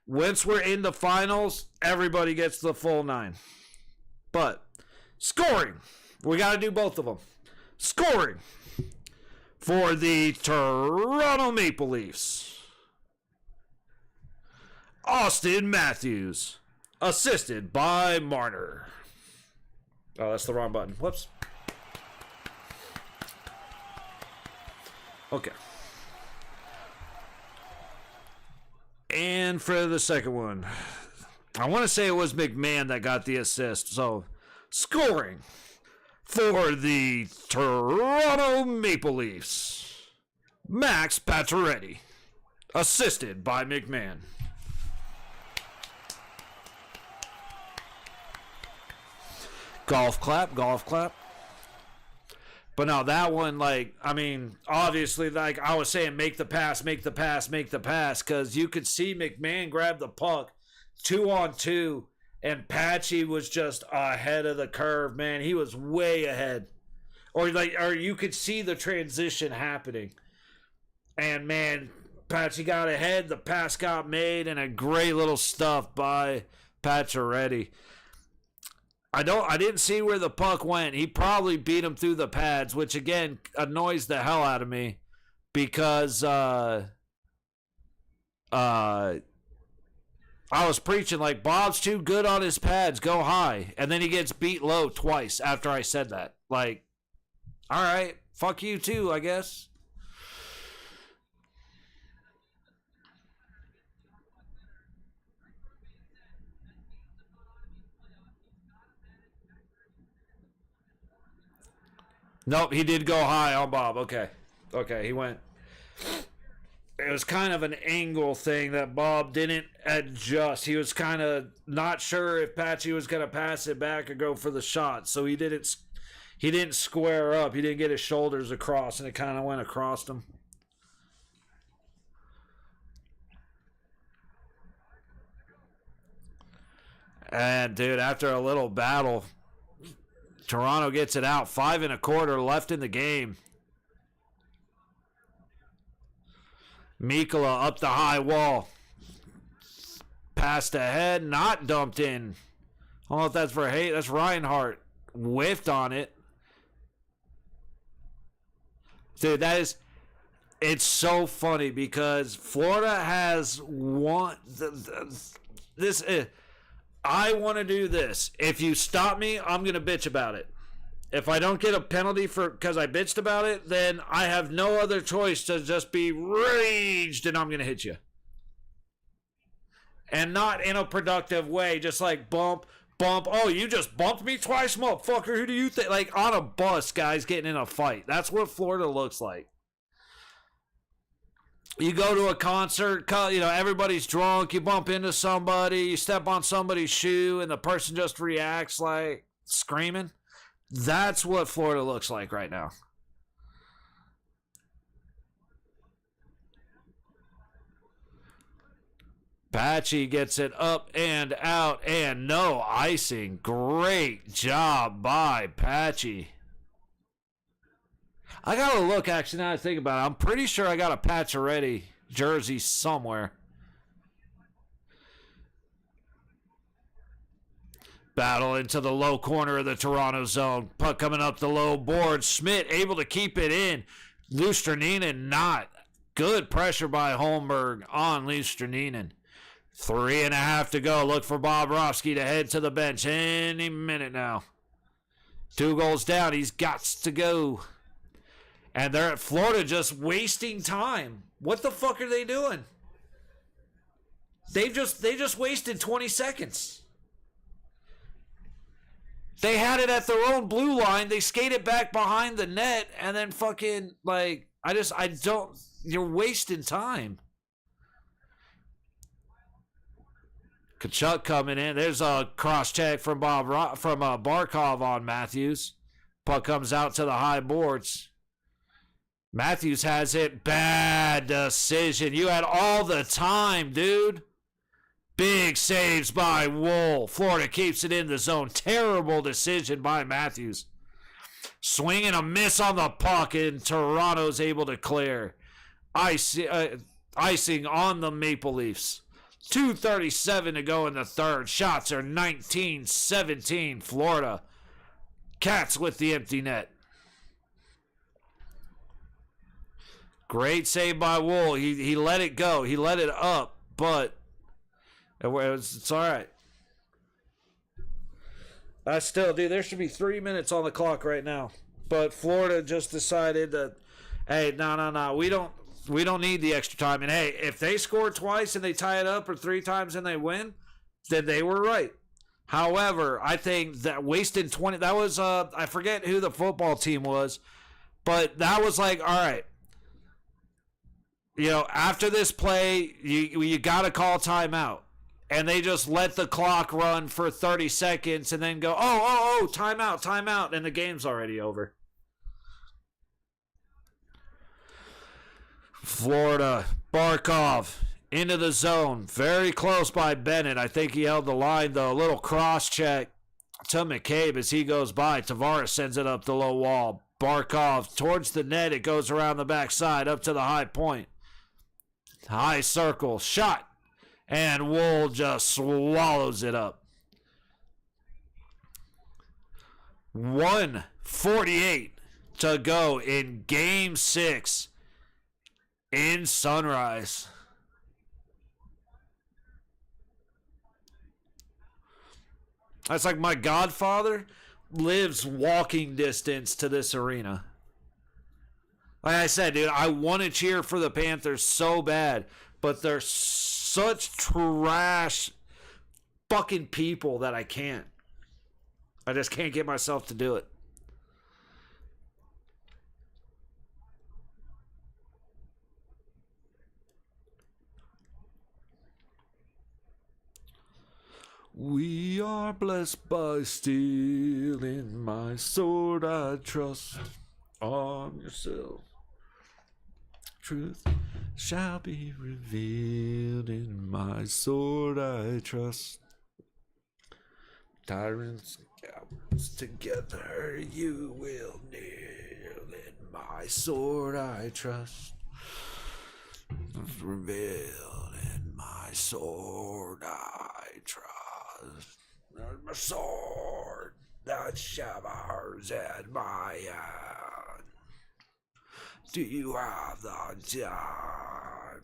Once we're in the finals, everybody gets the full 9. But scoring, we got to do both of them. Scoring, For the Toronto Maple Leafs, Austin Matthews, assisted by Marner. Oh, that's the wrong button. Whoops. Okay. And for the second one, I want to say it was McMahon that got the assist. So, scoring for the Toronto Maple Leafs, Max Pacioretty, assisted by McMahon. Golf clap, golf clap. But no, that one, like, I mean, obviously, like I was saying, make the pass, make the pass, make the pass, because you could see McMahon grab the puck 2-on-2, and Patchy was just ahead of the curve, man. He was way ahead. Or you could see the transition happening. And, man, Patchy got ahead, the pass got made, and a great little stuff by Pacioretty. I didn't see where the puck went. He probably beat him through the pads, which again annoys the hell out of me because I was preaching like Bob's too good on his pads, go high, and then he gets beat low twice after I said that. Like, all right, fuck you too, I guess. Nope, he did go high on Bob. Okay, he went. It was kind of an angle thing that Bob didn't adjust. He was kind of not sure if Patchy was going to pass it back or go for the shot, so he didn't square up. He didn't get his shoulders across, and it kind of went across him. And dude, after a little battle, Toronto gets it out. 5 1/4 left in the game. Mikkola up the high wall. Passed ahead, not dumped in. I don't know if that's for hate. That's Reinhart. Whiffed on it. Dude, it's so funny because Florida has one. I want to do this. If you stop me, I'm going to bitch about it. If I don't get a penalty because I bitched about it, then I have no other choice to just be raged and I'm going to hit you. And not in a productive way, just like bump. Oh, you just bumped me twice, motherfucker. Who do you think? Like on a bus, guys getting in a fight. That's what Florida looks like. You go to a concert, everybody's drunk, you bump into somebody, you step on somebody's shoe, and the person just reacts like screaming. That's what Florida looks like right now. Patchy gets it up and out, and no icing. Great job by Patchy. I gotta look, actually, now I think about it. I'm pretty sure I got a Pacioretty jersey somewhere. Battle into the low corner of the Toronto zone. Puck coming up the low board. Schmidt able to keep it in. Lusträninen not. Good pressure by Holmberg on Lusträninen. 3.5 to go. Look for Bobrovsky to head to the bench any minute now. 2 goals down. He's got to go. And they're at Florida just wasting time. What the fuck are they doing? They just wasted 20 seconds. They had it at their own blue line. They skated back behind the net and then fucking you're wasting time. Kachuk coming in. There's a cross check from Barkov on Matthews. Puck comes out to the high boards. Matthews has it. Bad decision. You had all the time, dude. Big saves by Wool. Florida keeps it in the zone. Terrible decision by Matthews. Swing and a miss on the puck, and Toronto's able to clear. Icing on the Maple Leafs. 2:37 to go in the third. Shots are 19-17 Florida. Cats with the empty net. Great save by Wool. He let it go. He let it up, but it's all right. Dude, there should be 3 minutes on the clock right now. But Florida just decided that, hey, no. We don't need the extra time. And, hey, if they score twice and they tie it up or 3 times and they win, then they were right. However, I think that wasting 20, that was, I forget who the football team was, but that was like, all right, after this play, you got to call timeout. And they just let the clock run for 30 seconds and then go, timeout, and the game's already over. Florida, Barkov, into the zone. Very close by Bennett. I think he held the line, though. A little cross-check to McCabe as he goes by. Tavares sends it up the low wall. Barkov towards the net. It goes around the backside up to the high point. High circle. Shot. And Wool just swallows it up. 1:48 to go in Game 6 in Sunrise. That's like my godfather lives walking distance to this arena. Like I said, dude, I want to cheer for the Panthers so bad, but they're such trash fucking people that I can't. I just can't get myself to do it. We are blessed by steel. In my sword I trust. Arm yourself. Truth shall be revealed. In my sword I trust. Tyrants, cowards, together you will kneel. In my sword I trust. Revealed. In my sword I trust. My sword that shivers in my hand. Do you have the time?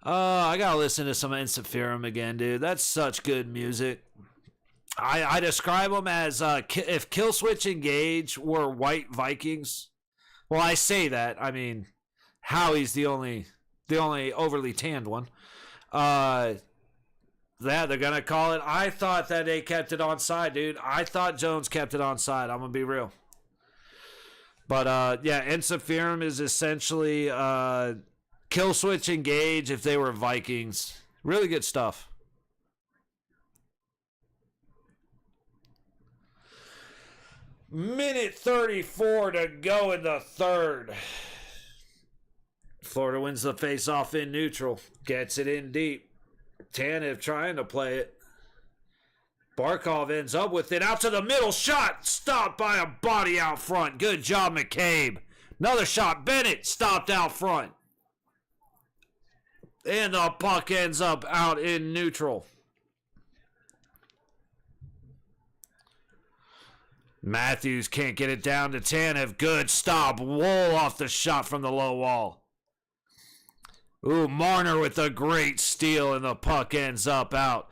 I gotta listen to some Insufferum again, dude. That's such good music. I describe them as if Killswitch Engage were white Vikings. Well, I say that. I mean, Howie's the only overly tanned one. They're going to call it. I thought that they kept it on side, dude. I thought Jones kept it on side. I'm going to be real. But, yeah, Insufferum is essentially Killswitch Engage if they were Vikings. Really good stuff. Minute 34 to go in the third. Florida wins the face-off in neutral. Gets it in deep. Tanev trying to play it. Barkov ends up with it. Out to the middle. Shot. Stopped by a body out front. Good job, McCabe. Another shot. Bennett stopped out front. And the puck ends up out in neutral. Matthews can't get it down to Tanev. Good stop. Wool off the shot from the low wall. Ooh, Marner with a great steal, and the puck ends up out.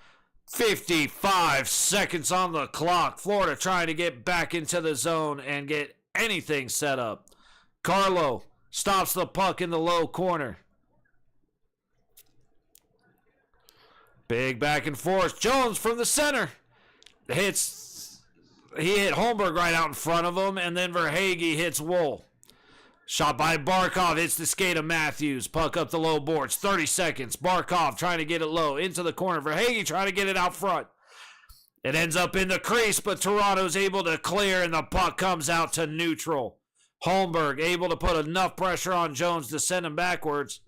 55 seconds on the clock. Florida trying to get back into the zone and get anything set up. Carlo stops the puck in the low corner. Big back and forth. Jones from the center. He hit Holmberg right out in front of him, and then Verhaeghe hits Wool. Shot by Barkov, hits the skate of Matthews. Puck up the low boards, 30 seconds. Barkov trying to get it low, into the corner. Verhaeghe trying to get it out front. It ends up in the crease, but Toronto's able to clear, and the puck comes out to neutral. Holmberg able to put enough pressure on Jones to send him backwards.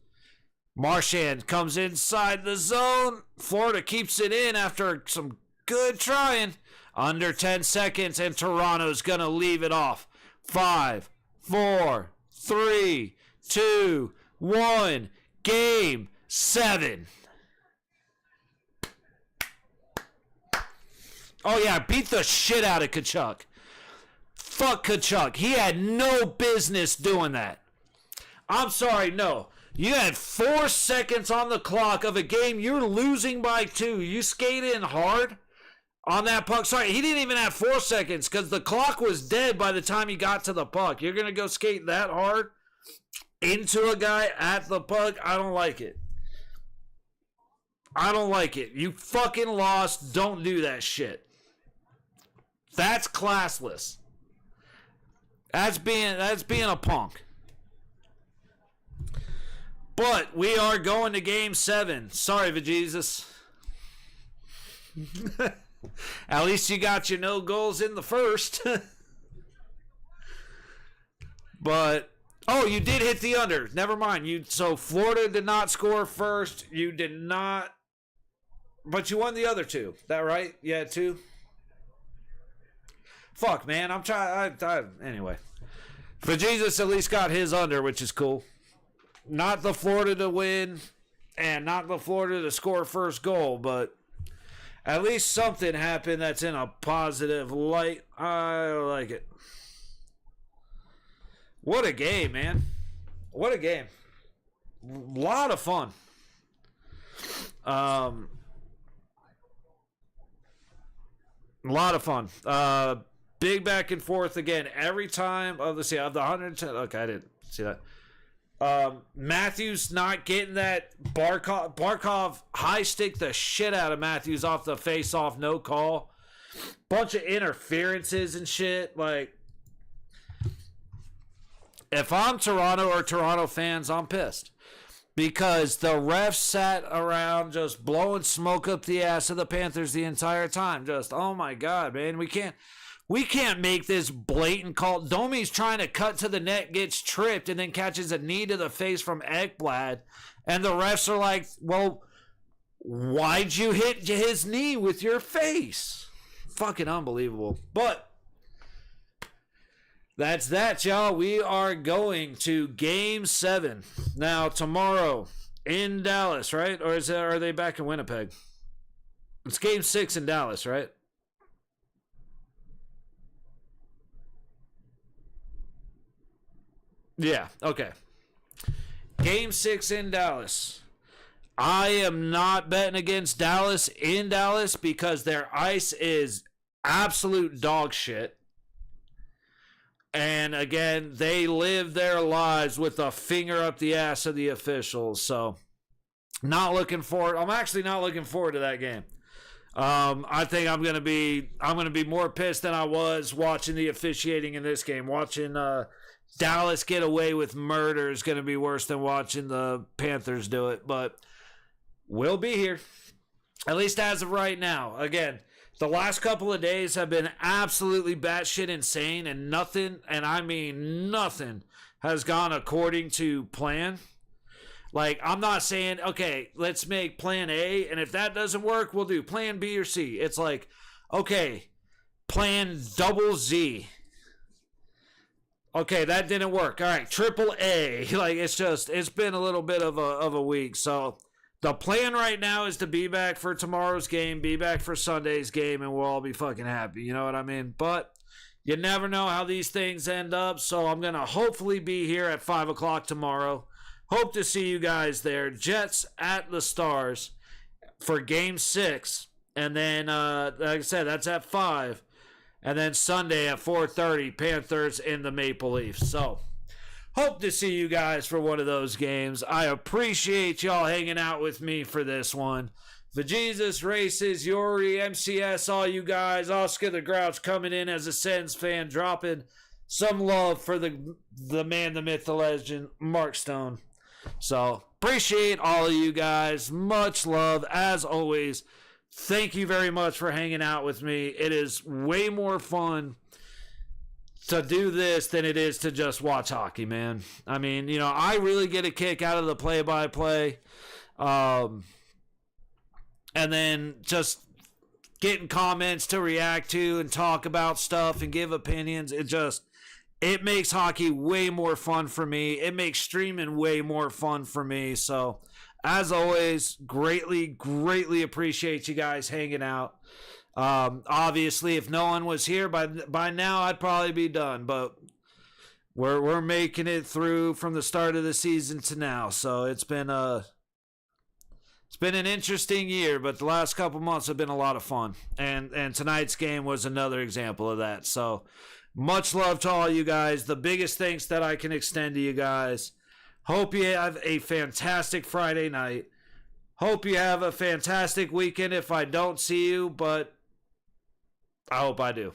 Marchand comes inside the zone. Florida keeps it in after some good trying. Under 10 seconds, and Toronto's going to leave it off. 5, 4, 3, 2, 1. Game 7. Oh, yeah, beat the shit out of Tkachuk. fuck Kachuk. He had no business doing that. I'm sorry, no. You had 4 seconds on the clock of a game. You're losing by 2. You skate in hard on that puck. Sorry, he didn't even have 4 seconds because the clock was dead by the time he got to the puck. You're going to go skate that hard into a guy at the puck? I don't like it. I don't like it. You fucking lost. Don't do that shit. That's classless. That's being a punk. But we are going to game 7. Sorry, Vajesus. At least you got your no goals in the first. But oh, you did hit the under. Never mind. So Florida did not score first. You did not, but you won the other 2. That right? Yeah, 2. Fuck, man. I'm trying. Anyway, Vajesus at least got his under, which is cool. Not the Florida to win, and not the Florida to score first goal, but at least something happened that's in a positive light. I like it. What a game, man. What a game. A lot of fun. A lot of fun. Big back and forth again. Every time, let's see, of the 110. Okay, I didn't see that. Matthews not getting that. Barkov high stick the shit out of Matthews off the face off, no call. Bunch of interferences and shit. Like, if I'm Toronto or Toronto fans, I'm pissed. Because the refs sat around just blowing smoke up the ass of the Panthers the entire time. Just, oh my God, man. We can't make this blatant call. Domi's trying to cut to the net, gets tripped, and then catches a knee to the face from Ekblad. And the refs are like, well, why'd you hit his knee with your face? Fucking unbelievable. But that's that, y'all. We are going to Game 7. Now, tomorrow in Dallas, right? Or are they back in Winnipeg? It's Game 6 in Dallas, right? Yeah, okay. Game 6 in Dallas. I am not betting against Dallas in Dallas because their ice is absolute dog shit. And again, they live their lives with a finger up the ass of the officials. So, not looking forward. I'm actually not looking forward to that game. I think I'm gonna be more pissed than I was watching the officiating in this game. Watching Dallas get away with murder is gonna be worse than watching the Panthers do it. But we'll be here, at least as of right now. Again, the last couple of days have been absolutely batshit insane, and nothing, and I mean nothing, has gone according to plan. Like, I'm not saying, okay, let's make plan A, and if that doesn't work, we'll do plan B or C. It's like, okay, plan double Z. Okay, that didn't work. All right, triple A. Like, it's been a little bit of a week, so the plan right now is to be back for tomorrow's game, be back for Sunday's game, and we'll all be fucking happy. You know what I mean? But you never know how these things end up, so I'm going to hopefully be here at 5 o'clock tomorrow. Hope to see you guys there. Jets at the Stars for Game 6. And then, like I said, that's at 5. And then Sunday at 4:30, Panthers in the Maple Leafs. So, hope to see you guys for one of those games. I appreciate y'all hanging out with me for this one. Vajesus, Races, Yuri, MCS, all you guys. Oscar the Grouch coming in as a Sens fan, dropping some love for the man, the myth, the legend, Mark Stone. So, appreciate all of you guys. Much love, as always. Thank you very much for hanging out with me. It is way more fun to do this than it is to just watch hockey, man. I mean, you know, I really get a kick out of the play-by-play. And then just getting comments to react to and talk about stuff and give opinions. It makes hockey way more fun for me. It makes streaming way more fun for me. So, as always, greatly, greatly appreciate you guys hanging out. Obviously, if no one was here by now, I'd probably be done. But we're making it through from the start of the season to now. So it's been an interesting year, but the last couple months have been a lot of fun. And tonight's game was another example of that. So much love to all you guys. The biggest thanks that I can extend to you guys. Hope you have a fantastic Friday night. Hope you have a fantastic weekend if I don't see you, but I hope I do.